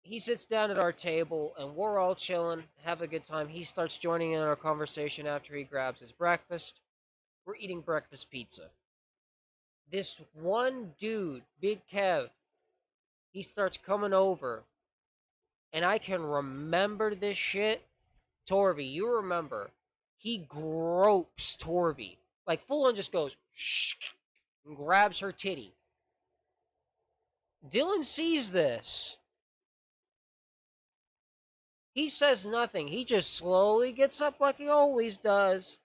He sits down at our table and we're all chilling, have a good time. He starts joining in our conversation after he grabs his breakfast. We're eating breakfast pizza. This one dude, Big Kev, he starts coming over. And I can remember this shit. Torvy, you remember. He gropes Torvy. Like, full on just goes, shh, and grabs her titty. Dylan sees this. He says nothing. He just slowly gets up like he always does.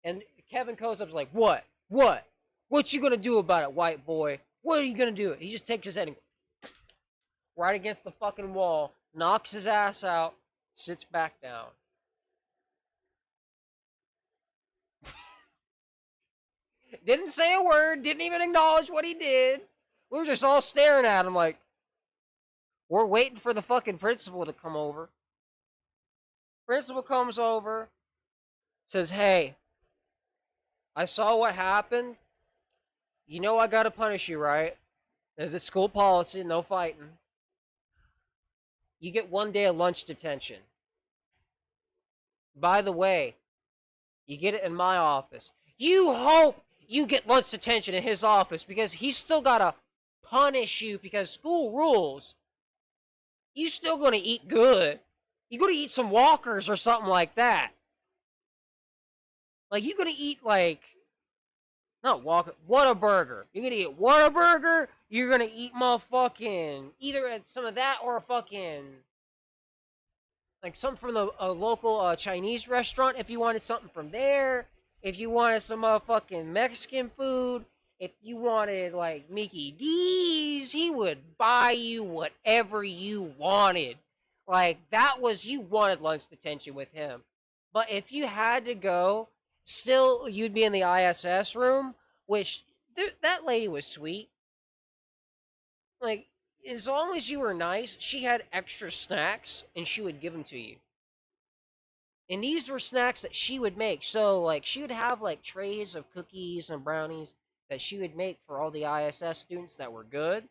And Kevin goes up like, what? What? What you gonna do about it, white boy? What are you gonna do? He just takes his head and right against the fucking wall, knocks his ass out, sits back down. Didn't say a word, didn't even acknowledge what he did. We were just all staring at him like, we're waiting for the fucking principal to come over. Principal comes over, says, hey, I saw what happened. You know I gotta punish you, right? There's a school policy, no fighting. You get 1 day of lunch detention. By the way, you get it in my office. You hope you get lunch detention in his office because he's still gotta punish you because school rules. You still gonna eat good. You gonna eat some Walkers or something like that. Like, you gonna eat, like, not Walker, Whataburger. You're gonna eat Whataburger, you're gonna eat motherfucking, either some of that or a fucking, like, something from a local Chinese restaurant if you wanted something from there. If you wanted some motherfucking Mexican food. If you wanted, like, Mickey D's, he would buy you whatever you wanted. Like, that was, you wanted lunch detention with him. But if you had to go, still, you'd be in the ISS room, which, that lady was sweet. Like, as long as you were nice, she had extra snacks, and she would give them to you. And these were snacks that she would make. So, like, she would have, like, trays of cookies and brownies that she would make for all the ISS students that were good.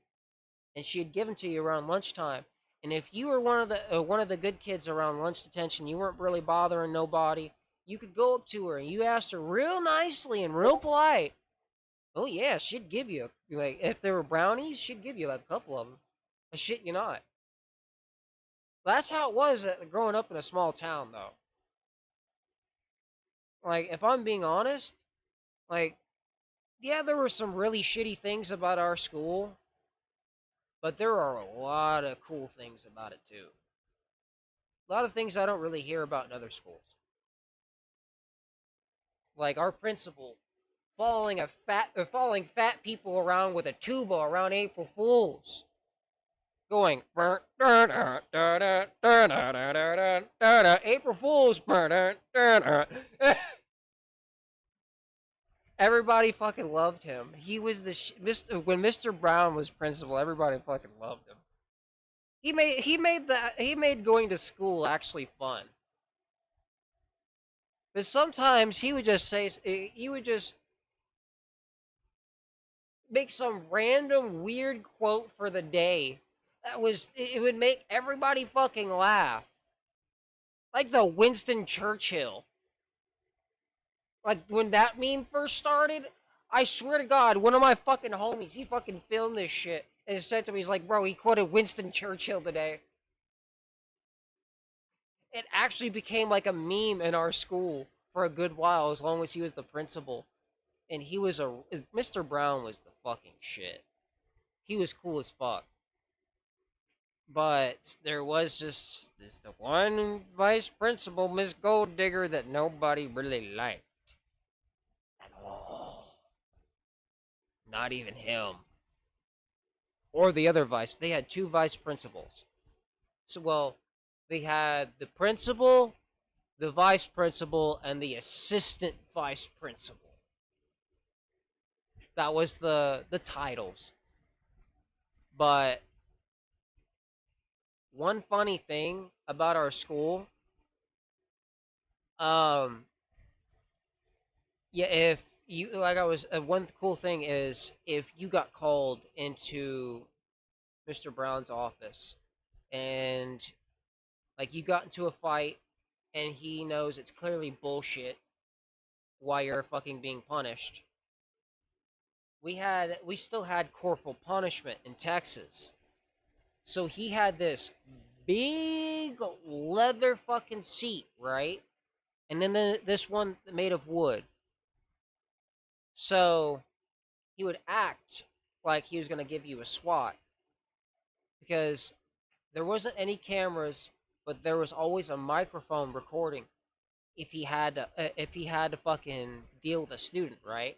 And she'd give them to you around lunchtime. And if you were one of the good kids around lunch detention, you weren't really bothering nobody, you could go up to her and you asked her real nicely and real polite. Oh, yeah, she'd give you, like, if there were brownies, she'd give you, like, a couple of them. I shit you not. That's how it was growing up in a small town, though. Like, if I'm being honest, like, yeah, there were some really shitty things about our school, but there are a lot of cool things about it, too. A lot of things I don't really hear about in other schools. Like our principal following fat people around with a tuba around April Fools. Going April Fools. Everybody fucking loved him. He was the when Mr. Brown was principal, everybody fucking loved him. He made going to school actually fun. But sometimes he would just make some random weird quote for the day. It would make everybody fucking laugh. Like the Winston Churchill. Like when that meme first started, I swear to God, one of my fucking homies, he fucking filmed this shit and said to me, he's like, bro, he quoted Winston Churchill today. It actually became like a meme in our school for a good while, as long as he was the principal. And Mr. Brown was the fucking shit. He was cool as fuck. But there was just the one vice principal, Miss Gold Digger, that nobody really liked. At all. Not even him. Or the other vice. They had two vice principals. So, well, they had the principal, the vice principal, and the assistant vice principal. That was the titles. But one funny thing about our school, um, yeah, if you like, I was one cool thing is if you got called into Mr. Brown's office and like you got into a fight and he knows it's clearly bullshit why you're fucking being punished. We still had corporal punishment in Texas. So he had this big leather fucking seat, right? And then this one made of wood. So he would act like he was going to give you a swat because there wasn't any cameras, but there was always a microphone recording if he had to fucking deal with a student, right?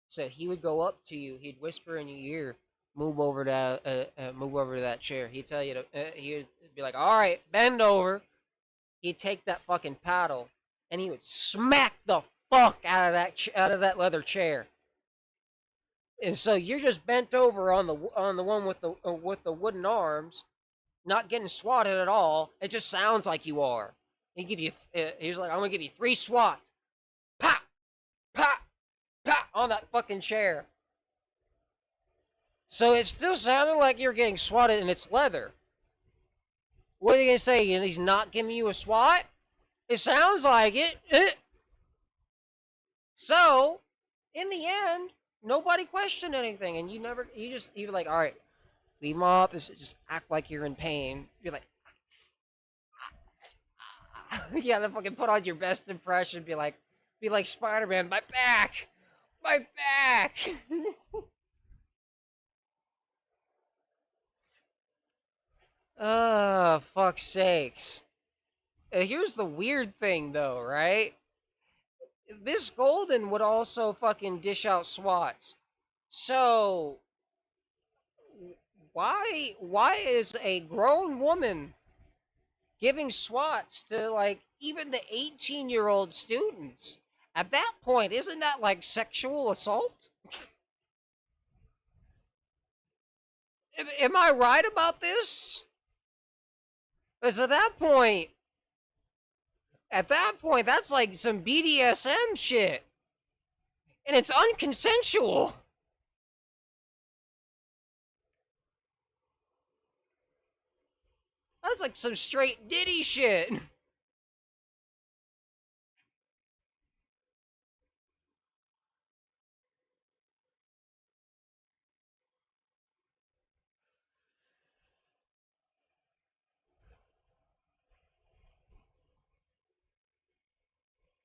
So he would go up to you, he'd whisper in your ear, move over to that chair. He'd tell you to, he would be like, all right, bend over. He'd take that fucking paddle and he would smack the fuck out of that leather chair. And so you're just bent over on the one with the wooden arms, not getting swatted at all. It just sounds like you are. He was like, I'm gonna give you 3 swats. Pop, pop, pop on that fucking chair. So it still sounded like you're getting swatted, and it's leather. What are you gonna say? He's not giving you a swat? It sounds like it. So, in the end, nobody questioned anything, and you were like, all right, leave him off. Just act like you're in pain. You're like, you gotta fucking put on your best impression. Be like Spider-Man. My back, my back. Fuck's sakes. Here's the weird thing, though, right? Miss Golden would also fucking dish out swats. So why is a grown woman giving swats to like even the 18-year-old students? At that point, isn't that like sexual assault? Am I right about this? Because at that point, that's like some BDSM shit, and it's unconsensual. That's like some straight Diddy shit.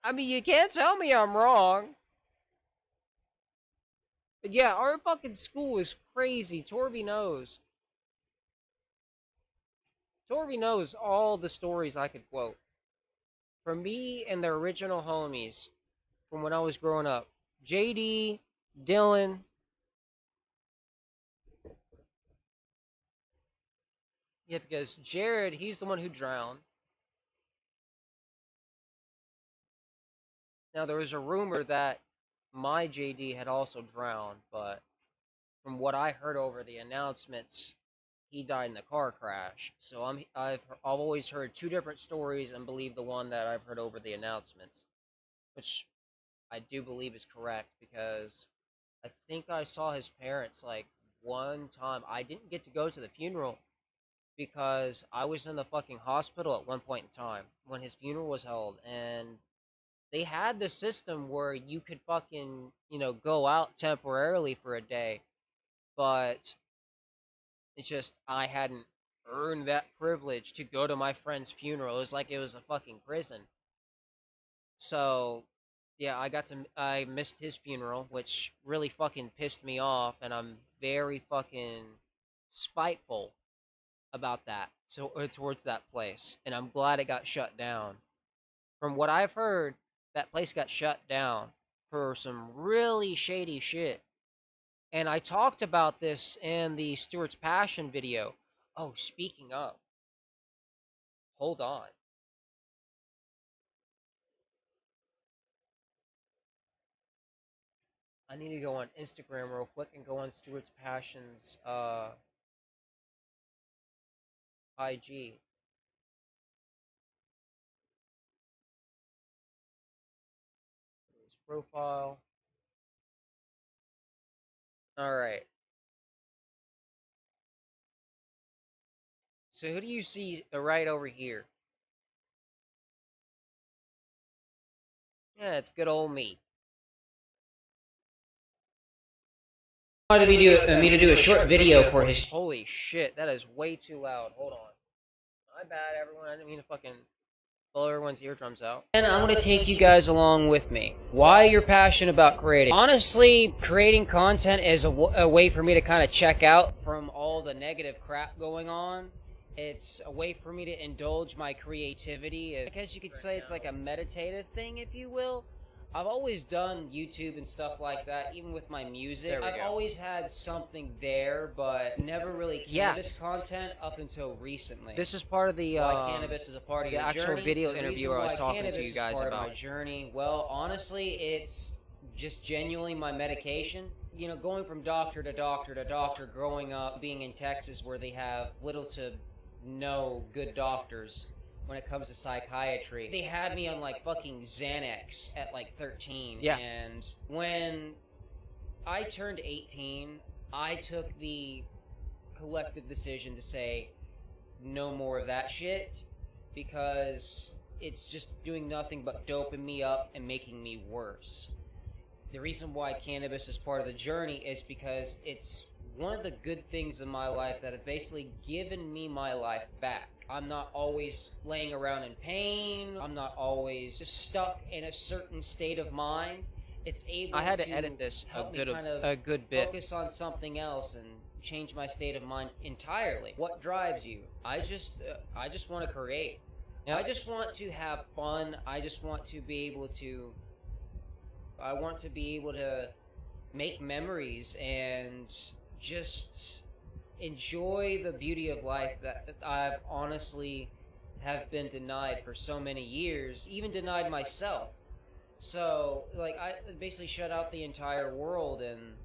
I mean, you can't tell me I'm wrong. But yeah, our fucking school is crazy. Torby knows. Torby knows all the stories I could quote. From me and the original homies from when I was growing up. JD, Dylan. Yeah, because Jared, he's the one who drowned. Now, there was a rumor that my JD had also drowned, but from what I heard over the announcements, he died in a car crash. So I've always heard 2 different stories and believe the one that I've heard over the announcements, which I do believe is correct because I think I saw his parents like one time. I didn't get to go to the funeral because I was in the fucking hospital at one point in time when his funeral was held, and they had the system where you could fucking, go out temporarily for a day, but it's just I hadn't earned that privilege to go to my friend's funeral. It was like it was a fucking prison. So, yeah, I missed his funeral, which really fucking pissed me off, and I'm very fucking spiteful about that. So, towards that place, and I'm glad it got shut down. From what I've heard, that place got shut down for some really shady shit. And I talked about this in the Stewart's Passion video. Oh, speaking of, hold on. I need to go on Instagram real quick and go on Stewart's Passion's IG. His profile. Alright. So who do you see right over here? Yeah, it's good old me. Wanted me to do a short video for his. Holy shit, that is way too loud. Hold on. My bad, everyone. I didn't mean to fucking blow everyone's eardrums out. And I'm going to take you guys along with me. Why you're passionate about creating. Honestly, creating content is a way for me to kind of check out from all the negative crap going on. It's a way for me to indulge my creativity. I guess you could say it's like a meditative thing, if you will. I've always done YouTube and stuff like that, even with my music. I've always had something there, but never really cannabis content up until recently. This is part of the cannabis is a part of the actual video interview I was talking to you guys about. My journey. Well, honestly, it's just genuinely my medication. You know, going from doctor to doctor to doctor, growing up, being in Texas where they have little to no good doctors when it comes to psychiatry. They had me on like fucking Xanax at like 13. Yeah. And when I turned 18, I took the collective decision to say no more of that shit because it's just doing nothing but doping me up and making me worse. The reason why cannabis is part of the journey is because it's one of the good things in my life that have basically given me my life back. I'm not always laying around in pain. I'm not always just stuck in a certain state of mind. It's able I had to edit this a good bit. Focus on something else and change my state of mind entirely. What drives you? I just want to create. I just want to have fun. I just want to be able to make memories and just enjoy the beauty of life that I've honestly have been denied for so many years, even denied myself. So, like, I basically shut out the entire world, and,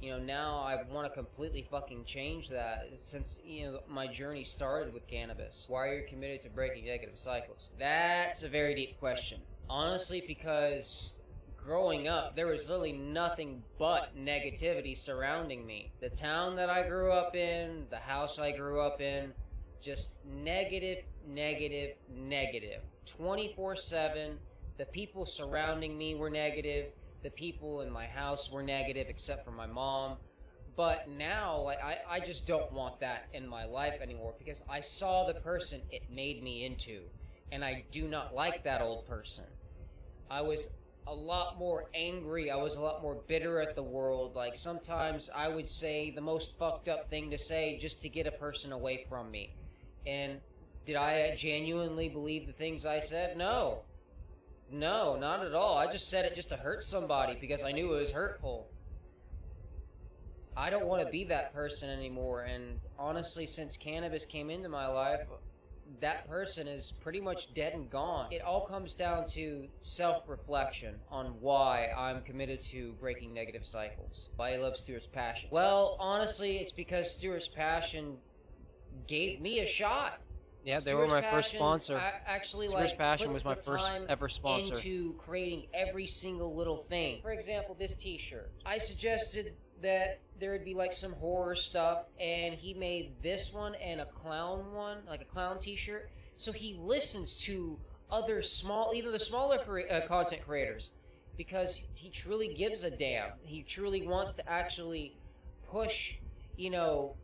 you know, now I want to completely fucking change that since, you know, my journey started with cannabis. Why are you committed to breaking negative cycles? That's a very deep question. Honestly, because growing up, there was literally nothing but negativity surrounding me. The town that I grew up in, the house I grew up in, just negative, negative, negative. 24/7. The people surrounding me were negative. The people in my house were negative, except for my mom. But now, like, I just don't want that in my life anymore because I saw the person it made me into, and I do not like that old person. I was a lot more angry. I was a lot more bitter at the world. Like, sometimes I would say the most fucked up thing to say just to get a person away from me. And did I genuinely believe the things I said? No. No, not at all. I just said it just to hurt somebody because I knew it was hurtful. I don't want to be that person anymore. And honestly, since cannabis came into my life, that person is pretty much dead and gone. It all comes down to self-reflection on why I'm committed to breaking negative cycles. Why I love Stuart's Passion. Well, honestly, it's because Stuart's Passion gave me a shot. Yeah, they were my first sponsor. Actually, Stuart's Passion was my first ever sponsor. Into creating every single little thing. For example, this t-shirt. I suggested that there would be like some horror stuff, and he made this one and a clown one, like a clown t-shirt. So he listens to other even the smaller content creators, because he truly gives a damn. He truly wants to actually push, you know,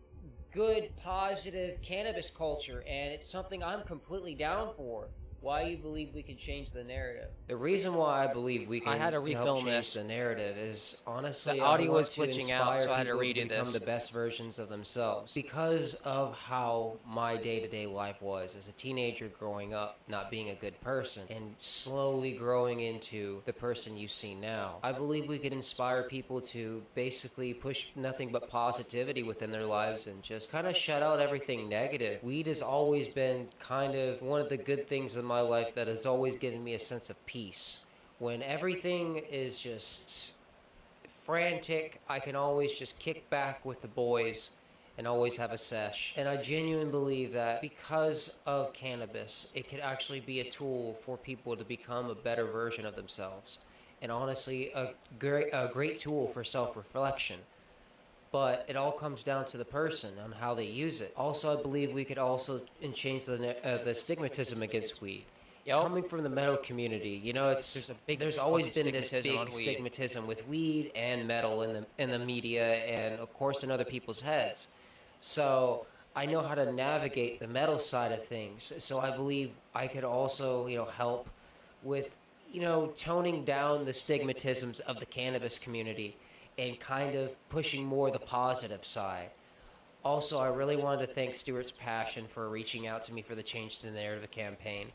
good, positive cannabis culture, and it's something I'm completely down for. Why you believe we can change the narrative? The reason why I believe we can I had to refilm this. The narrative is honestly the audio was glitching out, so I had to redo this. Become the best versions of themselves because of how my day-to-day life was as a teenager growing up, not being a good person, and slowly growing into the person you see now. I believe we could inspire people to basically push nothing but positivity within their lives and just kind of shut out everything negative. Weed has always been kind of one of the good things in my life that has always given me a sense of peace. When everything is just frantic, I can always just kick back with the boys and always have a sesh. And I genuinely believe that because of cannabis, it could actually be a tool for people to become a better version of themselves. And honestly, a great tool for self-reflection. But it all comes down to the person on how they use it. Also, I believe we could also change the stigmatism against weed. Coming from the metal community, there's always been this big stigmatism with weed and metal in the media and of course in other people's heads. So I know how to navigate the metal side of things. So I believe I could also help with toning down the stigmatisms of the cannabis community and kind of pushing more the positive side. Also, I really wanted to thank Stuart's Passion for reaching out to me for the Change the Narrative campaign.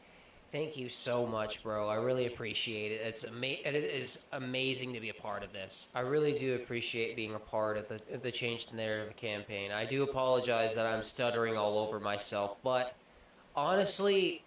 Thank you so much, bro. I really appreciate it. It is amazing to be a part of this. I really do appreciate being a part of the Change the Narrative campaign. I do apologize that I'm stuttering all over myself, but honestly,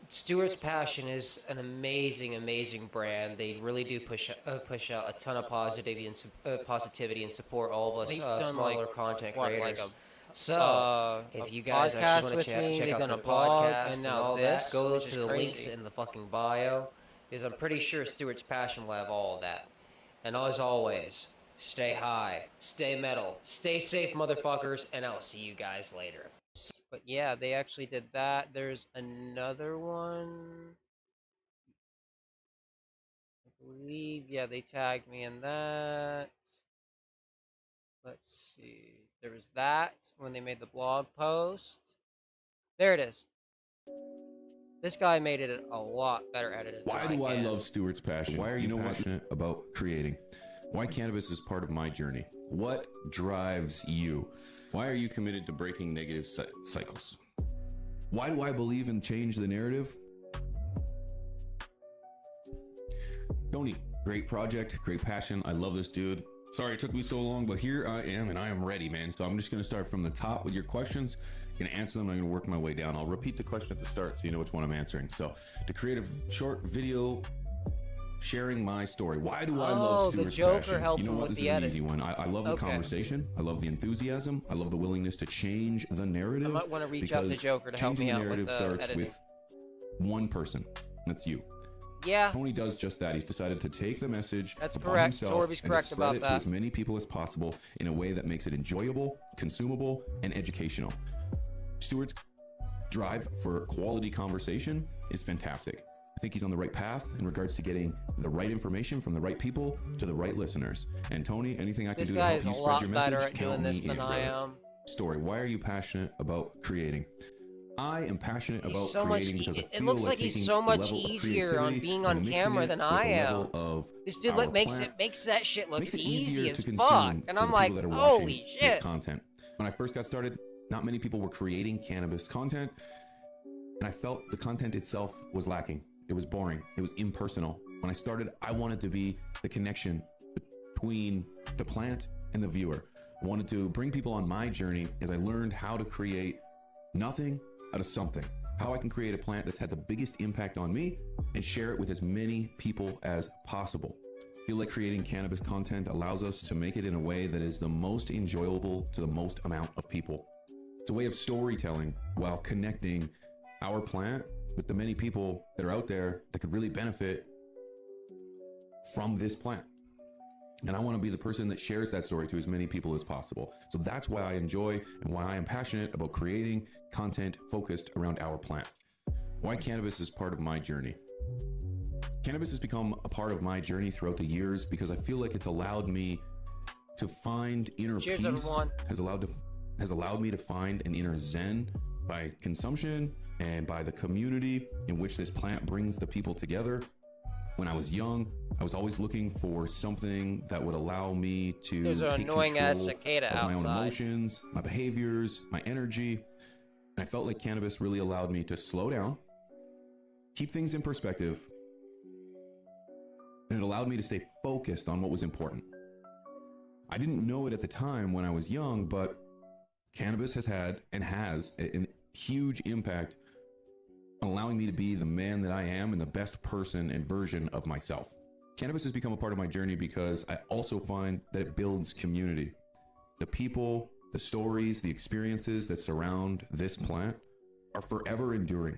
Stuart's Passion is an amazing, amazing brand. They really do push out a ton of positivity and support all of us smaller content creators. So, if you guys actually want to check out the podcast and all this, go to the links in the fucking bio, because I'm pretty sure Stuart's Passion will have all of that. And as always, stay high, stay metal, stay safe, motherfuckers, and I'll see you guys later. But yeah, they actually did that. There's another one. I believe, yeah, they tagged me in that. Let's see. There was that when they made the blog post. There it is. This guy made it a lot better edited. Why do I love Stuart's Passion? Why are you passionate about creating? Why cannabis is part of my journey? What drives you? Why are you committed to breaking negative cycles? Why do I believe in change the narrative? Tony, great project, great passion. I love this dude. Sorry it took me so long, but here I am and I am ready, man. So I'm just going to start from the top with your questions. I'm going to answer them. I'm going to work my way down. I'll repeat the question at the start so you know which one I'm answering. So to create a short video sharing my story. Why do I love Stuart's Passion? You know what? This is an easy one. I love the conversation. I love the enthusiasm. I love the willingness to change the narrative. I might want to reach out to Joker to help me out with the starts editing. with one person. That's you. Yeah. Tony does just that. He's decided to take the message That's upon correct. himself Sorby's and correct to spread about it that. to as many people as possible in a way that makes it enjoyable, consumable, and educational. Stuart's drive for quality conversation is fantastic. I think he's on the right path in regards to getting the right information from the right people to the right listeners. And Tony, anything I can do to help you spread your message, count me in, brother. Story, why are you passionate about creating? I am passionate about creating because I feel it looks like taking he's so the much level of easier on creativity being and on mixing camera it than with I the am. level of This dude our makes plant. that shit look Makes it easy easier as to consume fuck, and for I'm the like, people that are holy watching shit. this content. When I first got started, not many people were creating cannabis content, and I felt the content itself was lacking. It was boring. It was impersonal. When I started, I wanted to be the connection between the plant and the viewer. I wanted to bring people on my journey as I learned how to create nothing out of something. How I can create a plant that's had the biggest impact on me and share it with as many people as possible. I feel like creating cannabis content allows us to make it in a way that is the most enjoyable to the most amount of people. It's a way of storytelling while connecting our plant with the many people that are out there that could really benefit from this plant. And I want to be the person that shares that story to as many people as possible. So that's why I enjoy and why I am passionate about creating content focused around our plant. Why cannabis is part of my journey. Cannabis has become a part of my journey throughout the years because I feel like it's allowed me to find inner Cheers, peace, everyone. has allowed me to find an inner zen by consumption and by the community in which this plant brings the people together. When I was young, I was always looking for something that would allow me to There's an take annoying ass control cicada of my own outside. emotions, my behaviors, my energy. And I felt like cannabis really allowed me to slow down, keep things in perspective, and it allowed me to stay focused on what was important. I didn't know it at the time when I was young, but cannabis has had and has a huge impact on allowing me to be the man that I am and the best person and version of myself. Cannabis has become a part of my journey because I also find that it builds community. The people the stories, the experiences that surround this plant are forever enduring.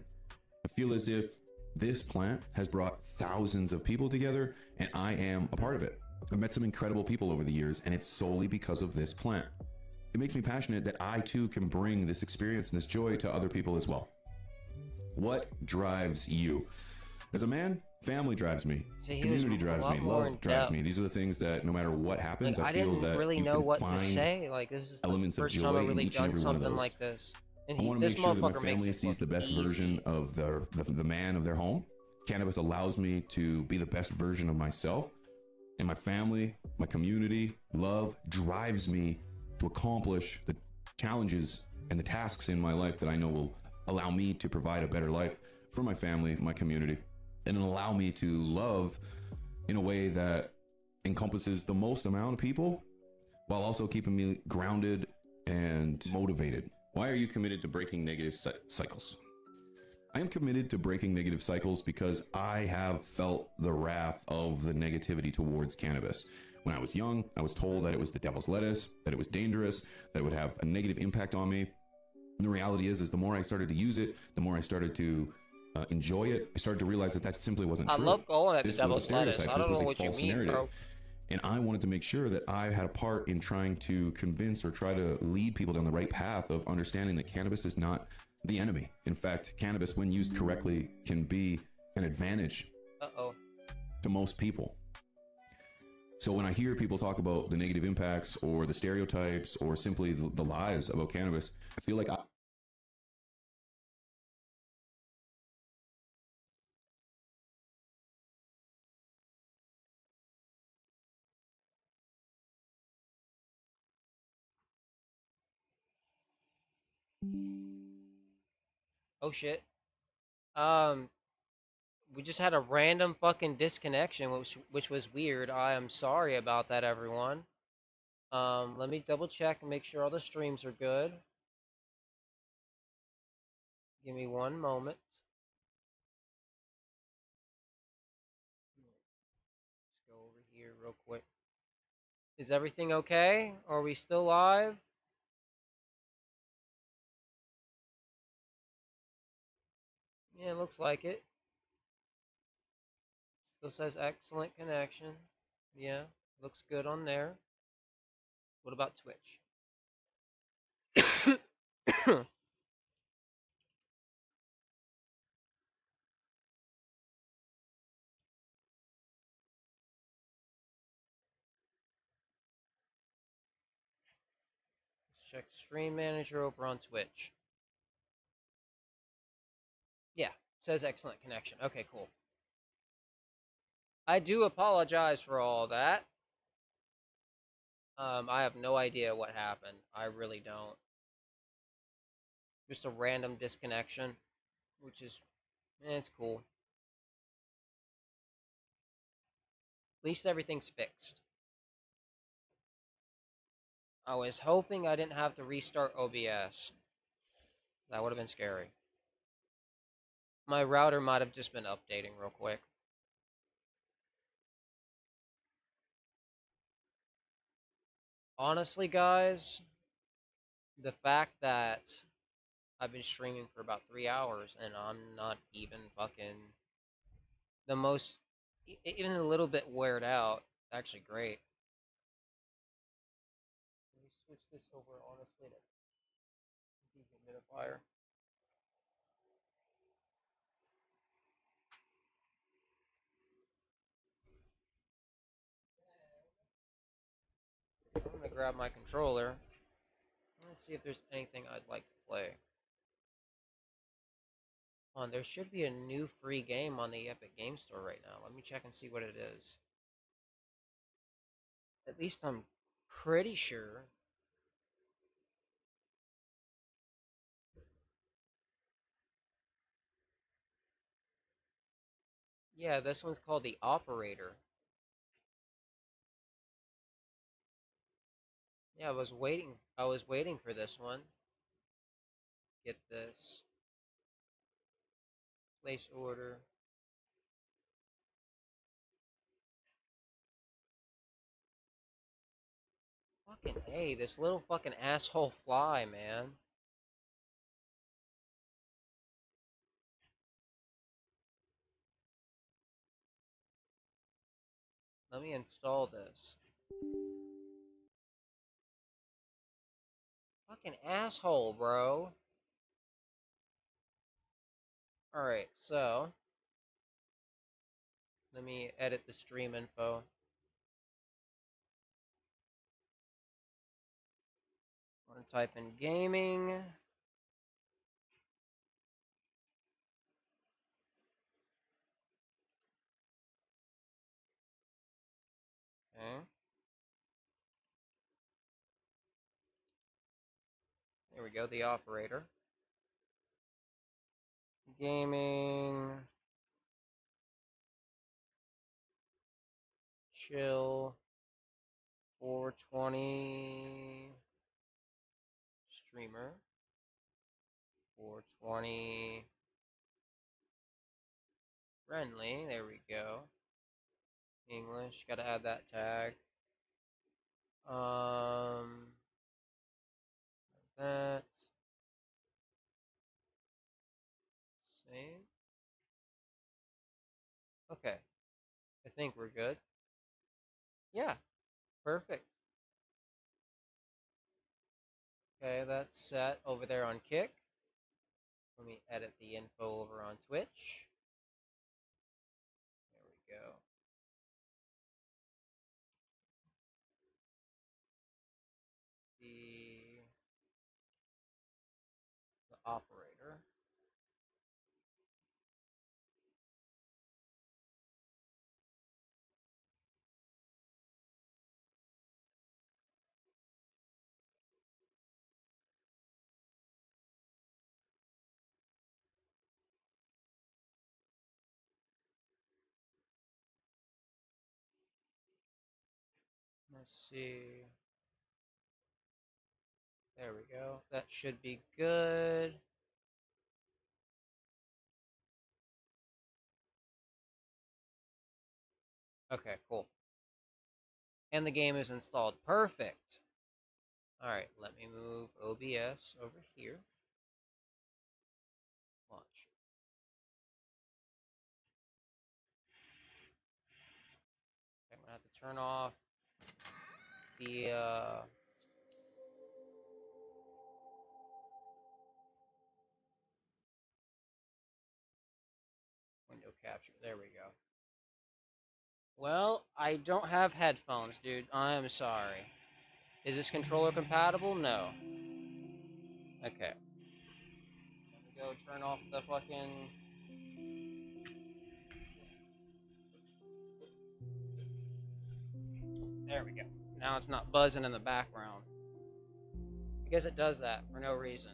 I feel as if this plant has brought thousands of people together, and I am a part of it. I've met some incredible people over the years, and it's solely because of this plant. It makes me passionate that I too can bring this experience and this joy to other people as well. What drives you? As a man, family drives me. See, he Community was a drives lot me. more Love in drives depth. me. These are the things that no matter what happens, Like, I I feel didn't that really you know can what to find say. Like, this is the elements of first joy time I've in really each and done every one of something those. like this. And I want to this make sure that my motherfucker makes family it sees look the best easy. version of the man of their home. Cannabis allows me to be the best version of myself, and my family, my community, love drives me to accomplish the challenges and the tasks in my life that I know will allow me to provide a better life for my family, my community, and allow me to love in a way that encompasses the most amount of people while also keeping me grounded and motivated. Why are you committed to breaking negative cycles? I am committed to breaking negative cycles because I have felt the wrath of the negativity towards cannabis. When I was young, I was told that it was the devil's lettuce, that it was dangerous, that it would have a negative impact on me. And the reality is the more I started to use it, the more I started to enjoy it, I started to realize that simply wasn't I true. love calling it the This was a devil's lettuce. stereotype. I This don't was know a what you false mean, narrative. bro. And I wanted to make sure that I had a part in trying to convince or try to lead people down the right path of understanding that cannabis is not the enemy. In fact, cannabis, when used correctly, can be an advantage to most people. So when I hear people talk about the negative impacts or the stereotypes or simply the lies about cannabis, I feel like Oh shit. We just had a random fucking disconnection, which was weird. I am sorry about that, everyone. Let me double check and make sure all the streams are good. Give me one moment. Let's go over here real quick. Is everything okay? Are we still live? Yeah, it looks like it. Still says excellent connection. Yeah, looks good on there. What about Twitch? Let's check Stream Manager over on Twitch. Yeah, says excellent connection. Okay, cool. I do apologize for all that. I have no idea what happened. I really don't. Just a random disconnection, which is, it's cool. At least everything's fixed. I was hoping I didn't have to restart OBS. That would have been scary. My router might have just been updating real quick. Honestly, guys, the fact that I've been streaming for about 3 hours and I'm not even fucking the most, even a little bit weared out, actually great. Let me switch this over, honestly, to dehumidifier. I'm gonna grab my controller. Let's see if there's anything I'd like to play. There should be a new free game on the Epic Game Store right now. Let me check and see what it is. At least I'm pretty sure. Yeah, this one's called The Operator. Yeah, I was waiting for this one. Get this. Place order. Fucking hey, this little fucking asshole fly, man. Let me install this. Fucking asshole, bro. Alright, so let me edit the stream info. I'm gonna type in gaming. Okay. There we go, the operator. Gaming. Chill. 420. Streamer. 420. Friendly. There we go. English. Gotta add that tag. That. Save. Okay. I think we're good. Yeah. Perfect. Okay, that's set over there on Kick. Let me edit the info over on Twitch. There we go. The operator. Let's see. There we go. That should be good. Okay, cool. And the game is installed. Perfect. Alright, let me move OBS over here. Launch. Okay, I'm gonna have to turn off the window capture. There we go. Well, I don't have headphones, dude. I'm sorry. Is this controller compatible? No. Okay. Let me go turn off the fucking... There we go. Now it's not buzzing in the background. I guess it does that for no reason.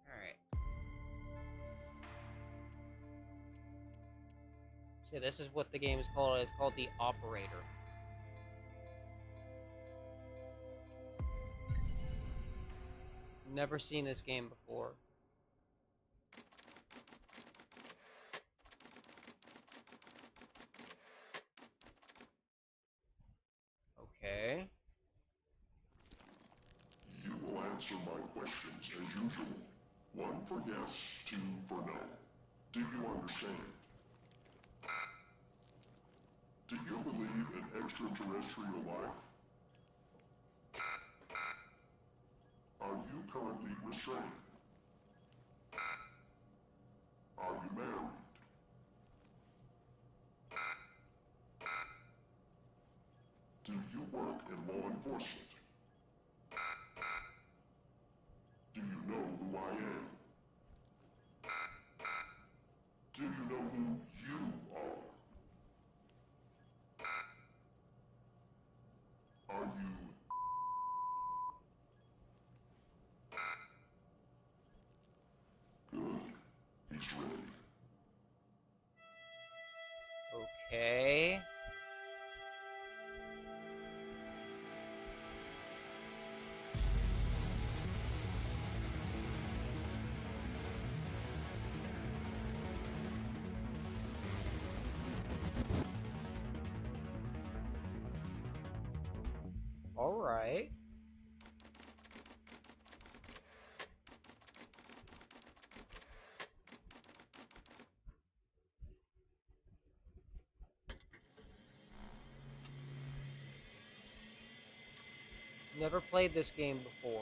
Alright. See, this is what the game is called. It's called the Operator. Never seen this game before. Okay. You will answer my questions as usual. 1 for yes, 2 for no. Do you understand? Do you believe in extraterrestrial life? Are you currently restrained? Are you married? Do you work in law enforcement? Do you know who I am? Do you know who you are? Are you... Good. He's ready. Okay. Alright. Never played this game before.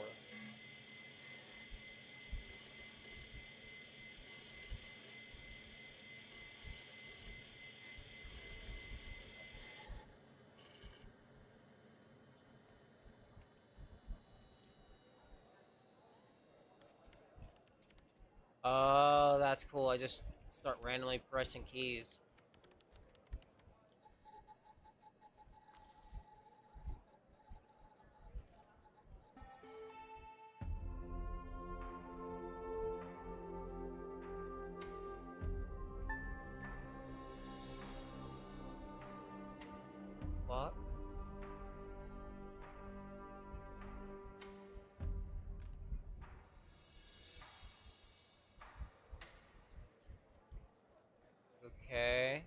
Oh, that's cool. I just start randomly pressing keys. What? Okay.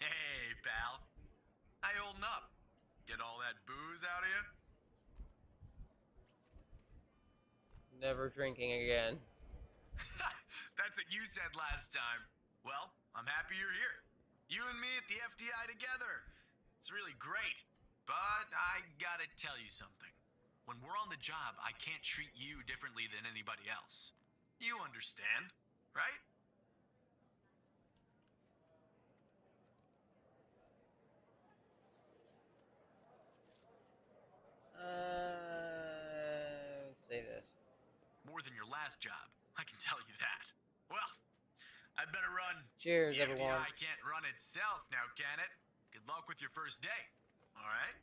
Hey, pal. How you holding up? Get all that booze out of you? Never drinking again. That's what you said last time. Well, I'm happy you're here. You and me at the FDI together. It's really great. But I gotta tell you something. When we're on the job, I can't treat you differently than anybody else. You understand, right? Say this. More than your last job, I can tell you that. Well, I better run. Cheers, The everyone. FDI can't run itself now, can it? Good luck with your first day. All right?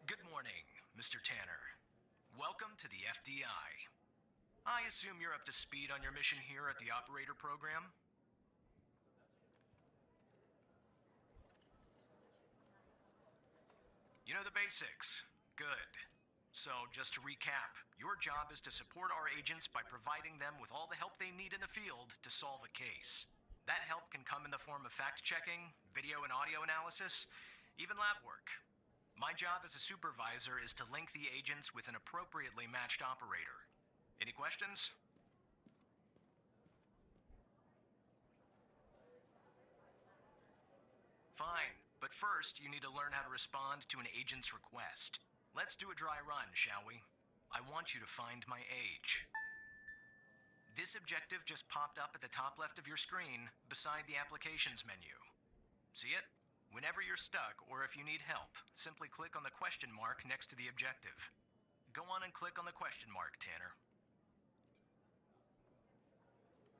Good morning, Mr. Tanner. Welcome to the FDI. I assume you're up to speed on your mission here at the operator program? You know the basics. Good. So, just to recap, your job is to support our agents by providing them with all the help they need in the field to solve a case. That help can come in the form of fact-checking, video and audio analysis, even lab work. My job as a supervisor is to link the agents with an appropriately matched operator. Any questions? Fine, but first you need to learn how to respond to an agent's request. Let's do a dry run, shall we? I want you to find my age. This objective just popped up at the top left of your screen, beside the applications menu. See it? Whenever you're stuck, or if you need help, simply click on the question mark next to the objective. Go on and click on the question mark, Tanner.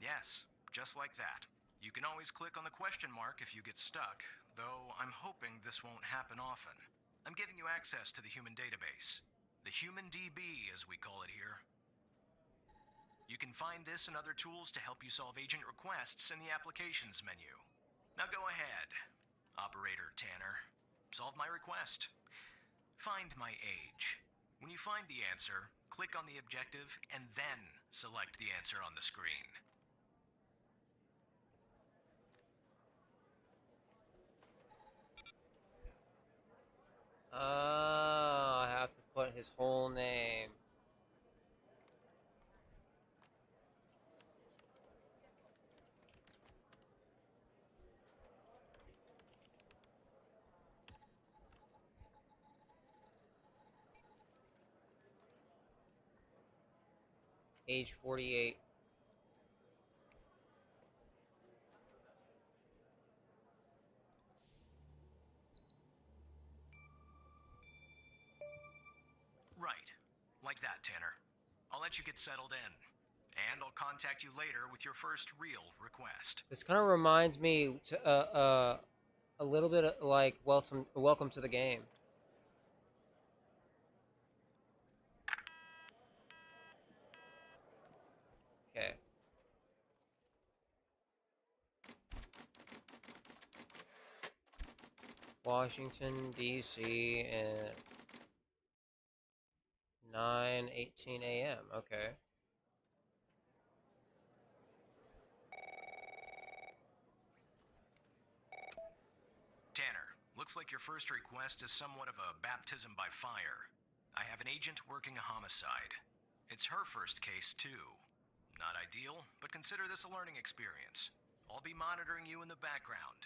Yes, just like that. You can always click on the question mark if you get stuck, though I'm hoping this won't happen often. I'm giving you access to the human database. The Human DB, as we call it here. You can find this and other tools to help you solve agent requests in the applications menu. Now go ahead, Operator Tanner. Solve my request. Find my age. When you find the answer, click on the objective and then select the answer on the screen. I have to put his whole name. Age 48. Right. Like that, Tanner. I'll let you get settled in. And I'll contact you later with your first real request. This kind of reminds me to, a little bit like Welcome to the Game. Okay. Washington, D.C. and 9:18 a.m. Okay. Tanner, looks like your first request is somewhat of a baptism by fire. I have an agent working a homicide. It's her first case, too. Not ideal, but consider this a learning experience. I'll be monitoring you in the background.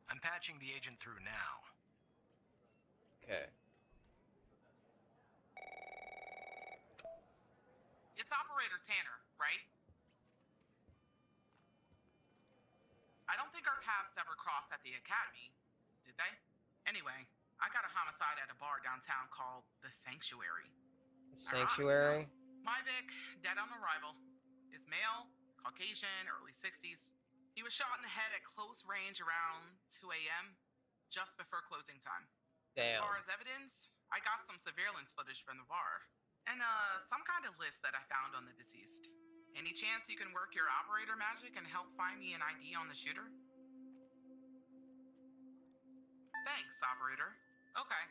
I'm patching the agent through now. Okay. It's Operator Tanner, right? I don't think our paths ever crossed at the academy, did they? Anyway, I got a homicide at a bar downtown called The Sanctuary. Sanctuary? My Vic, dead on arrival. Is male, Caucasian, early 60s. He was shot in the head at close range around 2 a.m., just before closing time. Damn. As far as evidence, I got some surveillance footage from the bar. And some kind of list that I found on the deceased. Any chance you can work your operator magic and help find me an ID on the shooter? Thanks, operator. Okay,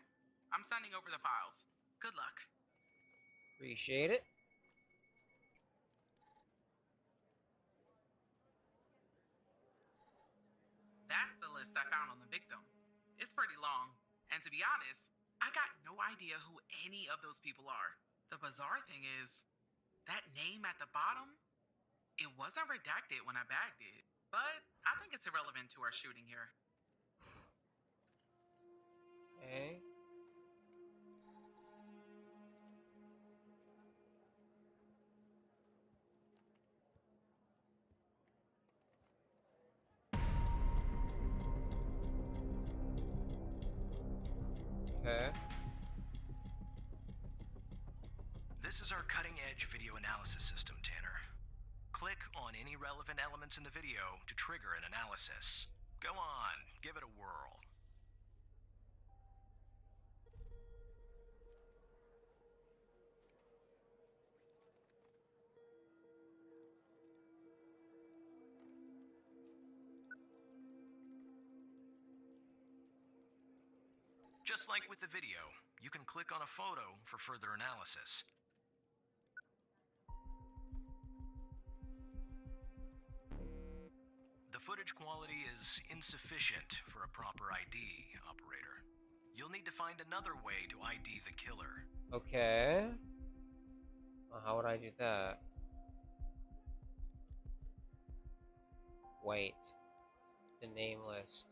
I'm sending over the files. Good luck. Appreciate it. That's the list I found on the victim. It's pretty long, and to be honest, I got no idea who any of those people are. The bizarre thing is, that name at the bottom, it wasn't redacted when I bagged it, but I think it's irrelevant to our shooting here. Okay. Okay. This is our cutting-edge video analysis system, Tanner. Click on any relevant elements in the video to trigger an analysis. Go on, give it a whirl. Just like with the video, you can click on a photo for further analysis. The footage quality is insufficient for a proper ID, operator. You'll need to find another way to ID the killer. Okay. Well, how would I do that? Wait. The name list.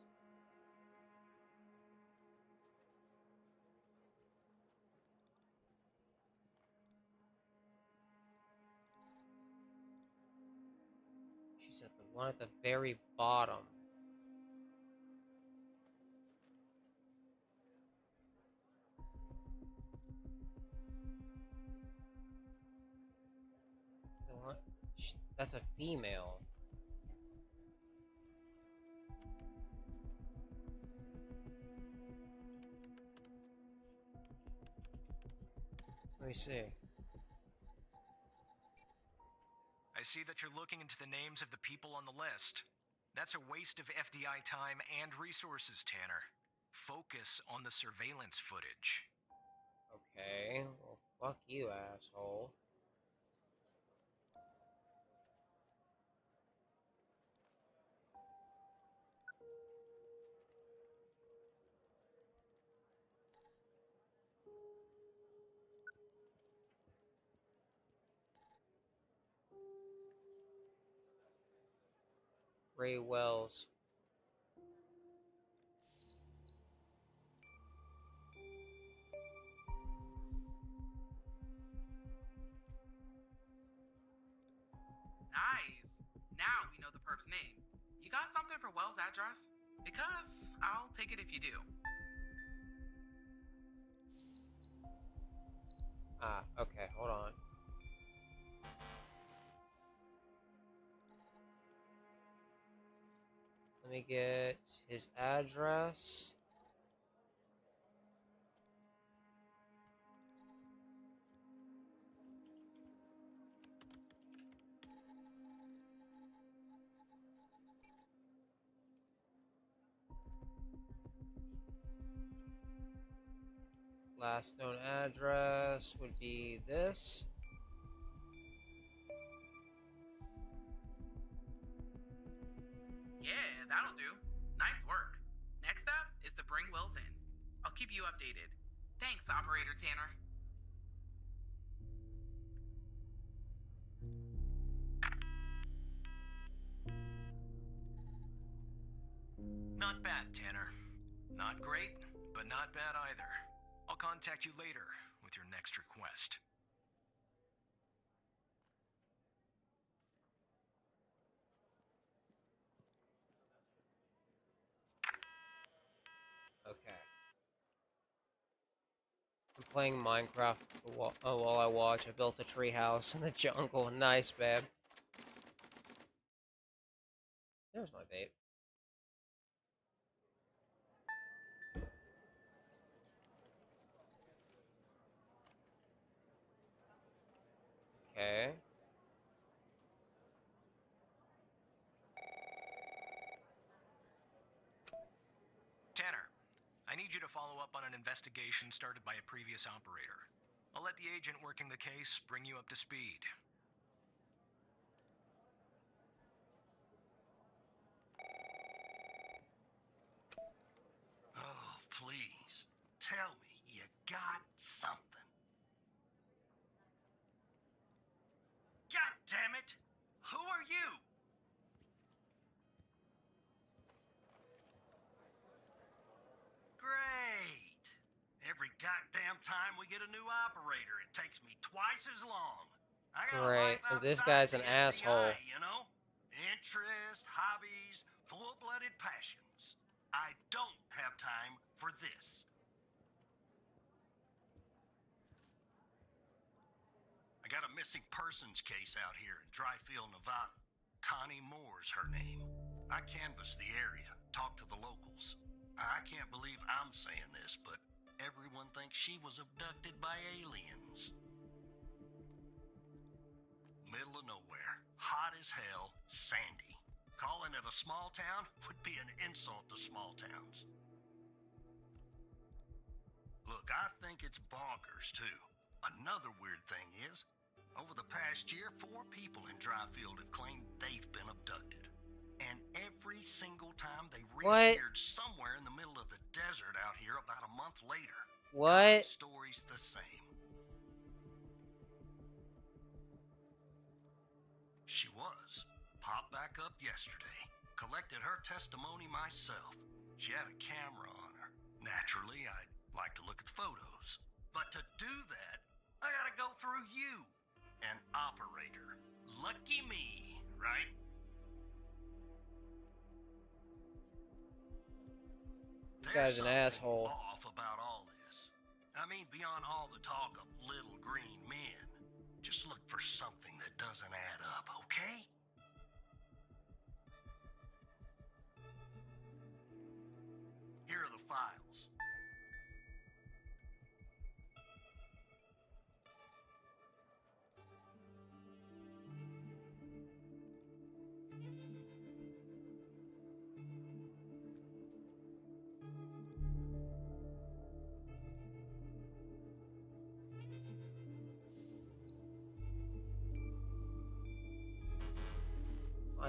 She said the one at the very bottom. The one, that's a female. Let me see. I see that you're looking into the names of the people on the list. That's a waste of FDI time and resources, Tanner. Focus on the surveillance footage. Okay, well, fuck you, asshole. Ray Wells. Nice. Now we know the perp's name. You got something for Wells' address? Because I'll take it if you do. Ah, okay, hold on. Let me get his address. Last known address would be this. Yeah, that'll do. Nice work. Next up is to bring Wills in. I'll keep you updated. Thanks, Operator Tanner. Not bad, Tanner. Not great, but not bad either. I'll contact you later with your next request. Okay. I'm playing Minecraft while I watch. I built a treehouse in the jungle. Nice, babe. There's my babe. Okay. Tanner, I need you to follow up on an investigation started by a previous operator. I'll let the agent working the case bring you up to speed. Oh, please. Tell me you got something. God damn it! Who are you? Great. Every goddamn time we get a new operator, it takes me twice as long. I got a Great. life And this outside guy's the an asshole. FBI, you know? Interest, hobbies, full-blooded passions. I don't have time for this. I got a missing persons case out here in Dryfield, Nevada. Connie Moore's her name. I canvassed the area, talked to the locals. I can't believe I'm saying this, but everyone thinks she was abducted by aliens. Middle of nowhere, hot as hell, sandy. Calling it a small town would be an insult to small towns. Look, I think it's bonkers, too. Another weird thing is, over the past year, 4 people in Dryfield have claimed they've been abducted. And every single time they reappeared somewhere in the middle of the desert out here about a month later. What? The story's the same. She was. Popped back up yesterday. Collected her testimony myself. She had a camera on her. Naturally, I'd like to look at the photos. But to do that, I gotta go through you, an operator. Lucky me, right? This guy's an asshole. Off about all this. I mean, beyond all the talk of little green men, just look for something that doesn't add up, okay? Here are the files.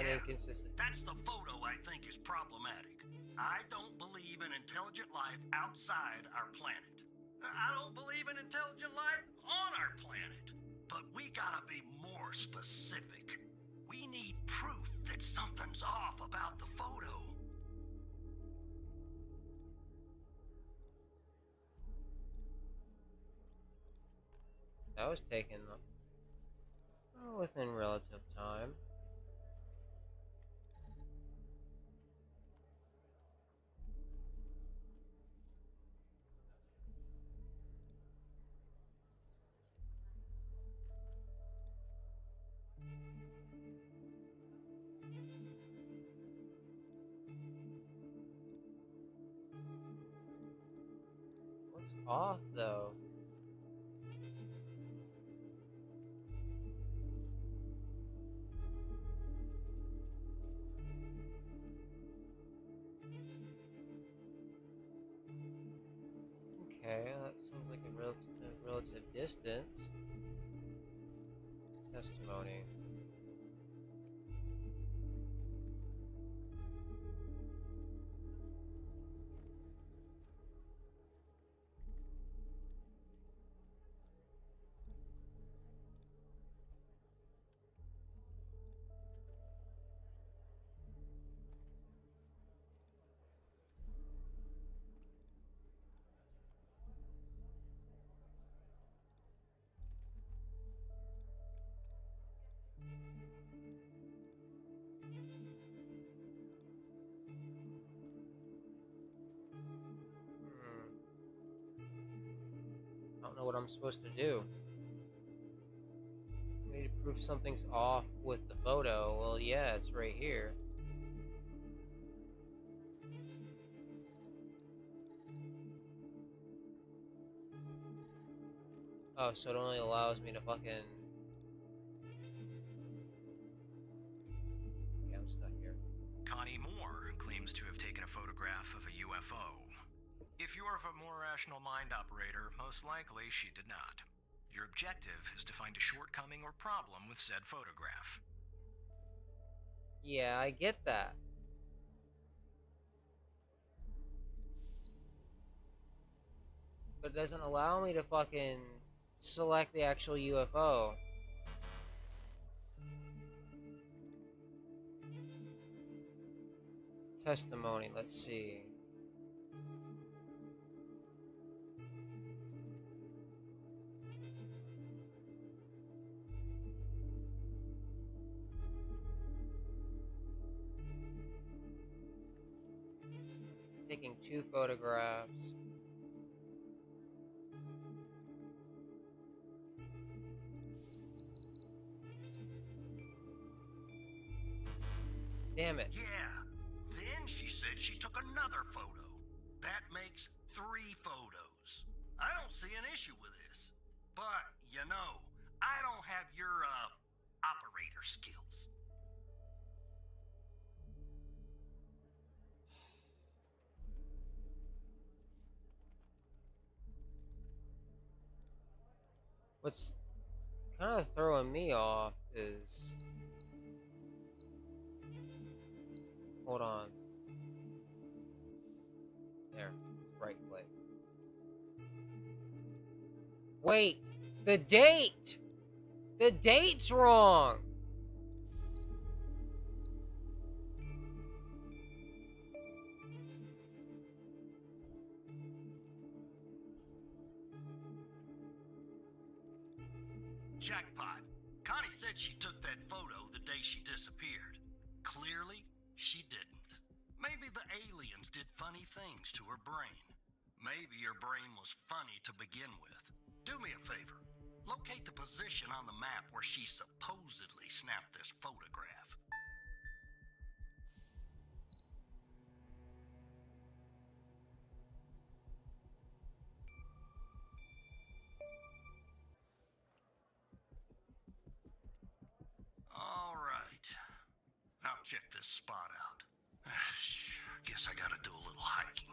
Inconsistent. That's the photo I think is problematic. I don't believe in intelligent life outside our planet. I don't believe in intelligent life on our planet. But we gotta be more specific. We need proof that something's off about the photo. That was taken within relative time. What's off though? Okay, that sounds like a relative distance. Testimony. I don't know what I'm supposed to do. I need to prove something's off with the photo. Well, yeah, it's right here. Oh, so it only allows me to fucking... Yeah, I'm stuck here. Connie Moore claims to have taken a photograph of a UFO. If you're of a more rational mind, operator, most likely she did not. Your objective is to find a shortcoming or problem with said photograph. Yeah, I get that. But it doesn't allow me to fucking select the actual UFO. Testimony, let's see. Taking 2 photographs. Damn it. Yeah. Then she said she took another photo. That makes 3 photos. I don't see an issue with this. But, you know, I don't have your, operator skills. What's kind of throwing me off is... Hold on. There. Right click. Wait! The date! The date's wrong! Jackpot. Connie said she took that photo the day she disappeared. Clearly, she didn't. Maybe the aliens did funny things to her brain. Maybe her brain was funny to begin with. Do me a favor. Locate the position on the map where she supposedly snapped this photograph. All right. I'll check this spot out. Guess I gotta do a little hiking.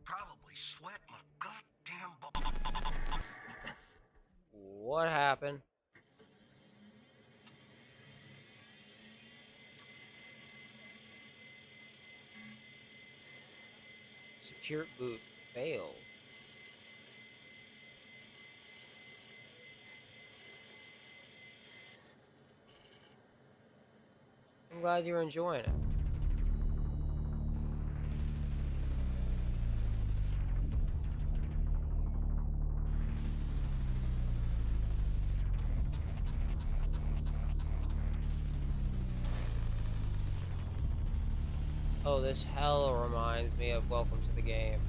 Probably sweat my goddamn What happened? Secure boot failed. I'm glad you're enjoying it. Oh, this hella reminds me of Welcome to the Game.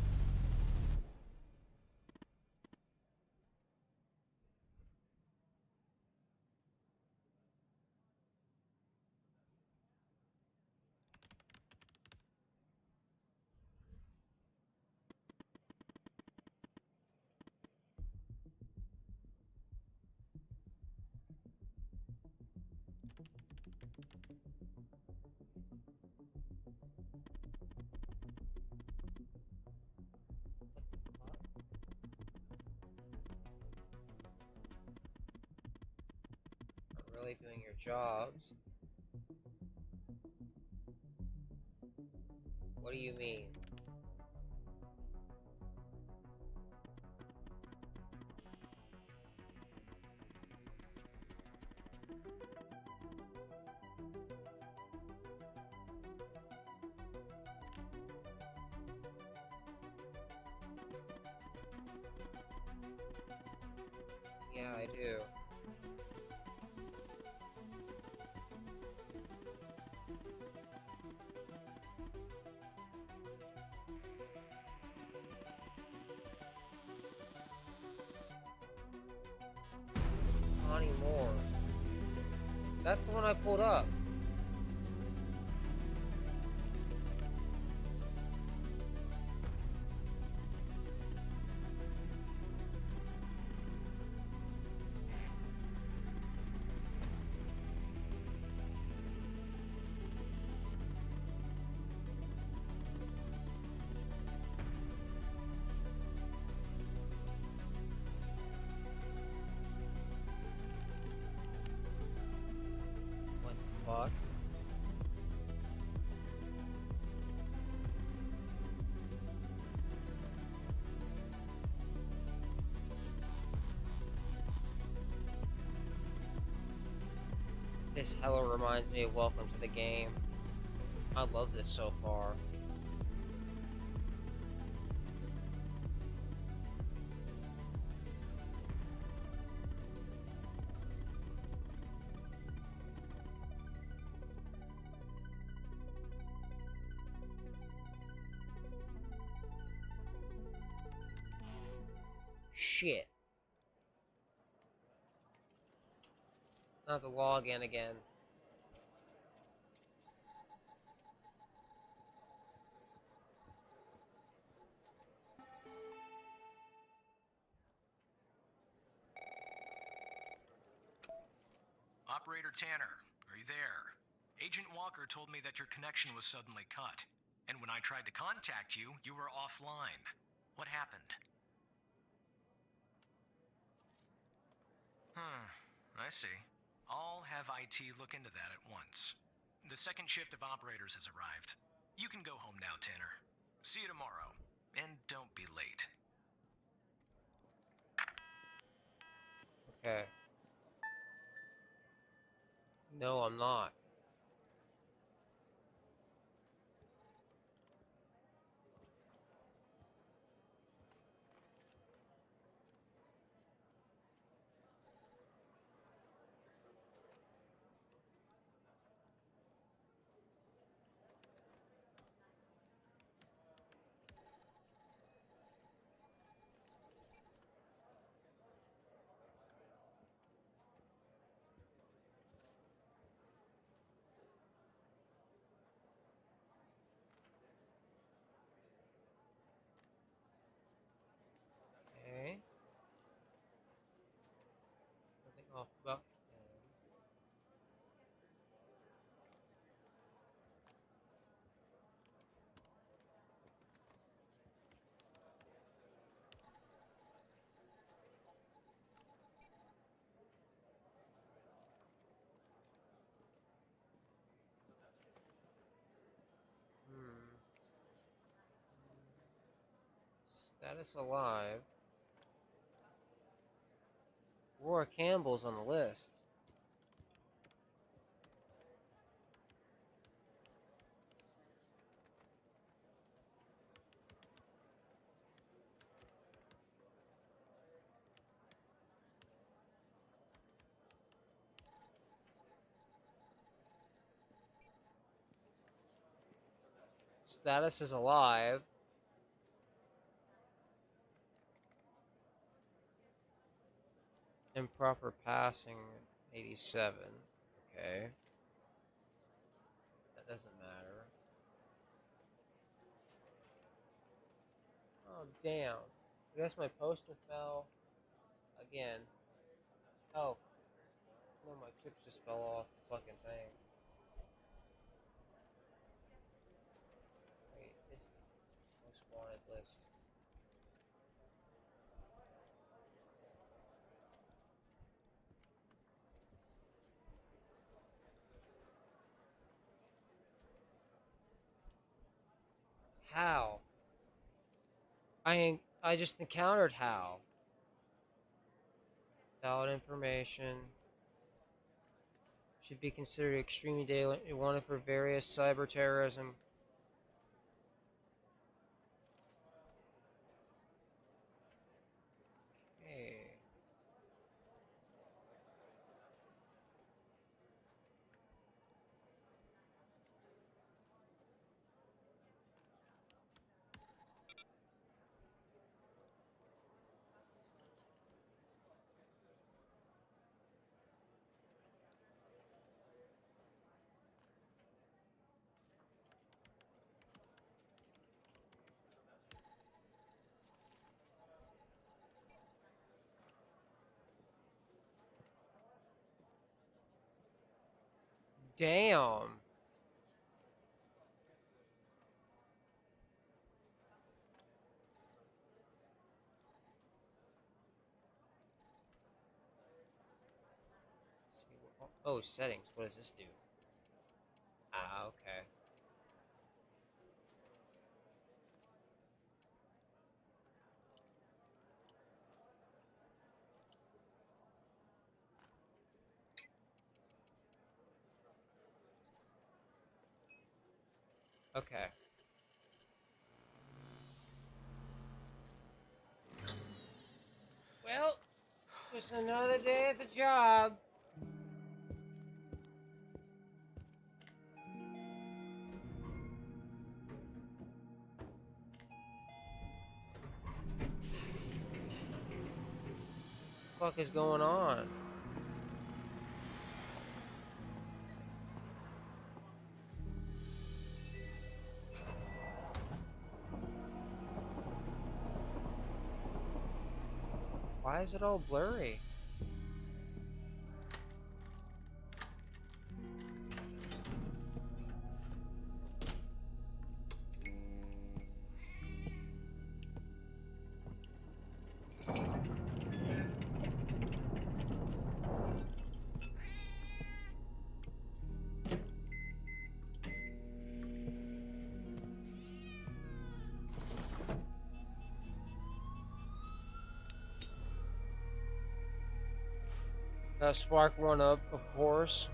really doing your jobs. What do you mean? Yeah, I do. Not anymore. That's the one I pulled up. What the fuck? This hella reminds me of Welcome to the Game. I love this so far. Shit. I have to log in again. Operator Tanner, are you there? Agent Walker told me that your connection was suddenly cut. And when I tried to contact you, you were offline. What happened? I see. I'll have IT look into that at once. The second shift of operators has arrived. You can go home now, Tanner. See you tomorrow. And don't be late. Okay. No, I'm not. Okay. Nothing off about him. Status alive. Laura Campbell's on the list. Status is alive. Improper passing, 87. Okay. That doesn't matter. Oh, damn. I guess my poster fell again. Oh. No, my chips just fell off the fucking thing. Wait, this most wanted list. How? I just encountered How. Valid information. Should be considered extremely wanted for various cyber terrorism. Okay. Damn. Let's see oh, settings. What does this do? Ah, okay. Okay. Well, just another day at the job. What the fuck is going on? Why is it all blurry? Spark one up, of course.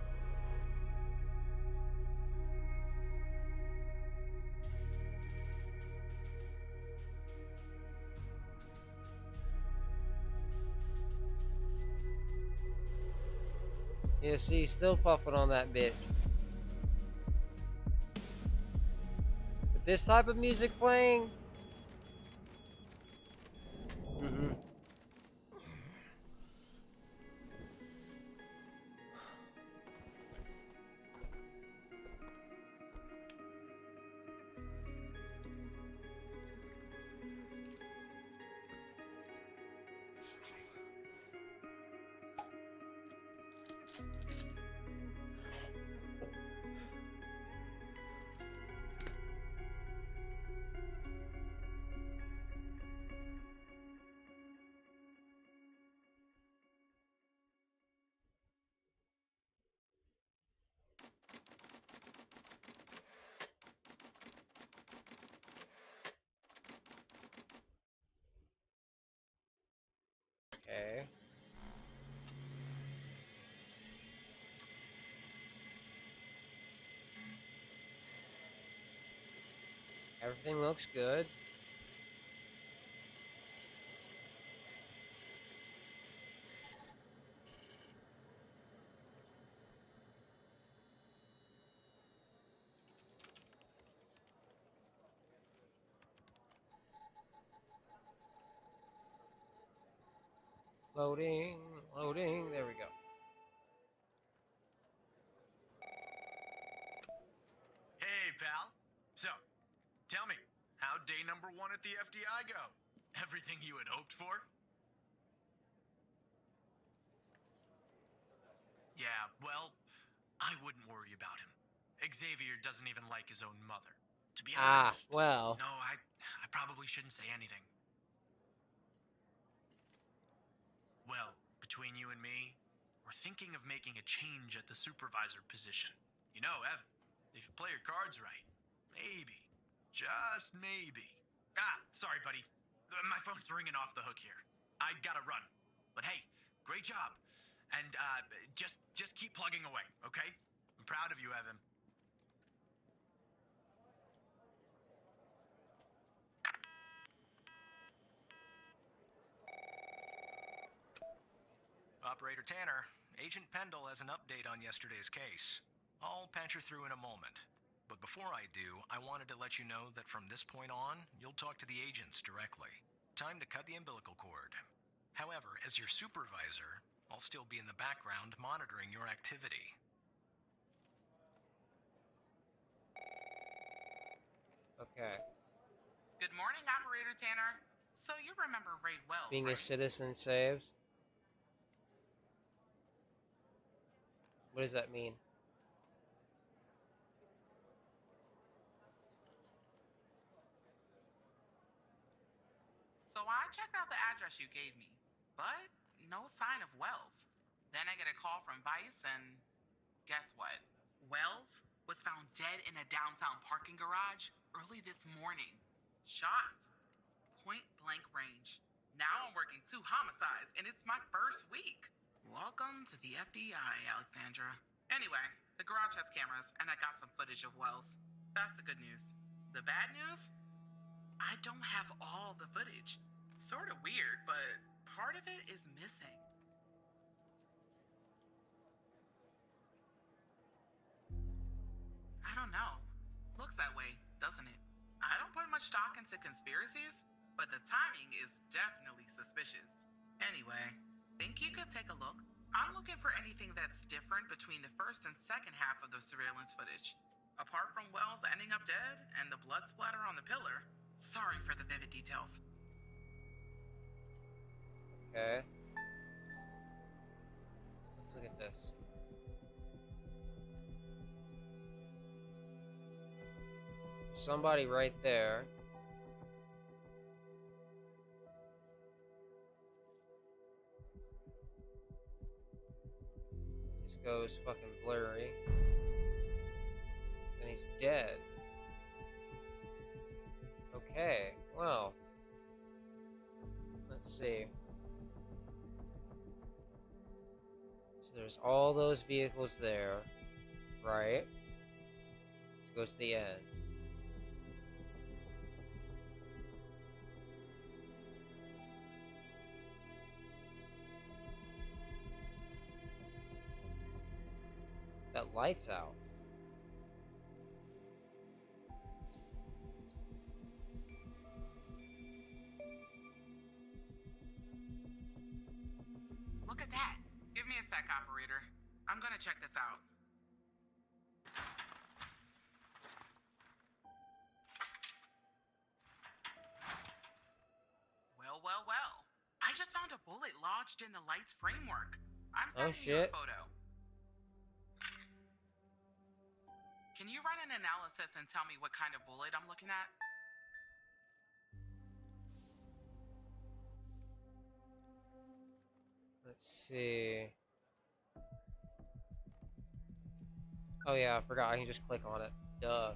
Yeah, see, still puffing on that bitch. With this type of music playing. Okay. Everything looks good. Loading, loading, there we go. Hey, pal. So, tell me, how'd day number 1 at the FDI go? Everything you had hoped for? Yeah, well, I wouldn't worry about him. Xavier doesn't even like his own mother. To be Ah, honest, well. no, I probably shouldn't say anything. Well, between you and me, we're thinking of making a change at the supervisor position. You know, Evan, if you play your cards right, maybe. Just maybe. Sorry, buddy. My phone's ringing off the hook here. I gotta run. But hey, great job. And just keep plugging away, okay? I'm proud of you, Evan. Operator Tanner, Agent Pendle has an update on yesterday's case. I'll patch her through in a moment. But before I do, I wanted to let you know that from this point on, you'll talk to the agents directly. Time to cut the umbilical cord. However, as your supervisor, I'll still be in the background monitoring your activity. Okay. Good morning, Operator Tanner. So you remember Ray Wells, Being right? a citizen saves. What does that mean? So I checked out the address you gave me, but no sign of Wells. Then I get a call from Vice, and guess what? Wells was found dead in a downtown parking garage early this morning. Shot. Point blank range. Now I'm working 2 homicides, and it's my first week. Welcome to the FBI, Alexandra. Anyway, the garage has cameras, and I got some footage of Wells. That's the good news. The bad news? I don't have all the footage. Sort of weird, but part of it is missing. I don't know. Looks that way, doesn't it? I don't put much stock into conspiracies, but the timing is definitely suspicious. Anyway, think you could take a look? I'm looking for anything that's different between the first and second half of the surveillance footage. Apart from Wells ending up dead and the blood splatter on the pillar, sorry for the vivid details. Okay. Let's look at this. Somebody right there. Just goes fucking blurry. And he's dead. Okay, well. Let's see. So there's all those vehicles there, right? Let's go to the end. That light's out. Look at that. Give me a sec, operator. I'm gonna check this out. Well. I just found a bullet lodged in the light's framework. I'm sending you a photo. Can you run an analysis and tell me what kind of bullet I'm looking at? Let's see. Oh yeah, I forgot. I can just click on it. Duh.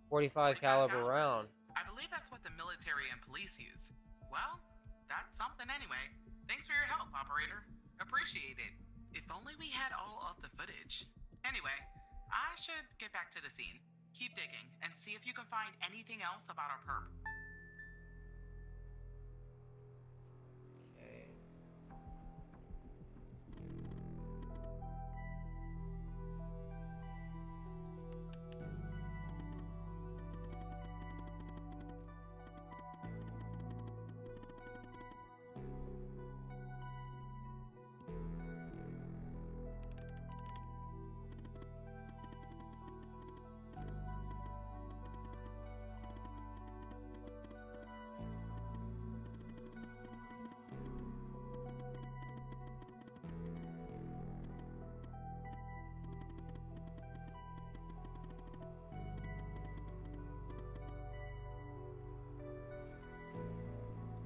.45 caliber round. I believe that's what the military and police use. Well, that's something anyway. Thanks for your help, operator. Appreciate it. If only we had all of the footage. Anyway, I should get back to the scene. Keep digging and see if you can find anything else about our perp. Okay.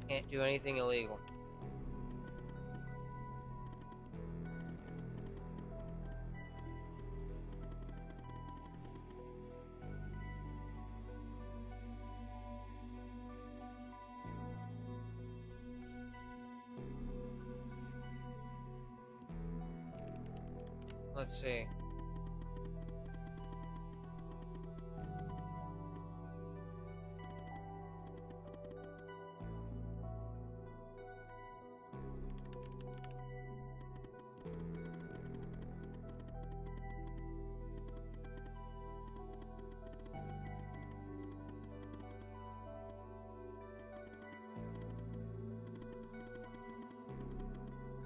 Can't do anything illegal. Let's see.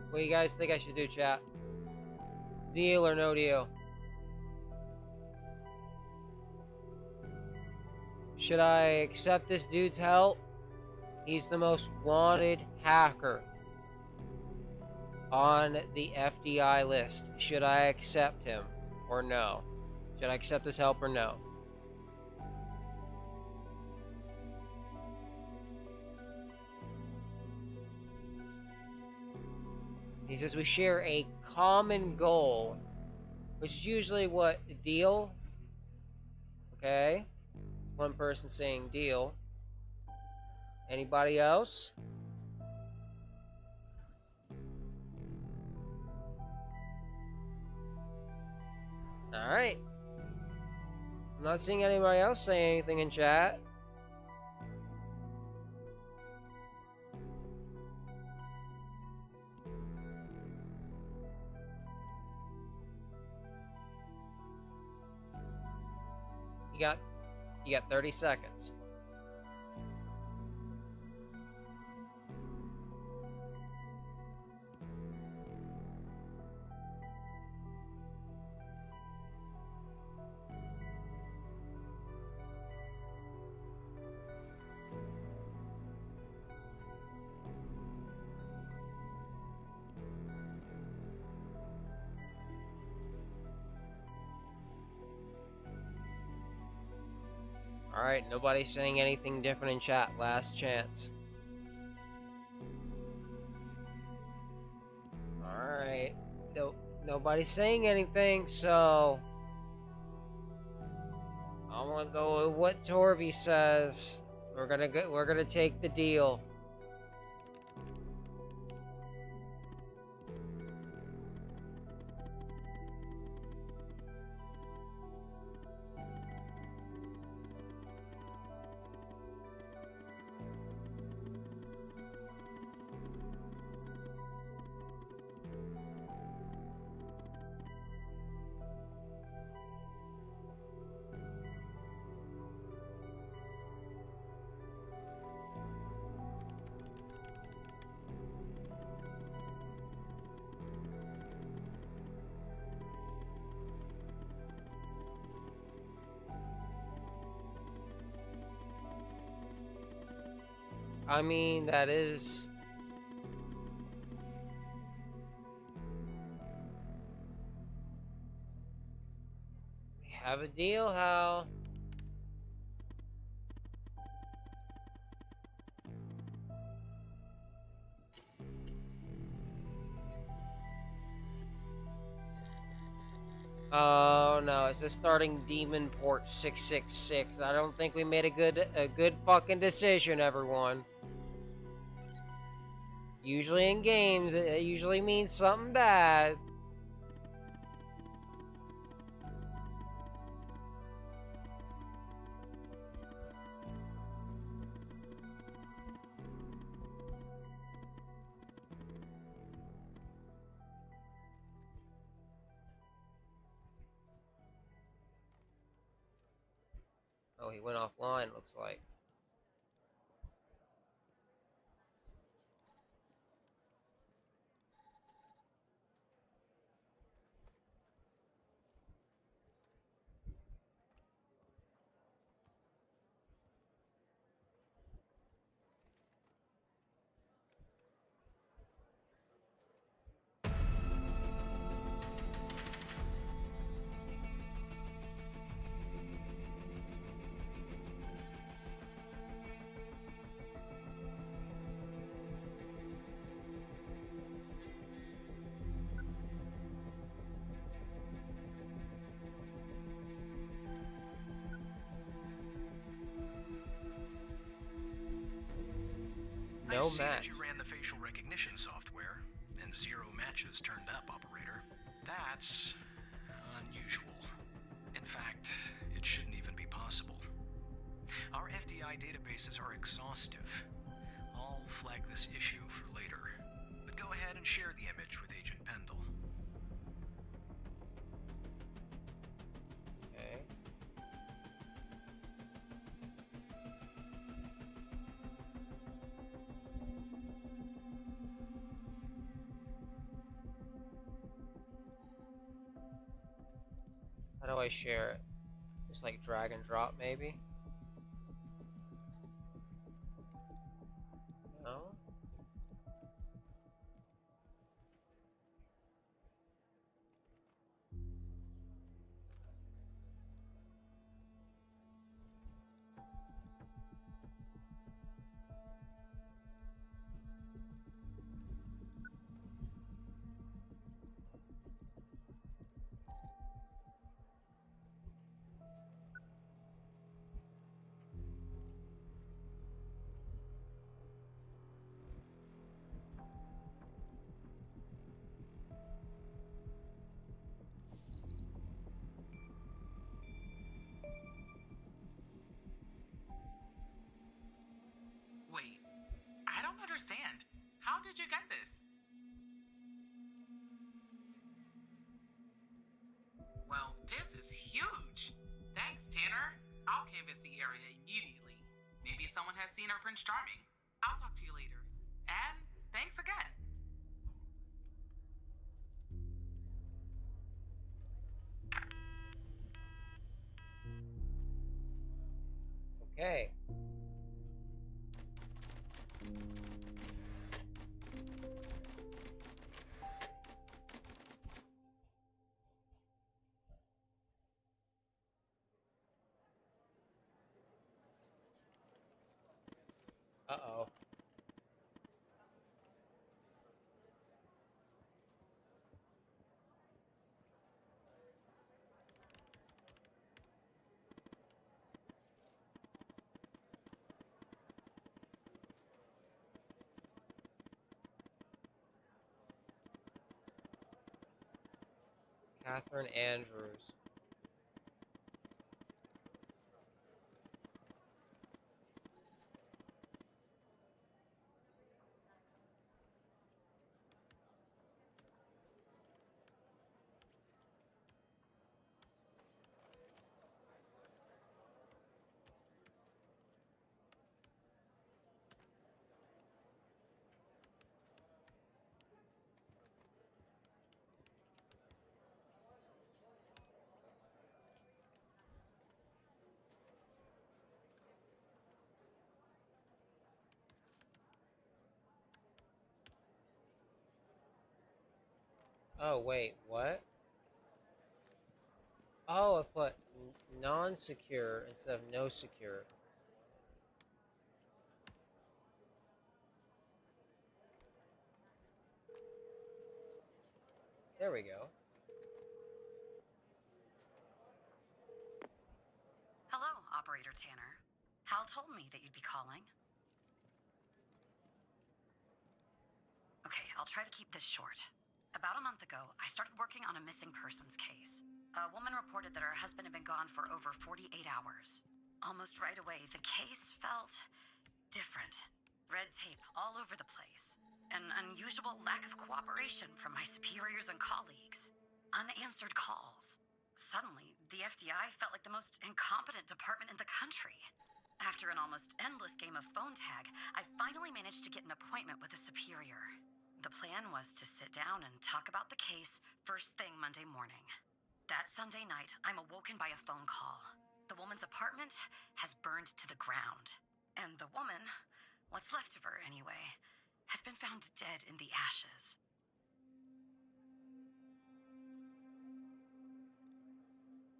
What do you guys think I should do, chat? Deal or no deal? Should I accept this dude's help? He's the most wanted hacker on the FDI list. Should I accept him or no? Should I accept his help or no? He says we share a common goal, which is usually what? Deal? Okay. One person saying deal. Anybody else? Alright. I'm not seeing anybody else say anything in chat. You got 30 seconds. Alright, nobody's saying anything different in chat. Last chance. Alright. Nobody's saying anything, so I'm gonna go with what Torby says. We're gonna take the deal. I mean, that is... We have a deal, Hal. Oh no, it says starting Demon Port 666. I don't think we made a good fucking decision, everyone. Usually in games, it usually means something bad. Oh, he went offline, looks like. No see match. that you ran the facial recognition software, and 0 matches turned up, operator. That's unusual. In fact, it shouldn't even be possible. Our FDI databases are exhaustive. I'll flag this issue for later, but go ahead and share the image with Agent Pendle. Okay. How do I share it? Just like drag and drop, maybe? No? Wait, I don't understand. How did you get this? Well, this is huge. Thanks, Tanner. I'll canvass the area immediately. Maybe someone has seen our Prince Charming. I'll talk to you later. And thanks again. Okay. Uh-oh. Catherine Andrews. Oh, wait, what? Oh, I put non-secure instead of no secure. There we go. Hello, Operator Tanner. Hal told me that you'd be calling. Okay, I'll try to keep this short. About a month ago, I started working on a missing persons case. A woman reported that her husband had been gone for over 48 hours. Almost right away, the case felt different. Red tape all over the place. An unusual lack of cooperation from my superiors and colleagues. Unanswered calls. Suddenly, the FDI felt like the most incompetent department in the country. After an almost endless game of phone tag, I finally managed to get an appointment with a superior. The plan was to sit down and talk about the case first thing Monday morning. That Sunday night, I'm awoken by a phone call. The woman's apartment has burned to the ground. And the woman, what's left of her anyway, has been found dead in the ashes.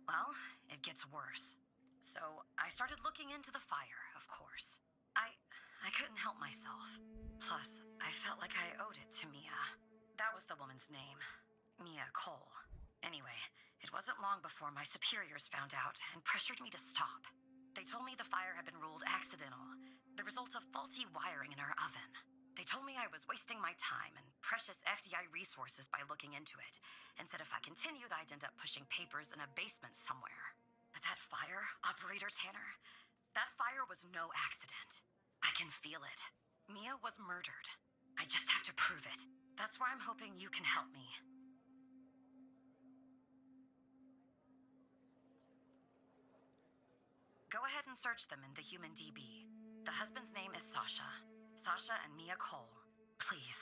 Well, it gets worse. So I started looking into the fire, of course. I couldn't help myself. Plus, I felt like I owed it to Mia. That was the woman's name. Mia Cole. Anyway, it wasn't long before my superiors found out and pressured me to stop. They told me the fire had been ruled accidental, The result of faulty wiring in her oven. They told me I was wasting my time and precious FDI resources by looking into it, and said if I continued, I'd end up pushing papers in a basement somewhere. But that fire, Operator Tanner, that fire was no accident. I can feel it. Mia was murdered. I just have to prove it. That's where I'm hoping you can help me. Go ahead and search them in the human DB. The husband's name is Sasha. Sasha and Mia Cole. Please.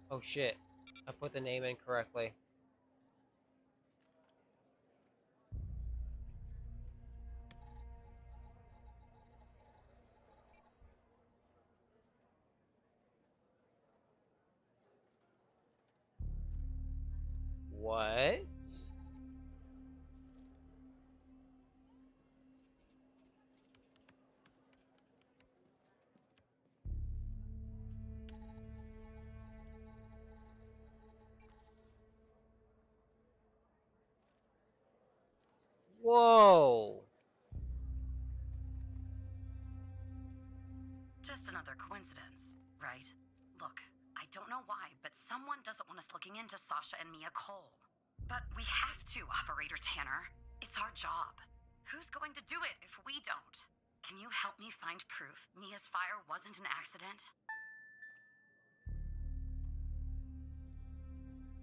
Oh shit. I put the name in correctly. What? Whoa! Just another coincidence, right? Look, I don't know why, but someone doesn't want us looking into Sasha and Mia Cole. But we have to, Operator Tanner. It's our job. Who's going to do it if we don't? Can you help me find proof Mia's fire wasn't an accident?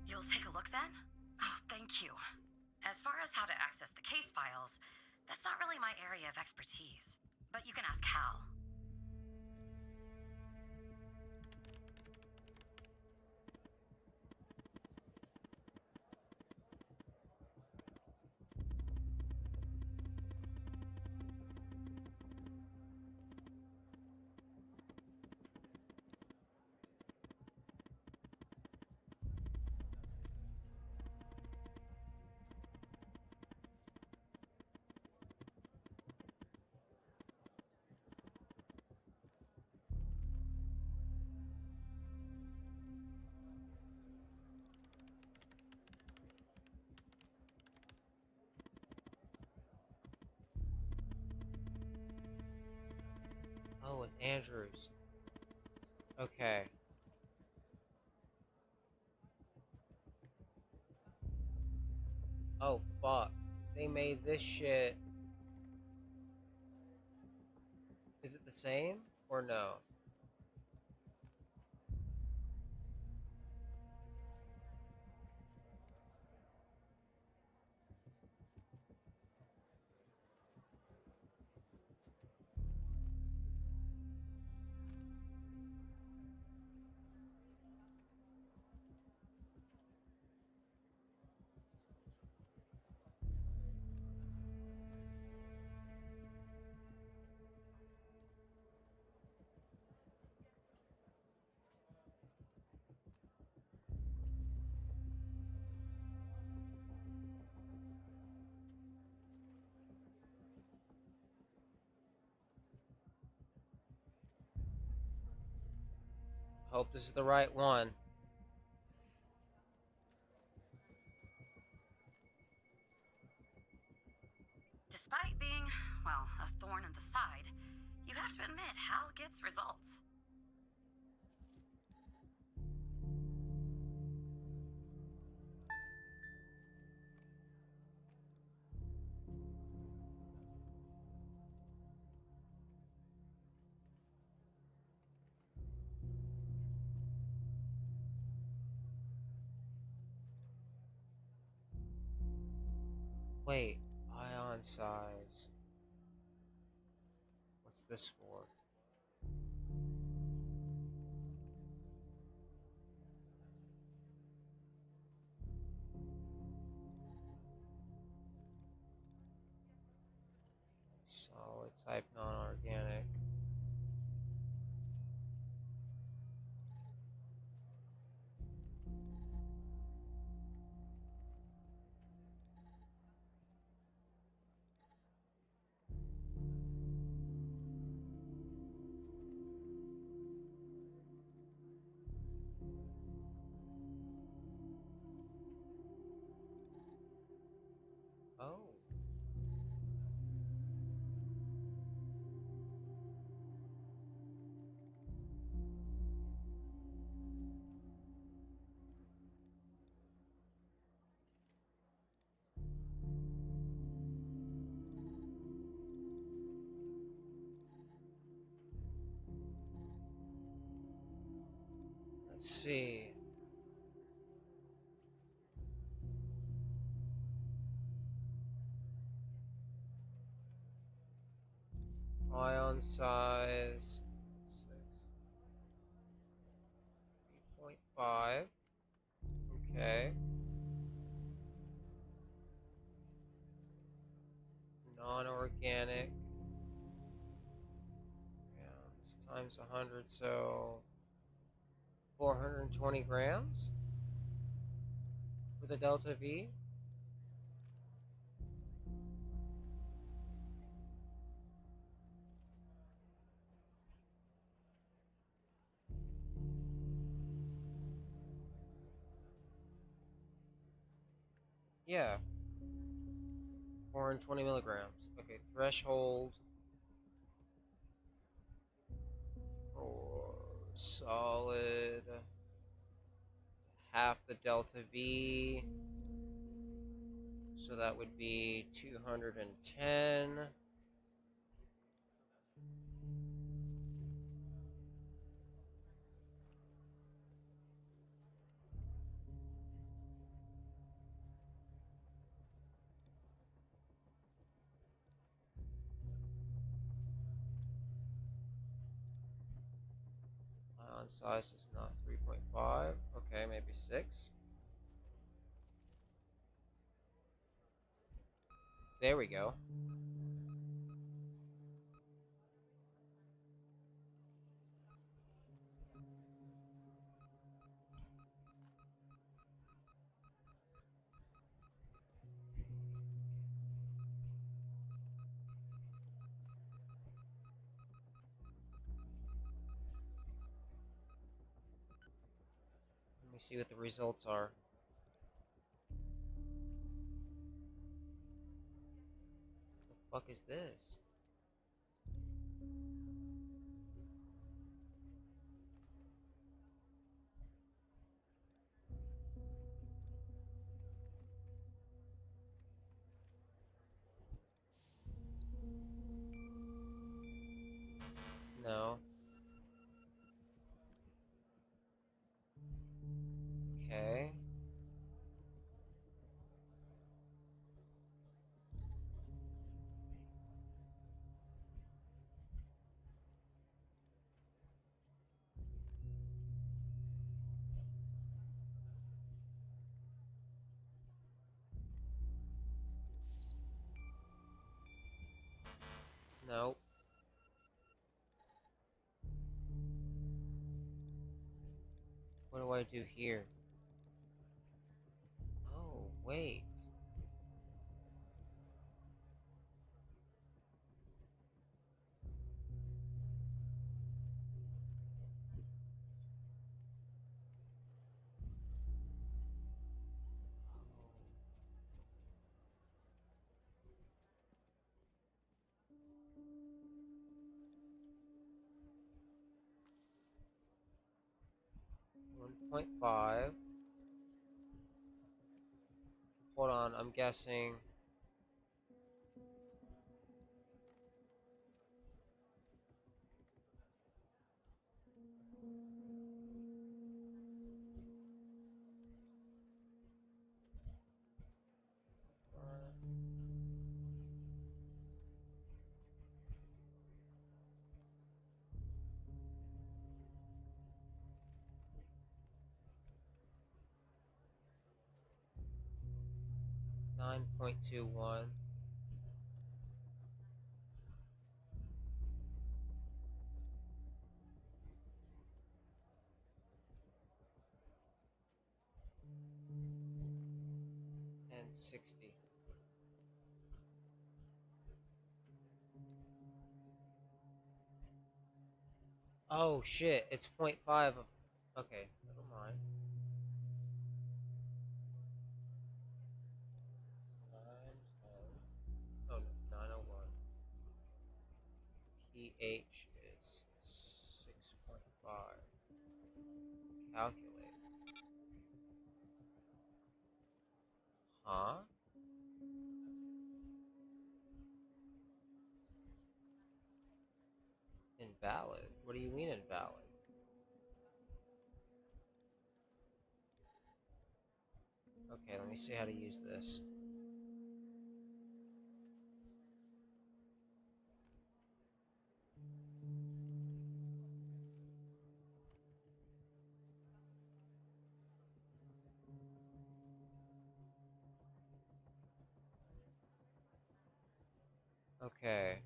You'll take a look then? Oh, thank you. As far as how to access the case files, that's not really my area of expertise. But you can ask Hal. Oh, with Andrews. Okay. Oh, fuck. They made this shit. Is it the same? Or no? Hope this is the right one. Despite being, well, a thorn in the side, you have to admit Hal gets results. Wait, ion size. What's this for? Solid type non-organic. Oh. Let's see. Ion size 3.5. Okay. Non-organic. Grams times 100, so 420 grams for the delta V. Yeah. 420 milligrams. Okay, threshold for solid. Half the delta V. So that would be 210. Ion size is not 3.5. Okay, maybe 6. There we go. Let me see what the results are. What the fuck is this? No. Okay. No. What do I do here? Oh, wait. Oh. 1.5. Hold on, I'm guessing. Uh, 9.21. And 60. Oh shit, it's 0.5 of. Okay, never mind. Times pH is 6.5. Calculate. Huh? Invalid? What do you mean invalid? Okay, let me see how to use this. Okay.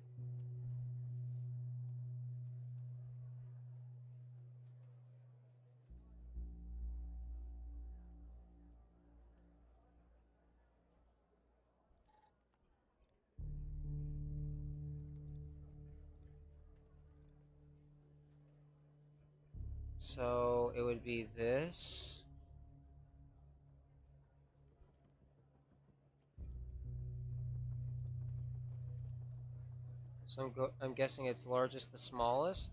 So it would be this. So I'm guessing it's largest to smallest.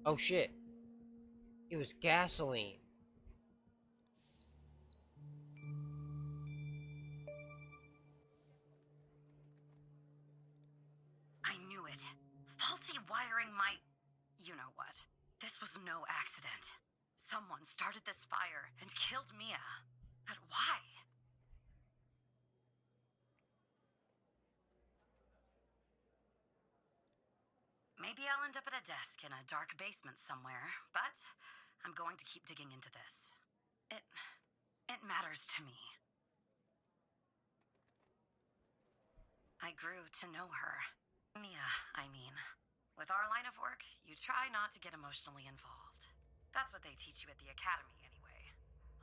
Oh shit. It was gasoline. I knew it. Faulty wiring my... You know what? This was no accident. Someone started this fire and killed Mia. But why? Maybe I'll end up at a desk in a dark basement somewhere, but I'm going to keep digging into this. It matters to me. I grew to know her. Mia, I mean. With our line of work, you try not to get emotionally involved. That's what they teach you at the academy, anyway.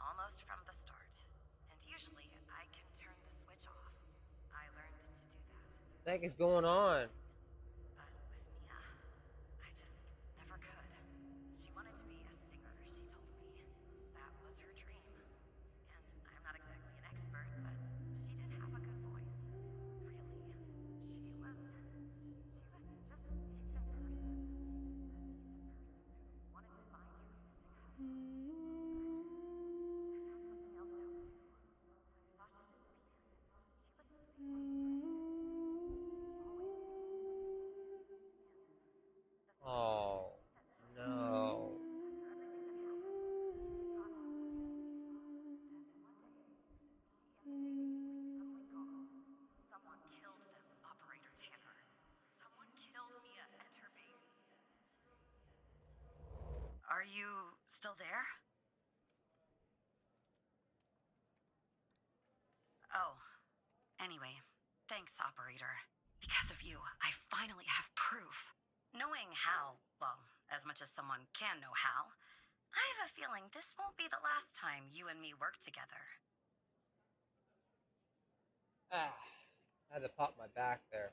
Almost from the start. And usually, I can turn the switch off. I learned to do that. What the heck is going on? But with Mia, I just never could. She wanted to be a singer, she told me. That was her dream. And I'm not exactly an expert, but she did have a good voice. Really. She was just a decent person. A decent person who wanted to find her missing husband. I found something else out too. I saw she disappeared. She was sleeping with a man. Always sleeping. And the thing is, Oh no. after everything that happened, she got out. And one day, she and the baby were suddenly gone. Someone killed them, Operator Tanner. Someone killed Mia and her baby. Are you still there? Oh, anyway, thanks, Operator. Because of you, I finally have proof. Knowing Hal, well, as much as someone can know Hal, I have a feeling this won't be the last time you and me work together. Ah. I had to pop my back there.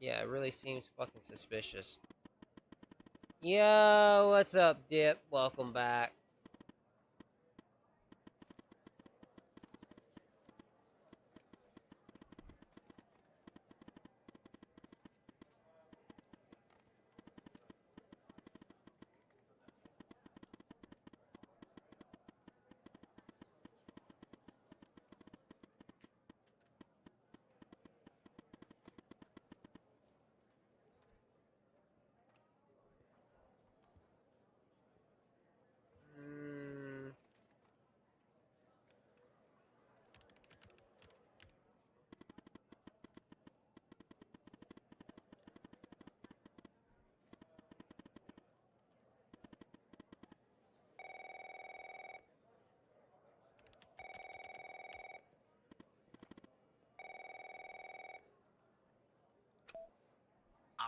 Yeah, it really seems fucking suspicious. Yo, what's up, Dip? Welcome back.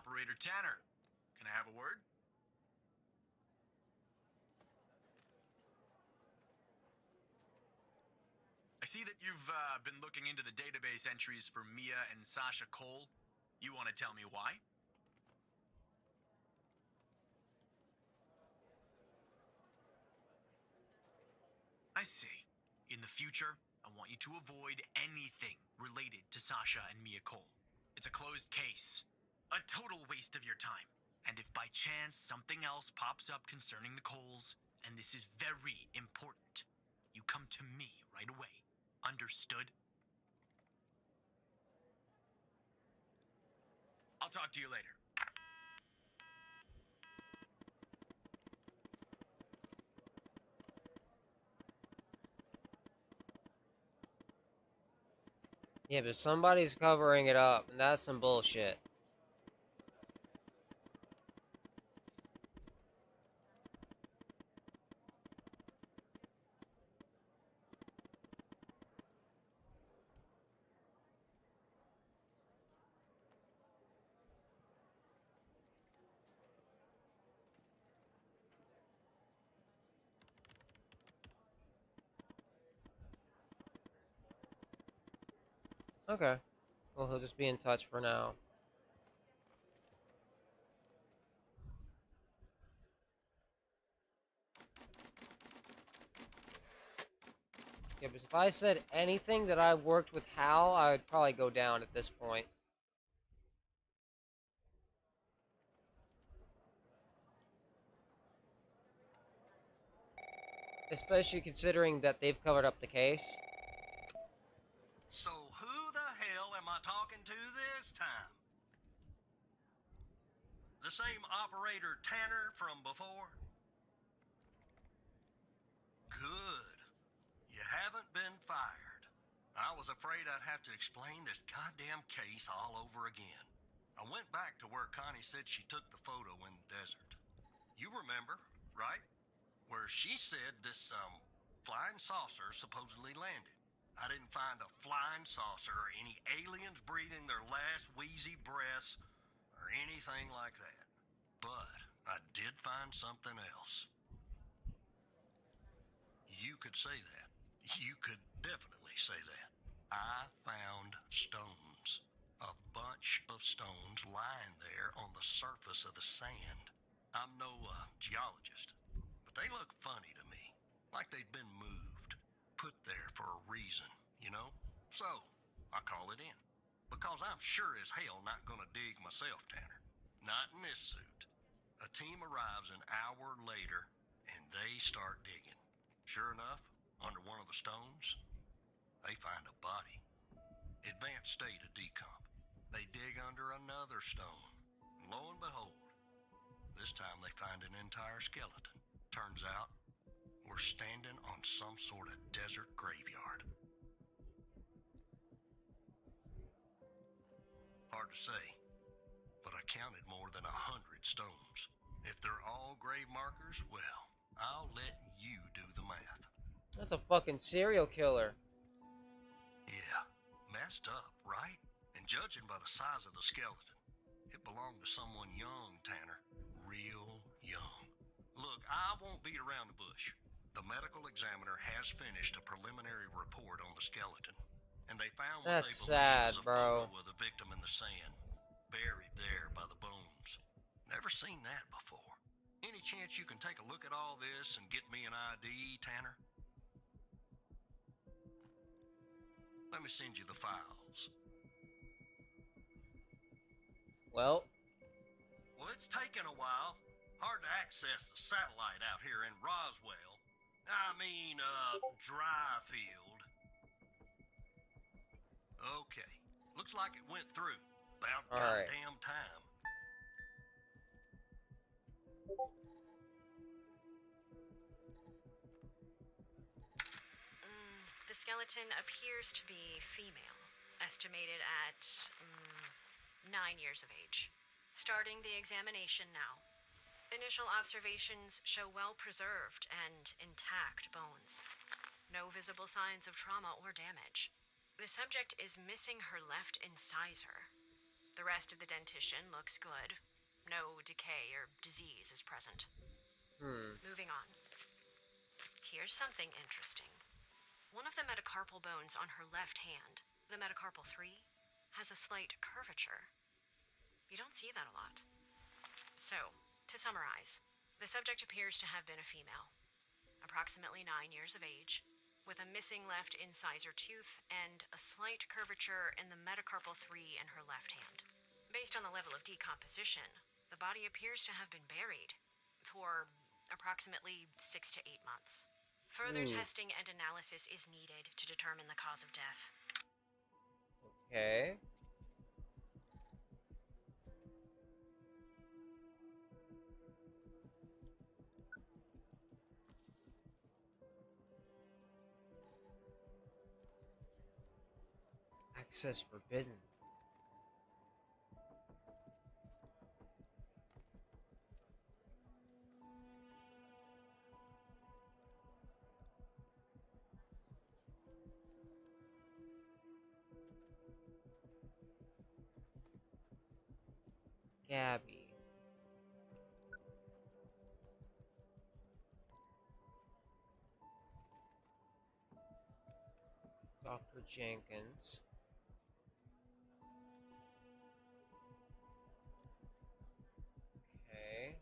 Operator Tanner. Can I have a word? I see that you've been looking into the database entries for Mia and Sasha Cole. You want to tell me why? I see. In the future, I want you to avoid anything related to Sasha and Mia Cole. It's a closed case. A total waste of your time. And if by chance something else pops up concerning the Coles, and this is very important, you come to me right away. Understood? I'll talk to you later. Yeah, but somebody's covering it up, and that's some bullshit. Okay. Well, he'll just be in touch for now. Yeah, because if I said anything that I worked with Hal, I would probably go down at this point. Especially considering that they've covered up the case. So who the hell am I talking to this time? The same operator Tanner from before? Good. You haven't been fired. I was afraid I'd have to explain this goddamn case all over again. I went back to where Connie said she took the photo in the desert. You remember, right? Where she said this, flying saucer supposedly landed. I didn't find a flying saucer or any aliens breathing their last wheezy breaths or anything like that. But I did find something else. You could say that. You could definitely say that. I found stones. A bunch of stones lying there on the surface of the sand. I'm no geologist, but they look funny to me. Like they'd been moved. Put there for a reason, you know? So, I call it in. Because I'm sure as hell not gonna dig myself, Tanner. Not in this suit. A team arrives an hour later, and they start digging. Sure enough, under one of the stones, they find a body. Advanced state of decomp. They dig under another stone. And lo and behold, this time they find an entire skeleton. Turns out, we're standing on some sort of desert graveyard. Hard to say, but I counted more than 100 stones. If they're all grave markers, well, I'll let you do the math. That's a fucking serial killer. Yeah, messed up, right? And judging by the size of the skeleton, it belonged to someone young, Tanner. Real young. Look, I won't beat around the bush. The medical examiner has finished a preliminary report on the skeleton, and they found what That's they sad, believe is a bro. photo of the victim in the sand, buried there by the bones. Never seen that before. Any chance you can take a look at all this and get me an ID, Tanner? Let me send you the files. Well, It's taken a while. Hard to access the satellite out here in Roswell. Dryfield. Okay. Looks like it went through. About all right. goddamn time. The skeleton appears to be female, estimated at 9 years of age. Starting the examination now. Initial observations show well-preserved and intact bones. No visible signs of trauma or damage. The subject is missing her left incisor. The rest of the dentition looks good. No decay or disease is present. Moving on. Here's something interesting. One of the metacarpal bones on her left hand, the metacarpal 3, has a slight curvature. You don't see that a lot. So, to summarize, the subject appears to have been a female, approximately 9 years of age, with a missing left incisor tooth and a slight curvature in the metacarpal 3 in her left hand. Based on the level of decomposition, the body appears to have been buried for approximately 6 to 8 months. Further testing and analysis is needed to determine the cause of death. Okay. Access forbidden. Gabby. Dr. Jenkins. Okay.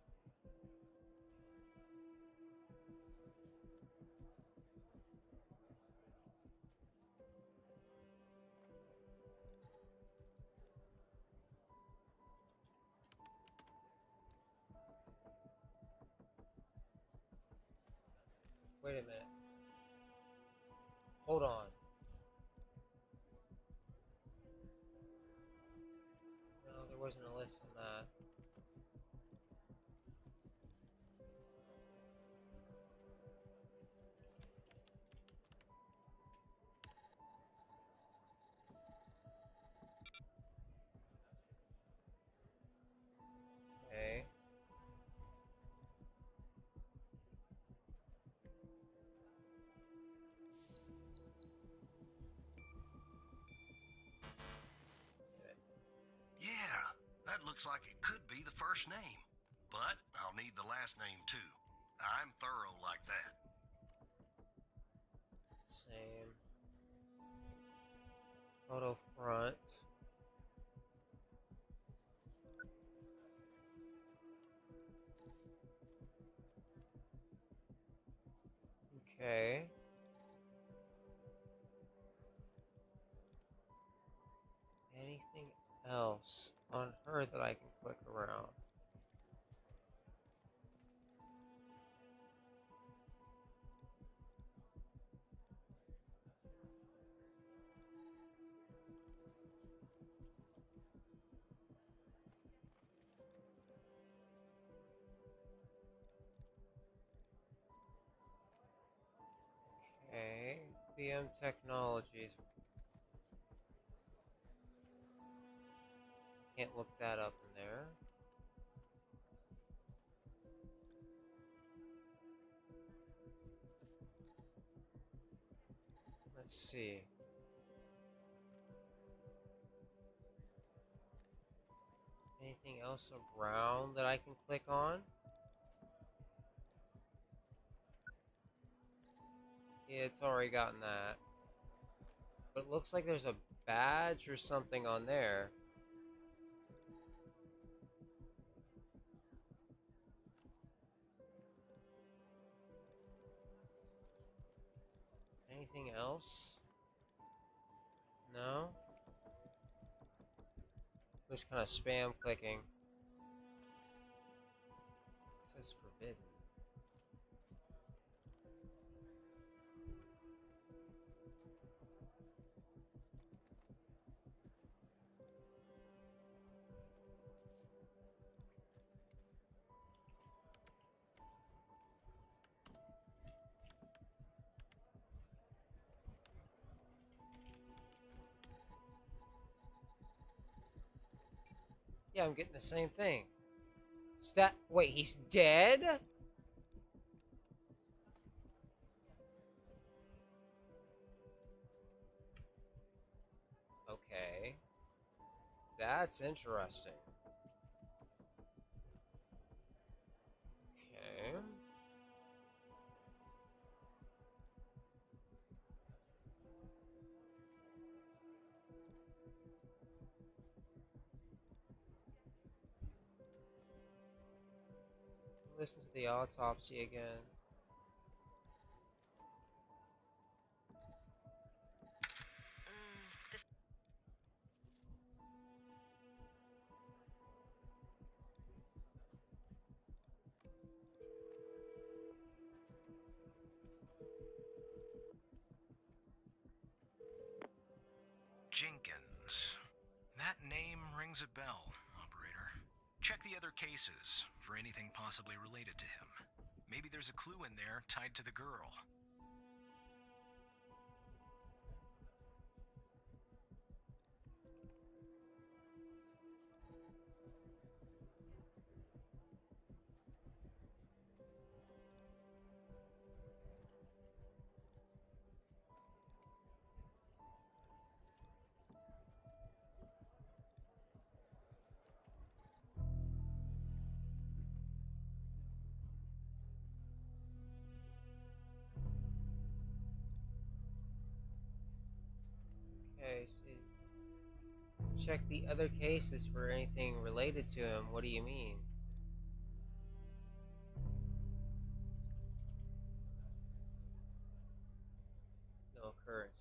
Wait a minute. Hold on. No, there wasn't a list on that. Okay. Yeah, that looks like it could be the first name. But I'll need the last name too. I'm thorough like that. Same. Photo front. Okay. Anything else on her that I can click around? Okay. BM Technologies. Can't look that up in there. Let's see. Anything else around that I can click on? Yeah, it's already gotten that. But it looks like there's a badge or something on there. Anything else? No? Just kind of spam clicking. It says forbidden. Yeah, I'm getting the same thing. Wait, he's dead? Okay. That's interesting. Okay. Listen to the autopsy again. This Jenkins. That name rings a bell, operator. Check the other cases for anything possibly related to him. Maybe there's a clue in there tied to the girl. Okay, so check the other cases for anything related to him. What do you mean? No occurrences.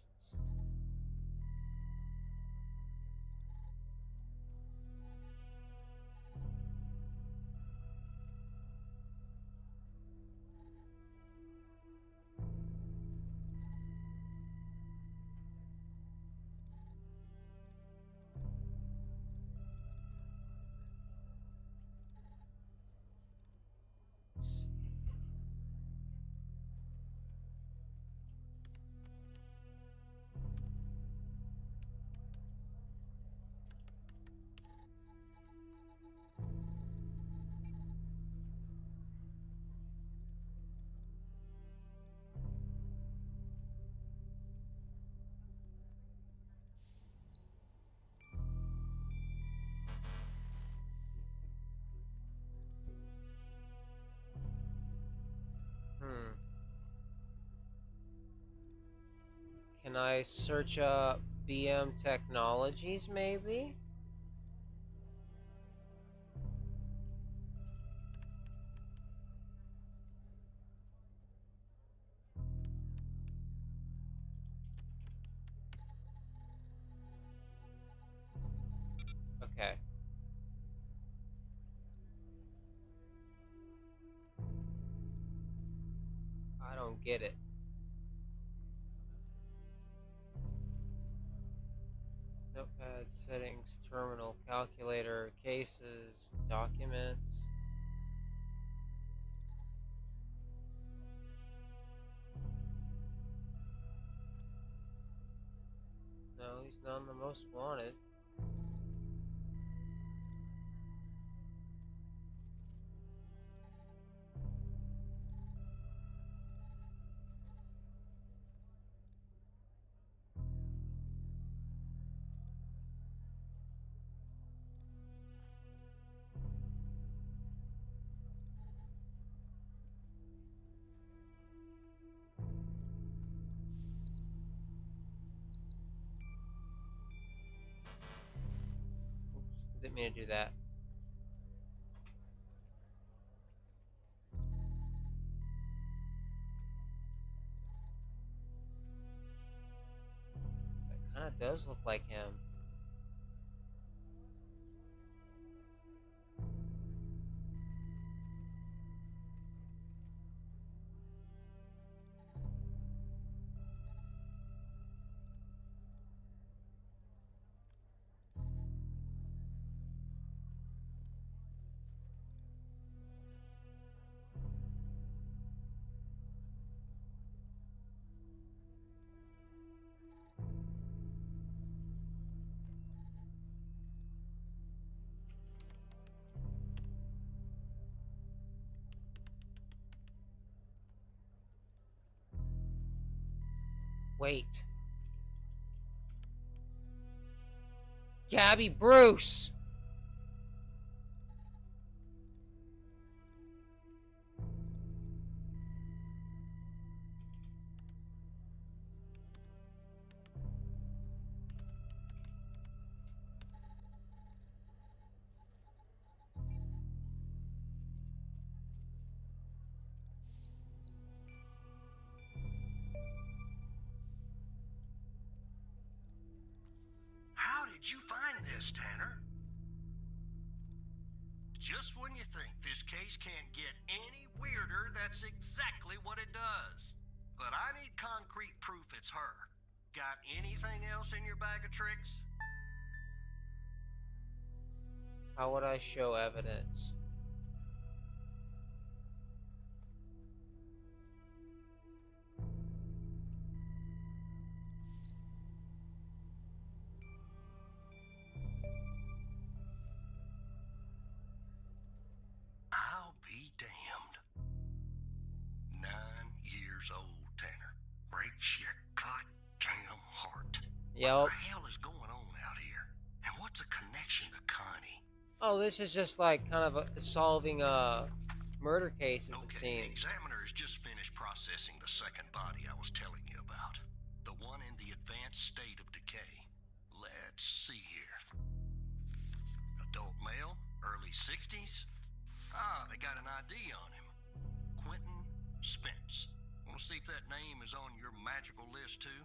Hmm. Can I search up BM Technologies, maybe? Okay. I don't get it. Notepad, settings, terminal, calculator, cases, documents. No, he's not on the most wanted. Oops, didn't mean to do that. That kind of does look like him. Wait. Gabby Bruce! How did you find this, Tanner? Just when you think this case can't get any weirder, that's exactly what it does. But I need concrete proof it's her. Got anything else in your bag of tricks? How would I show evidence? I'll be damned. 9 years old, Tanner. Breaks your goddamn heart. Yep. What the hell is going on out here? And what's a connection to Connie? Oh, this is just like kind of solving murder cases, it The seems. examiner has just finished processing the second body I was telling you about. The one in the advanced state of decay. Let's see here. Adult male, early 60s. Ah, they got an ID on him. Quentin Spence. Want to see if that name is on your magical list too?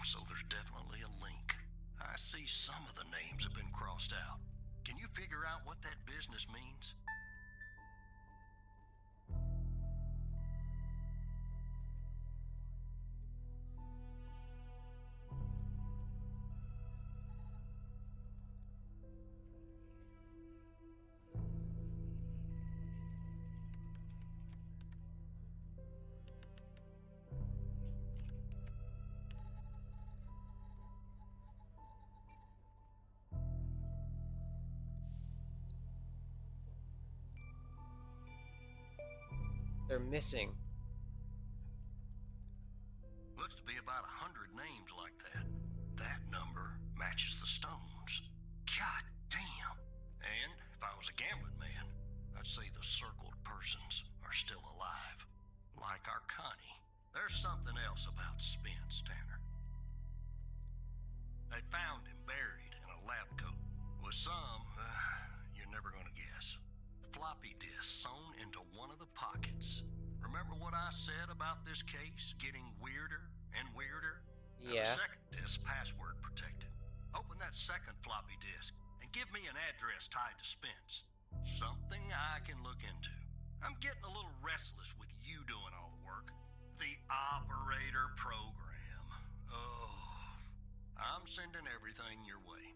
So there's definitely a link. I see some of the names have been crossed out. Can you figure out what that business means? They're missing. Looks to be about 100 names like that. That number matches the stones. God damn. And if I was a gambling man, I'd say the circled persons are still alive. Like our Connie. There's something else about Spence, Tanner. They found him buried in a lab coat with some, you're never gonna guess. Floppy disk sewn into one of the pockets. Remember what I said about this case getting weirder and weirder? Now, Yeah. the second disk password protected. Open that second floppy disk and give me an address tied to Spence. Something I can look into. I'm getting a little restless with you doing all the work. The operator program. Oh, I'm sending everything your way.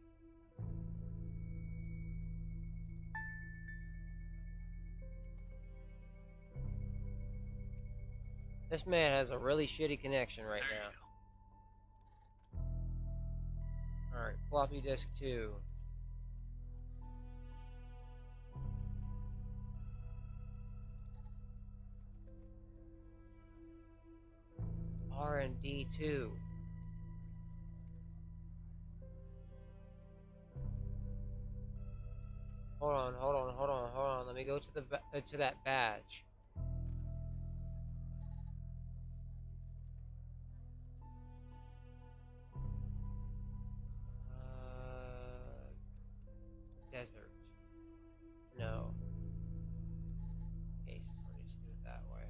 This man has a really shitty connection right There now. you go. Alright, floppy disk 2. R&D 2. Hold on. Let me go to the to that badge. Desert. No. Cases. Let me just do it that way.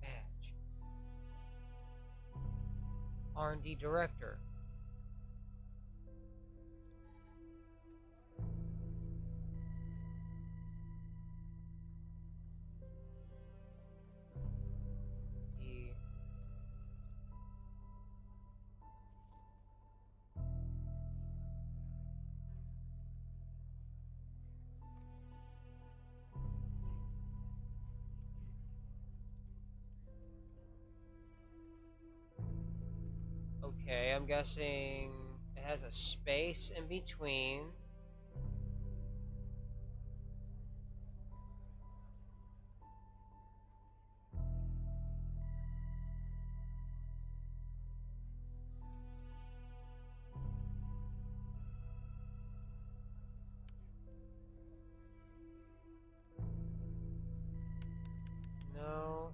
Badge. R&D director. Okay, I'm guessing it has a space in between. No.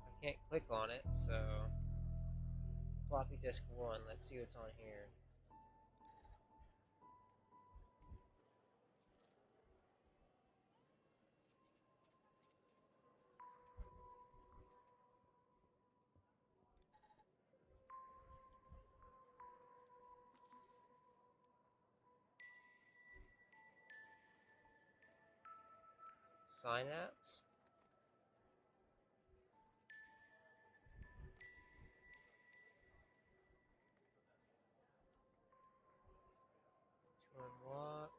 I can't click on it, so floppy disk 1. Let's see what's on here. Synapse? To unlock.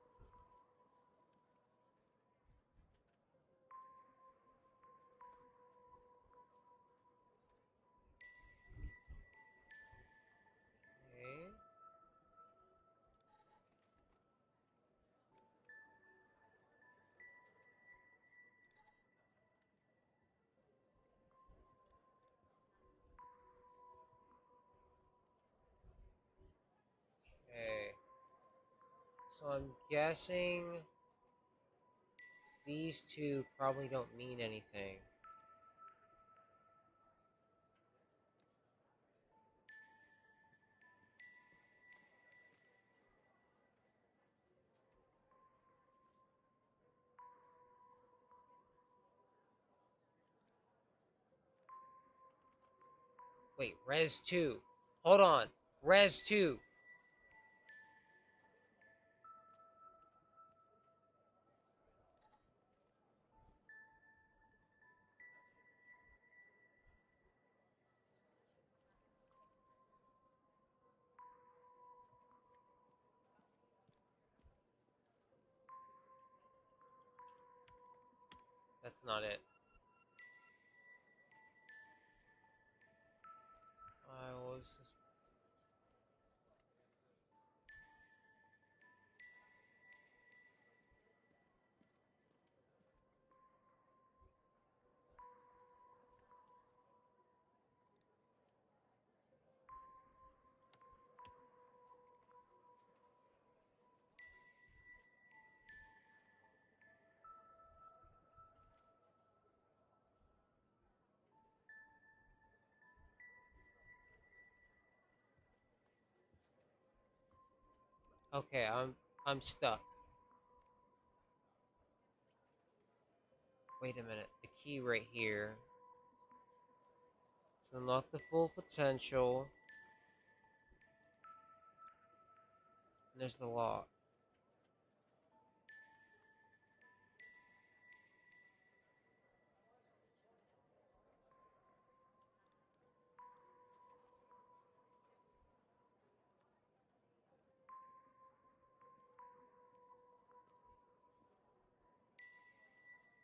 Okay. Okay. So I'm guessing these two probably don't mean anything. Wait, Res 2. Hold on. Res 2. That's not it. I was just... Okay, I'm stuck. Wait a minute. The key right here. To unlock the full potential. And there's the lock.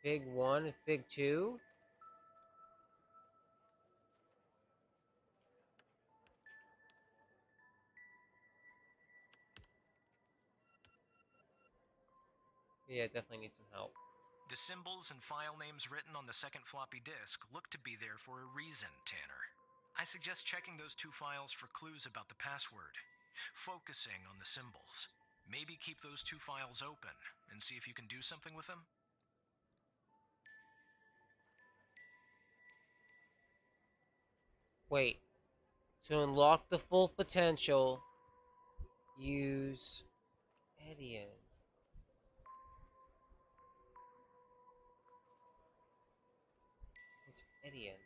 Fig 1 and Fig 2? Yeah, definitely need some help. The symbols and file names written on the second floppy disk look to be there for a reason, Tanner. I suggest checking those two files for clues about the password, focusing on the symbols. Maybe keep those two files open and see if you can do something with them. Wait. To unlock the full potential, use Edian. What's Edian?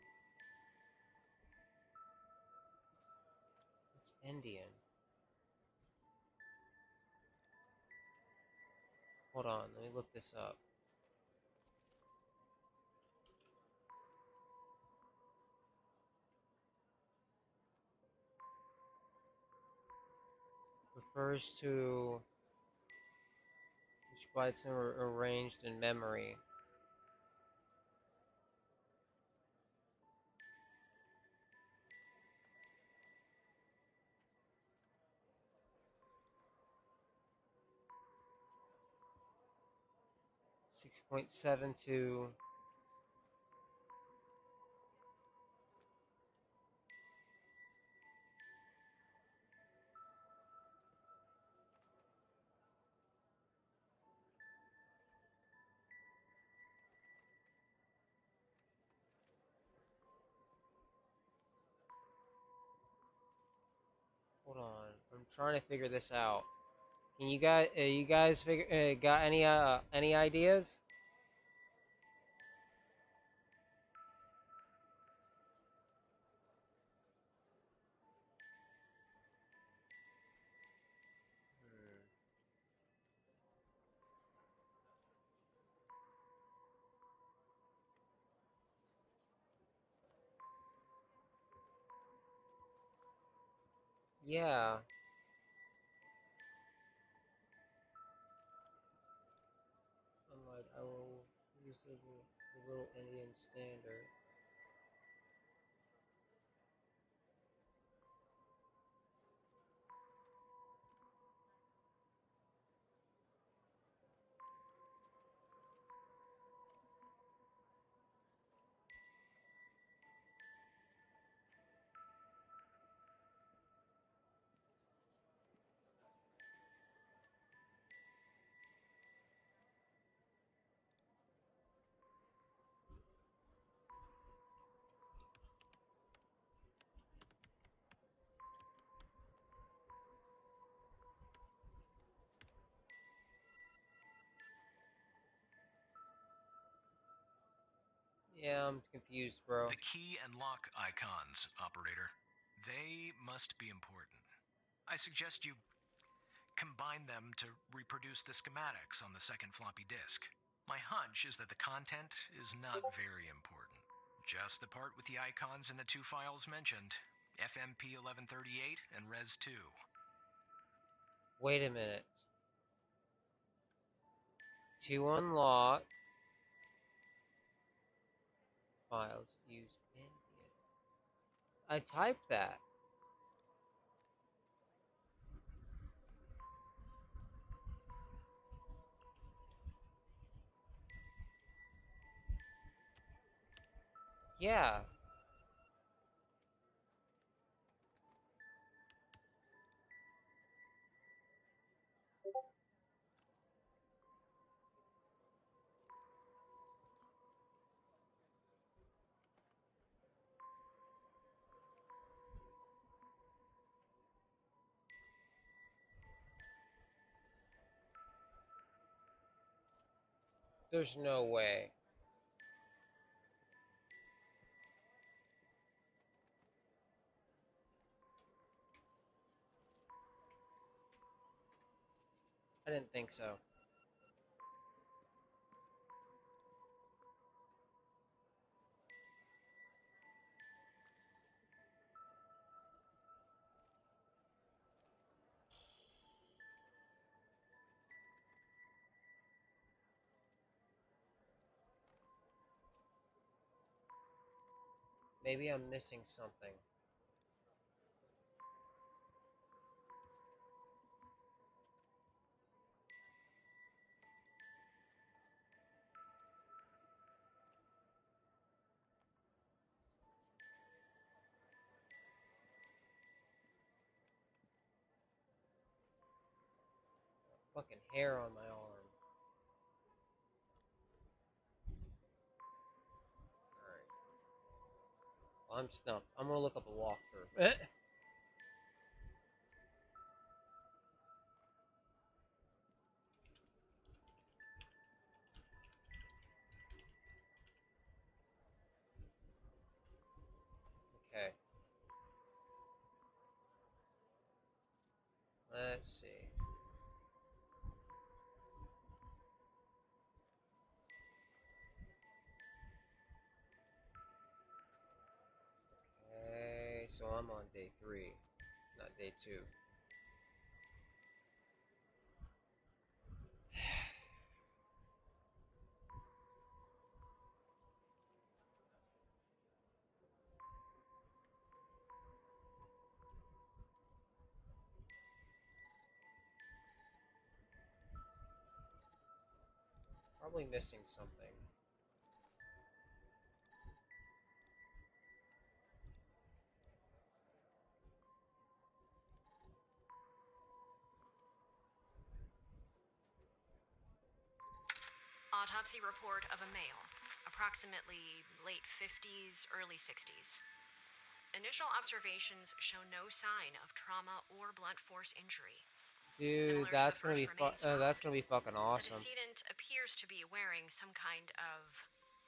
What's Indian? Hold on, let me look this up. Refers to which bytes are arranged in memory. 6.72. Hold on, I'm trying to figure this out. Can you guys figure got any ideas? Yeah, I'm like I will use the little Indian standard. Yeah, I'm confused, bro. The key and lock icons, operator. They must be important. I suggest you combine them to reproduce the schematics on the second floppy disk. My hunch is that the content is not very important. Just the part with the icons in the two files mentioned, FMP 1138 and Res 2. Wait a minute. To unlock files, use Indian. I typed that. Yeah. There's no way. I didn't think so. Maybe I'm missing something. Fucking hair on my arm. Alright. Well, I'm stumped. I'm gonna look up a walkthrough. Okay. Let's see. Okay, so I'm on day 3, not day 2. Probably missing something. Autopsy report of a male, approximately late 50s, early 60s. Initial observations show no sign of trauma or blunt force injury. Dude, that's gonna be that's gonna be fucking awesome. The decedent appears to be wearing some kind of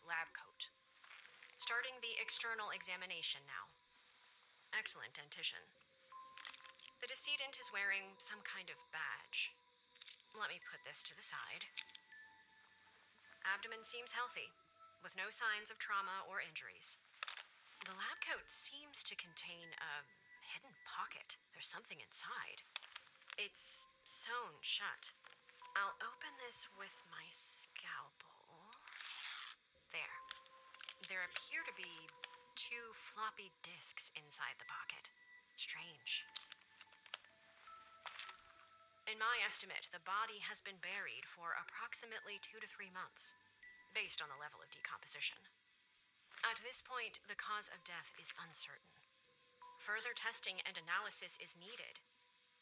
lab coat. Starting the external examination now. Excellent dentition. The decedent is wearing some kind of badge. Let me put this to the side. Abdomen seems healthy, with no signs of trauma or injuries. The lab coat seems to contain a hidden pocket. There's something inside. It's sewn shut. I'll open this with my scalpel. There. There appear to be 2 floppy disks inside the pocket. Strange. In my estimate, the body has been buried for approximately 2 to 3 months, based on the level of decomposition. At this point, the cause of death is uncertain. Further testing and analysis is needed,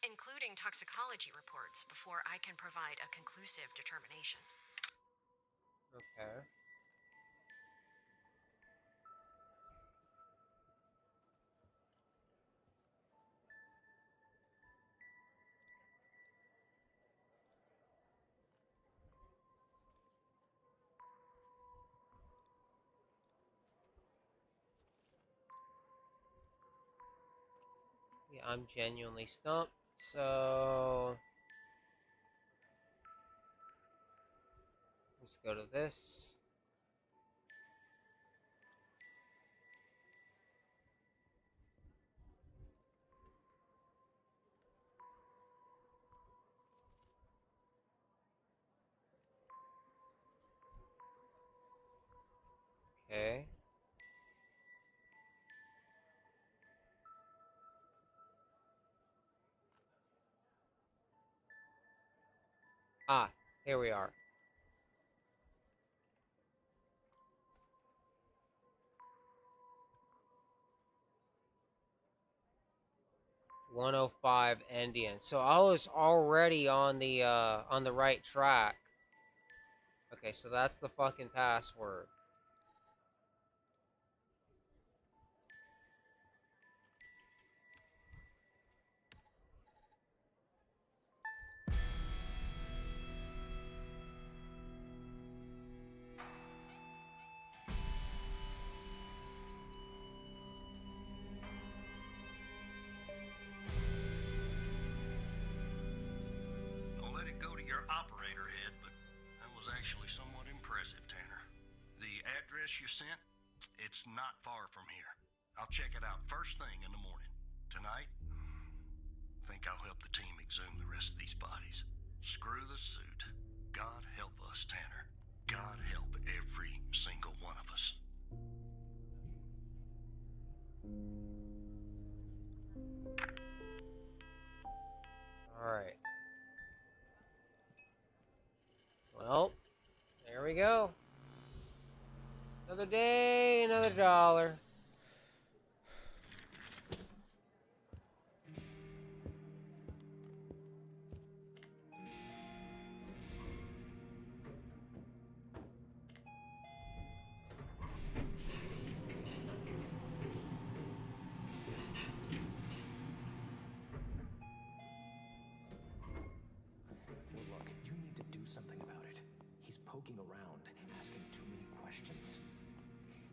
including toxicology reports, before I can provide a conclusive determination. Okay. Yeah, I'm genuinely stumped, so let's go to this. Okay. Ah, here we are. "105 Indian." So I was already on the right track. Okay, so that's the fucking password. Don't let it go to your operator head, but that was actually somewhat impressive, Tanner. The address you sent, it's not far from here. I'll check it out first thing in the morning. Tonight, I think I'll help the team exhume the rest of these bodies. Screw the suit. God help us, Tanner. God help every single one of us. Alright. Well, there we go. Another day, another dollar. Look, you need to do something about it. He's poking around, asking too many questions.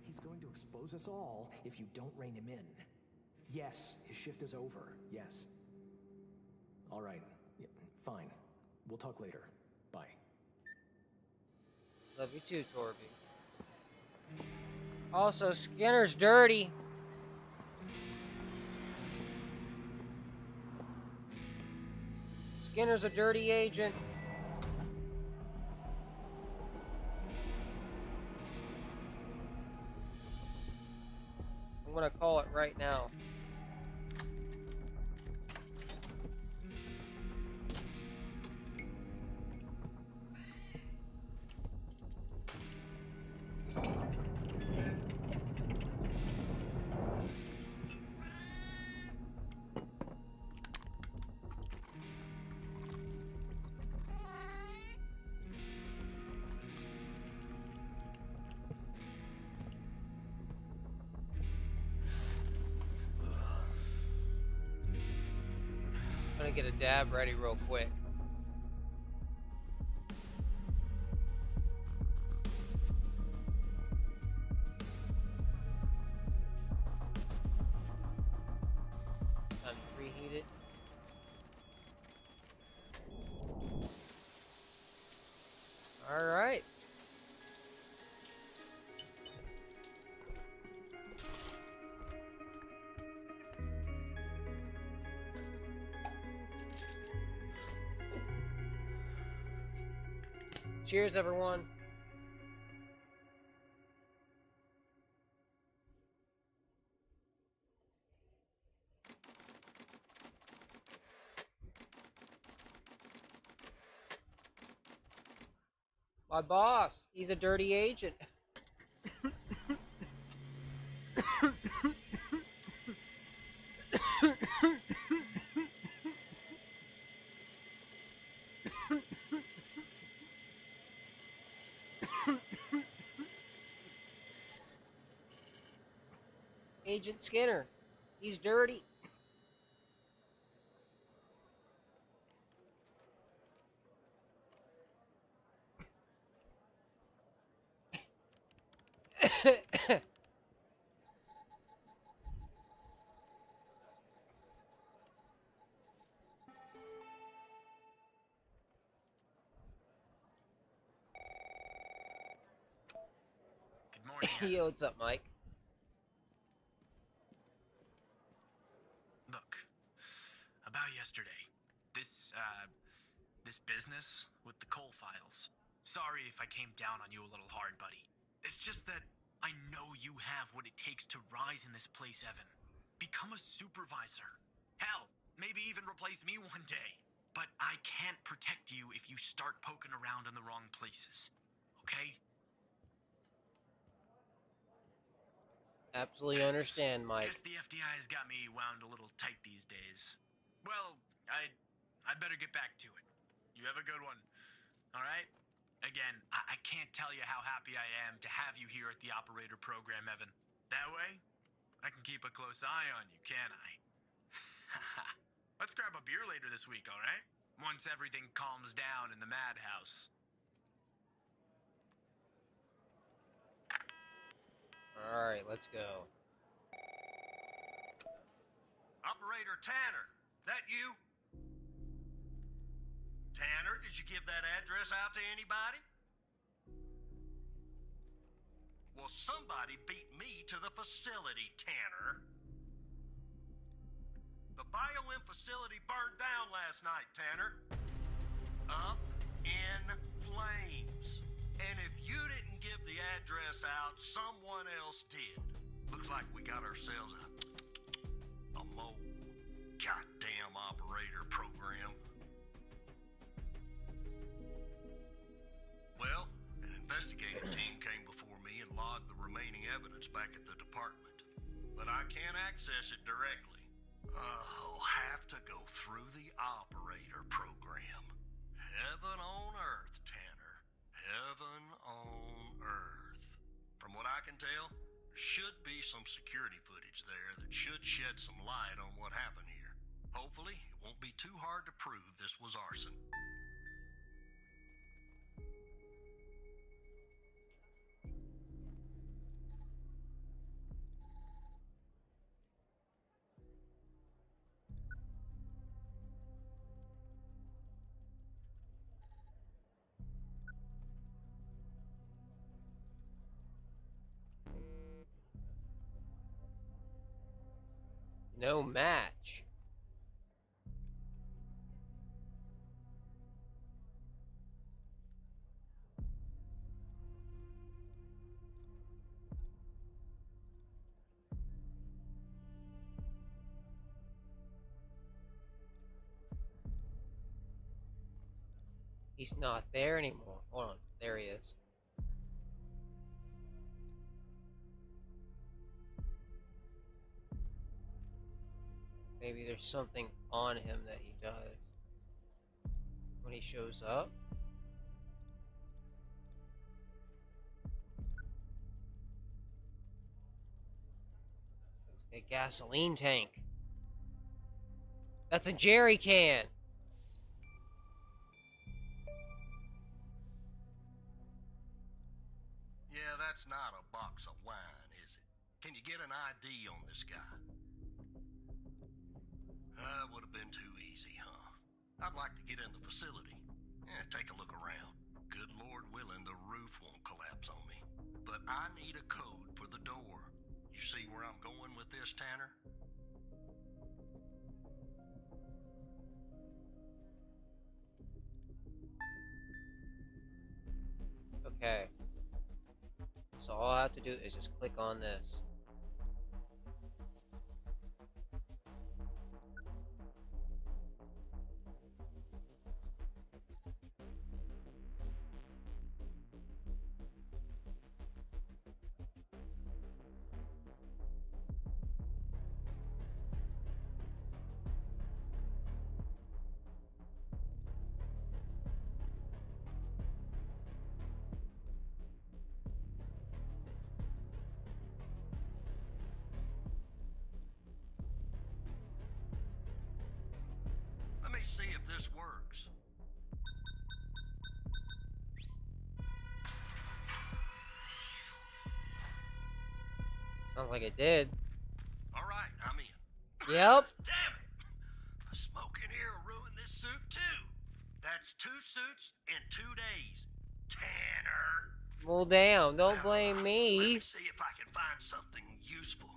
He's going to expose us all if you don't rein him in. Yes, his shift is over. Yes. All right. Yeah, fine. We'll talk later. Bye. Love you too, Torby. Also, Skinner's dirty. Skinner's a dirty agent. I'm gonna call it right now. gonna get a dab ready real quick. Time to preheat it. All right. Cheers, everyone. My boss, he's a dirty agent. Agent Skinner, he's dirty. Good morning. Yo, what's up, Mike? Look, about yesterday, this business with the coal files. Sorry if I came down on you a little hard, buddy. It's just that I know you have what it takes to rise in this place, Evan. Become a supervisor. Hell, maybe even replace me one day. But I can't protect you if you start poking around in the wrong places. Okay? Absolutely understand, Mike. Guess the FBI has got me wound a little tight these days. Well, I'd better get back to it. You have a good one. All right? Again, I can't tell you how happy I am to have you here at the operator program, Evan. That way, I can keep a close eye on you, can't I? Let's grab a beer later this week, all right? Once everything calms down in the madhouse. All right, let's go. Operator Tanner, that you? Tanner, did you give that address out to anybody? Well, somebody beat me to the facility, Tanner. The BioM facility burned down last night, Tanner. Up in flames. And if you didn't give the address out, someone else did. Looks like we got ourselves a mole goddamn operator program. Well, an investigative team came before me and logged the remaining evidence back at the department. But I can't access it directly. I'll have to go through the operator program. Heaven on earth, Tanner. Heaven on earth. From what I can tell, there should be some security footage there that should shed some light on what happened here. Hopefully, it won't be too hard to prove this was arson. No match. He's not there anymore. Hold on. There he is. Maybe there's something on him that he does when he shows up. A gasoline tank. That's a jerry can. Yeah, that's not a box of wine, is it? Can you get an ID on this guy? Would have been too easy, huh? I'd like to get in the facility. Take a look around. Good Lord willing, the roof won't collapse on me. But I need a code for the door. You see where I'm going with this, Tanner? Okay. So all I have to do is just click on this. Let me see if this works. Sounds like it did. All right, I'm in. Yep. Damn it! The smoke in here will ruin this suit too. That's 2 suits in 2 days. Tanner. Well, damn. Don't blame Let me. me see if I can find something useful.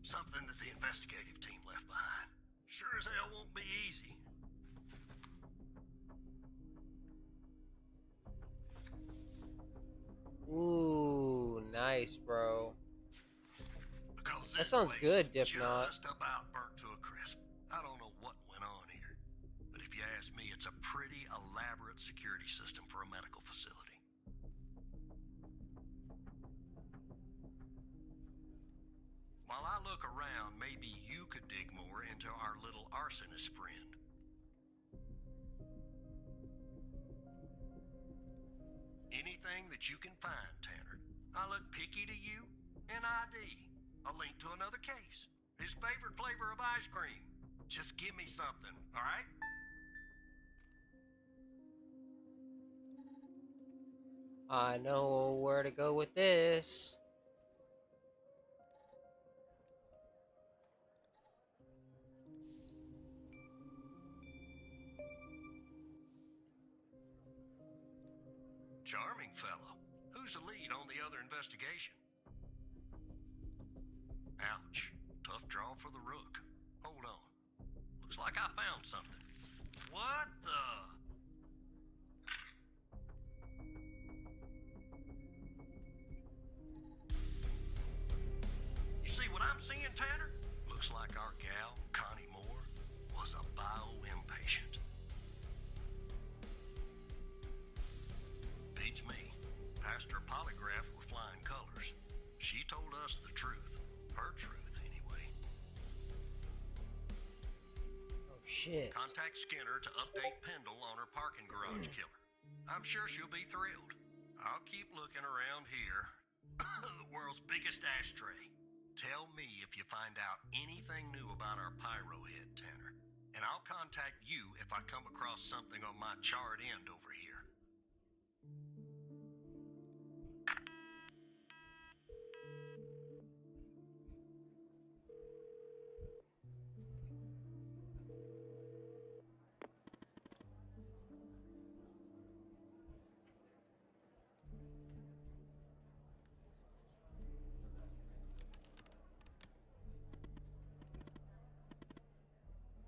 Something that the investigative team left behind. Sure as hell won't be easy. Ooh, nice, bro. Because That this sounds place good, is Dipnot. just about burnt to a crisp. I don't know what went on here. But if you ask me, it's a pretty elaborate security system for a medical facility. While I look around, maybe you could dig more into our little arsonist friend. Anything that you can find, Tanner. I look picky to you. An ID. A link to another case. His favorite flavor of ice cream. Just give me something, all right? I know where to go with this. Charming fellow. Who's the lead on the other investigation? Ouch. Tough draw for the rook. Hold on. Looks like I found something. What the? You see what I'm seeing, Tanner? Looks like our gal, Connie Moore, was a bio-impatient. Beats me. Passed her polygraph with flying colors. She told us the truth. Her truth, anyway. Oh, shit. Contact Skinner to update Pendle on her parking garage killer. I'm sure she'll be thrilled. I'll keep looking around here. The world's biggest ashtray. Tell me if you find out anything new about our pyro head, Tanner. And I'll contact you if I come across something on my charred end over here.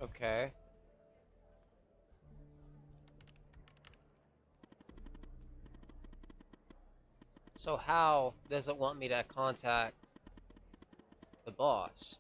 Okay. So how does it want me to contact the boss?